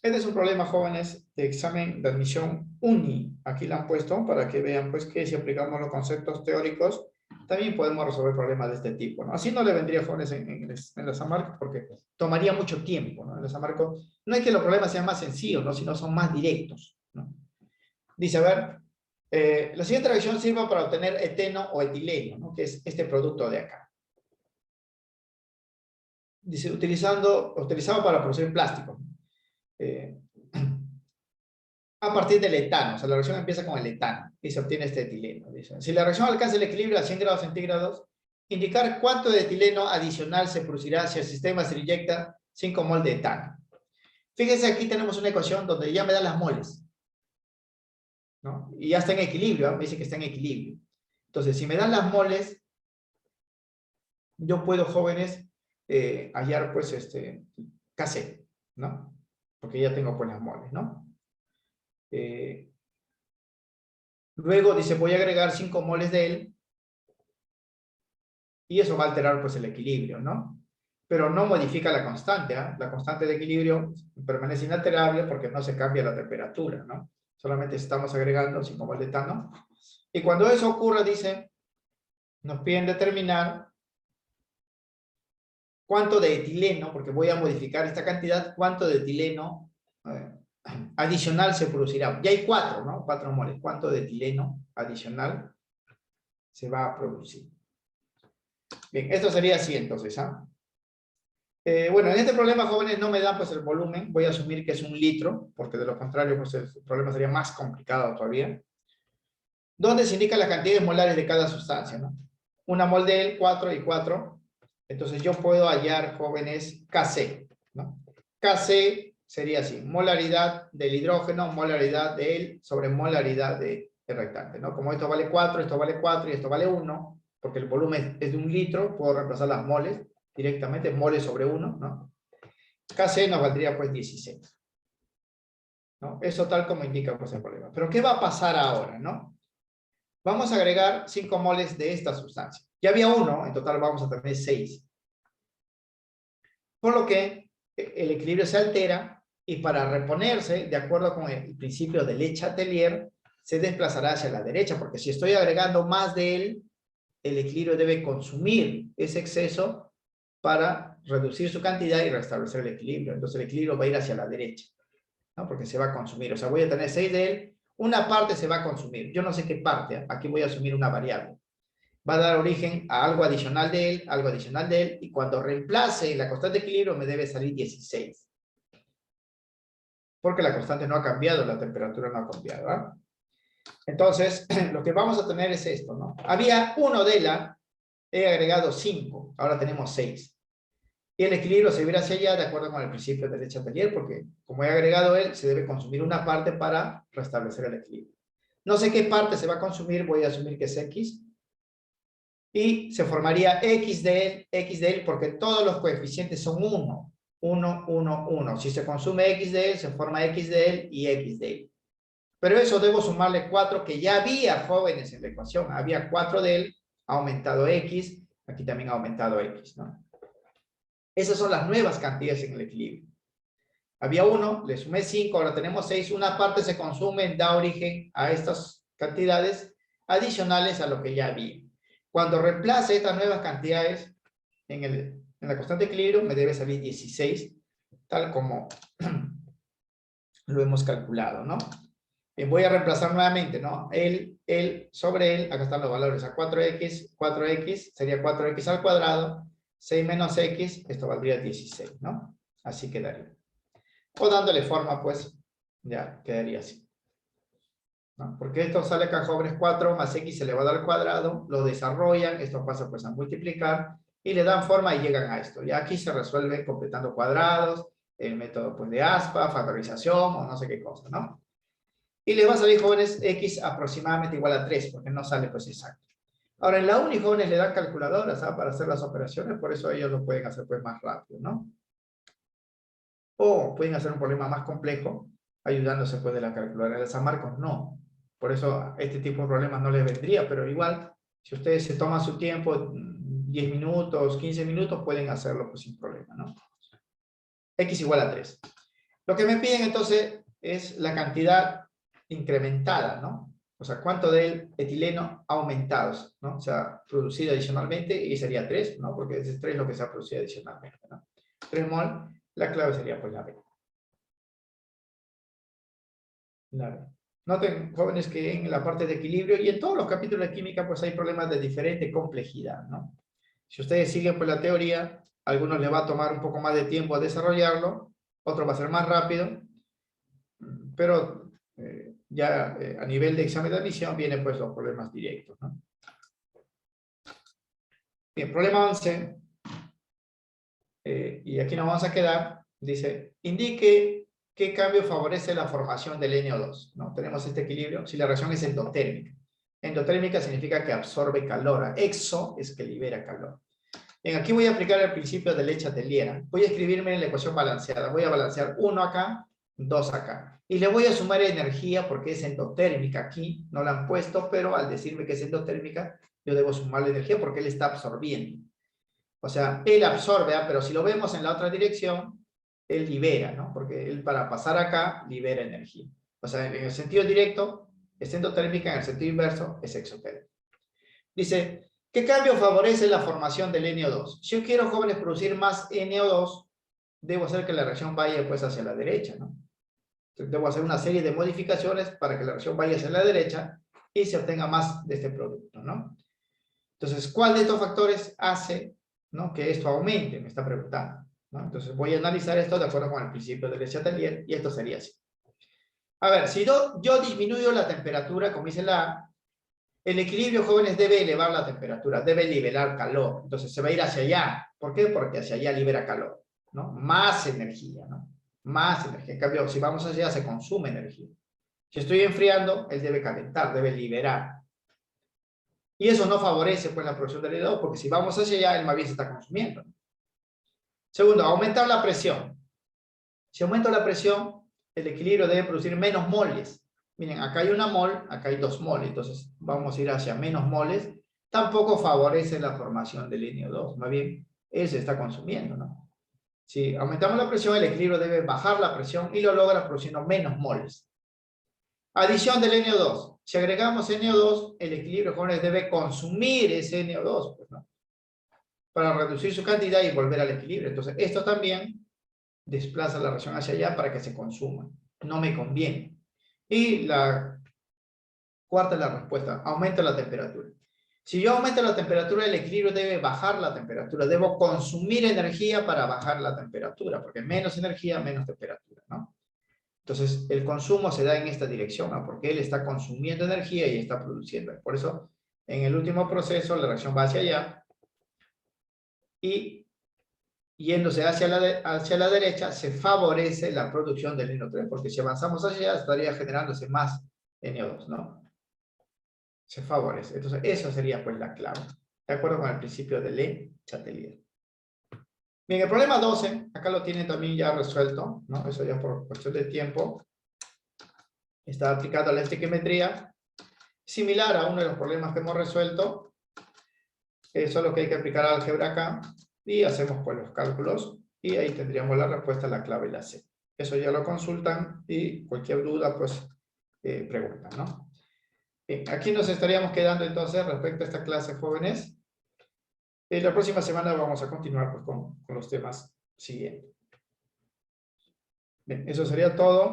es un problema, jóvenes, de examen de admisión UNI. Aquí lo han puesto para que vean pues, que si aplicamos los conceptos teóricos, también podemos resolver problemas de este tipo, ¿no? Así no le vendría, jóvenes, en la San Marcos, porque tomaría mucho tiempo, ¿no? En la San Marcos no es que los problemas sean más sencillos, ¿no? Sino son más directos, ¿no? Dice, a ver, la siguiente reacción sirve para obtener eteno o etileno, ¿no? Que es este producto de acá. Dice, utilizado para producir plástico. A partir del etano, o sea, la reacción empieza con el etano y se obtiene este etileno. Dice. Si la reacción alcanza el equilibrio a 100 grados centígrados, indicar cuánto de etileno adicional se producirá si el sistema se inyecta 5 mol de etano. Fíjense, aquí tenemos una ecuación donde ya me dan las moles, ¿no? Y ya está en equilibrio, me dice que está en equilibrio. Entonces, si me dan las moles, yo puedo, jóvenes, hallar, pues, Kc, ¿no? Porque ya tengo, pues, las moles, ¿no? Luego dice, voy a agregar 5 moles de él, y eso va a alterar, pues, el equilibrio, ¿no? Pero no modifica la constante, ¿eh? La constante de equilibrio permanece inalterable porque no se cambia la temperatura, ¿no? Solamente estamos agregando 5 moles de etano. Y cuando eso ocurra, dice, nos piden determinar cuánto de etileno, porque voy a modificar esta cantidad, cuánto de etileno adicional se producirá. Ya hay 4, ¿no? 4 moles. ¿Cuánto de etileno adicional se va a producir? Bien, esto sería así entonces, ¿ah? Bueno, en este problema, jóvenes, no me dan pues el volumen. Voy a asumir que es 1 litro, porque de lo contrario, pues el problema sería más complicado todavía. Donde se indican las cantidades molares de cada sustancia, ¿no? Una mol de él, 4 y 4. Entonces yo puedo hallar, jóvenes, Kc, ¿no? Kc sería así, molaridad del hidrógeno, molaridad de él sobre molaridad del reactante, ¿no? Como esto vale 4 y esto vale 1, porque el volumen es de 1 litro, puedo reemplazar las moles directamente, moles sobre 1, ¿no? Kc nos valdría pues 16, ¿no? Eso tal como indica pues el problema. Pero ¿qué va a pasar ahora, no? Vamos a agregar 5 moles de esta sustancia. Ya había 1, en total vamos a tener 6. Por lo que el equilibrio se altera y para reponerse, de acuerdo con el principio de Le Chatelier, se desplazará hacia la derecha, porque si estoy agregando más de él, el equilibrio debe consumir ese exceso para reducir su cantidad y restablecer el equilibrio. Entonces el equilibrio va a ir hacia la derecha, ¿no? Porque se va a consumir. O sea, voy a tener 6 de él, una parte se va a consumir. Yo no sé qué parte, ¿eh? Aquí voy a asumir una variable. Va a dar origen a algo adicional de él, algo adicional de él, y cuando reemplace la constante de equilibrio me debe salir 16. Porque la constante no ha cambiado, la temperatura no ha cambiado, ¿verdad? Entonces, lo que vamos a tener es esto, ¿no? Había 1 de la, he agregado 5, ahora tenemos 6. Y el equilibrio se verá hacia allá de acuerdo con el principio de Le Chatelier, porque como he agregado él, se debe consumir una parte para restablecer el equilibrio. No sé qué parte se va a consumir, voy a asumir que es X. Y se formaría X de él, porque todos los coeficientes son 1. 1, 1, 1. Si se consume X de él, se forma X de él y X de él. Pero eso debo sumarle 4, que ya había, jóvenes, en la ecuación. Había 4 de él, ha aumentado X, aquí también ha aumentado X, ¿no? Esas son las nuevas cantidades en el equilibrio. Había 1, le sumé 5, ahora tenemos 6. Una parte se consume, da origen a estas cantidades adicionales a lo que ya había. Cuando reemplace estas nuevas cantidades en la constante de equilibrio, me debe salir 16, tal como lo hemos calculado, ¿no? Voy a reemplazar nuevamente, ¿no? Él sobre él, acá están los valores, a 4x sería 4x al cuadrado, 6 menos x, esto valdría 16, ¿no? Así quedaría. O dándole forma, pues, ya quedaría así, ¿no? Porque esto sale acá, jóvenes, 4 más x elevado al cuadrado, lo desarrollan, esto pasa pues a multiplicar, y le dan forma y llegan a esto. Y aquí se resuelve completando cuadrados, el método pues de aspa, factorización o no sé qué cosa, ¿no? Y le va a salir, jóvenes, x aproximadamente igual a 3, porque no sale pues exacto. Ahora, en la uni, jóvenes, le dan calculadoras, ¿sabes? Para hacer las operaciones, por eso ellos lo pueden hacer pues más rápido, ¿no? O pueden hacer un problema más complejo, ayudándose pues de la calculadora de San Marcos, no. Por eso este tipo de problemas no les vendría, pero igual, si ustedes se toman su tiempo, 10 minutos, 15 minutos, pueden hacerlo pues sin problema, ¿no? X igual a 3. Lo que me piden entonces es la cantidad incrementada, ¿no? O sea, cuánto del etileno ha aumentado, ¿no? O sea, producido adicionalmente, y sería 3, ¿no? Porque es 3 lo que se ha producido adicionalmente, ¿no? 3 mol, la clave sería pues la B. La B. Noten, jóvenes, que en la parte de equilibrio y en todos los capítulos de química pues hay problemas de diferente complejidad, ¿no? Si ustedes siguen pues la teoría, a algunos les va a tomar un poco más de tiempo a desarrollarlo, otros va a ser más rápido, pero a nivel de examen de admisión vienen pues los problemas directos, ¿no? Bien, problema 11, y aquí nos vamos a quedar, dice, indique qué cambio favorece la formación del NO2, ¿no? Tenemos este equilibrio, si la reacción es endotérmica. Endotérmica significa que absorbe calor, exo es que libera calor. Bien, aquí voy a aplicar el principio de Lechatelier. Voy a escribirme en la ecuación balanceada, voy a balancear 1 acá, 2 acá. Y le voy a sumar energía porque es endotérmica. Aquí no la han puesto, pero al decirme que es endotérmica, yo debo sumarle energía porque él está absorbiendo. O sea, él absorbe, pero si lo vemos en la otra dirección, él libera, ¿no? Porque él para pasar acá, libera energía. O sea, en el sentido directo, es endotérmica, en el sentido inverso, es exotérmica. Dice, ¿qué cambio favorece la formación del NO2? Si yo quiero, jóvenes, producir más NO2, debo hacer que la reacción vaya pues hacia la derecha, ¿no? Entonces, debo hacer una serie de modificaciones para que la reacción vaya hacia la derecha y se obtenga más de este producto, ¿no? Entonces, ¿cuál de estos factores hace, ¿no?, que esto aumente? Me está preguntando, ¿no? Entonces, voy a analizar esto de acuerdo con el principio de Lechatelier y esto sería así. A ver, si yo disminuyo la temperatura, como dice la A, el equilibrio, jóvenes, debe elevar la temperatura, debe liberar calor. Entonces se va a ir hacia allá. ¿Por qué? Porque hacia allá libera calor, ¿no? Más energía, ¿no? Más energía. En cambio, si vamos hacia allá, se consume energía. Si estoy enfriando, él debe calentar, debe liberar. Y eso no favorece pues la producción del NO2, porque si vamos hacia allá, él más bien se está consumiendo. Segundo, aumentar la presión. Si aumento la presión, el equilibrio debe producir menos moles. Miren, acá hay 1 mol, acá hay 2 moles, entonces vamos a ir hacia menos moles. Tampoco favorece la formación del NO2, más bien, él se está consumiendo, ¿no? Si aumentamos la presión, el equilibrio debe bajar la presión y lo logra produciendo menos moles. Adición del NO2. Si agregamos NO2, el equilibrio, jóvenes, debe consumir ese NO2, pues, ¿no?, para reducir su cantidad y volver al equilibrio. Entonces, esto también desplaza la reacción hacia allá para que se consuma. No me conviene. Y la cuarta es la respuesta, aumenta la temperatura. Si yo aumento la temperatura, el equilibrio debe bajar la temperatura. Debo consumir energía para bajar la temperatura, porque menos energía, menos temperatura, ¿no? Entonces, el consumo se da en esta dirección, ¿no?, porque él está consumiendo energía y está produciendo. Por eso, en el último proceso, la reacción va hacia allá y yéndose hacia la derecha, se favorece la producción del NO3, porque si avanzamos hacia allá, estaría generándose más NO2, ¿no? Se favorece. Entonces, eso sería pues la clave, de acuerdo con el principio de Lechatelier. Bien, el problema 12, acá lo tienen también ya resuelto, ¿no? Eso ya por cuestión de tiempo. Está aplicando la estequiometría, similar a uno de los problemas que hemos resuelto. Solo que hay que aplicar álgebra acá, y hacemos pues los cálculos, y ahí tendríamos la respuesta a la clave y la C. Eso ya lo consultan, y cualquier duda pues preguntan, ¿no? Bien, aquí nos estaríamos quedando entonces respecto a esta clase, jóvenes. La próxima semana vamos a continuar pues, con los temas siguientes. Bien, eso sería todo.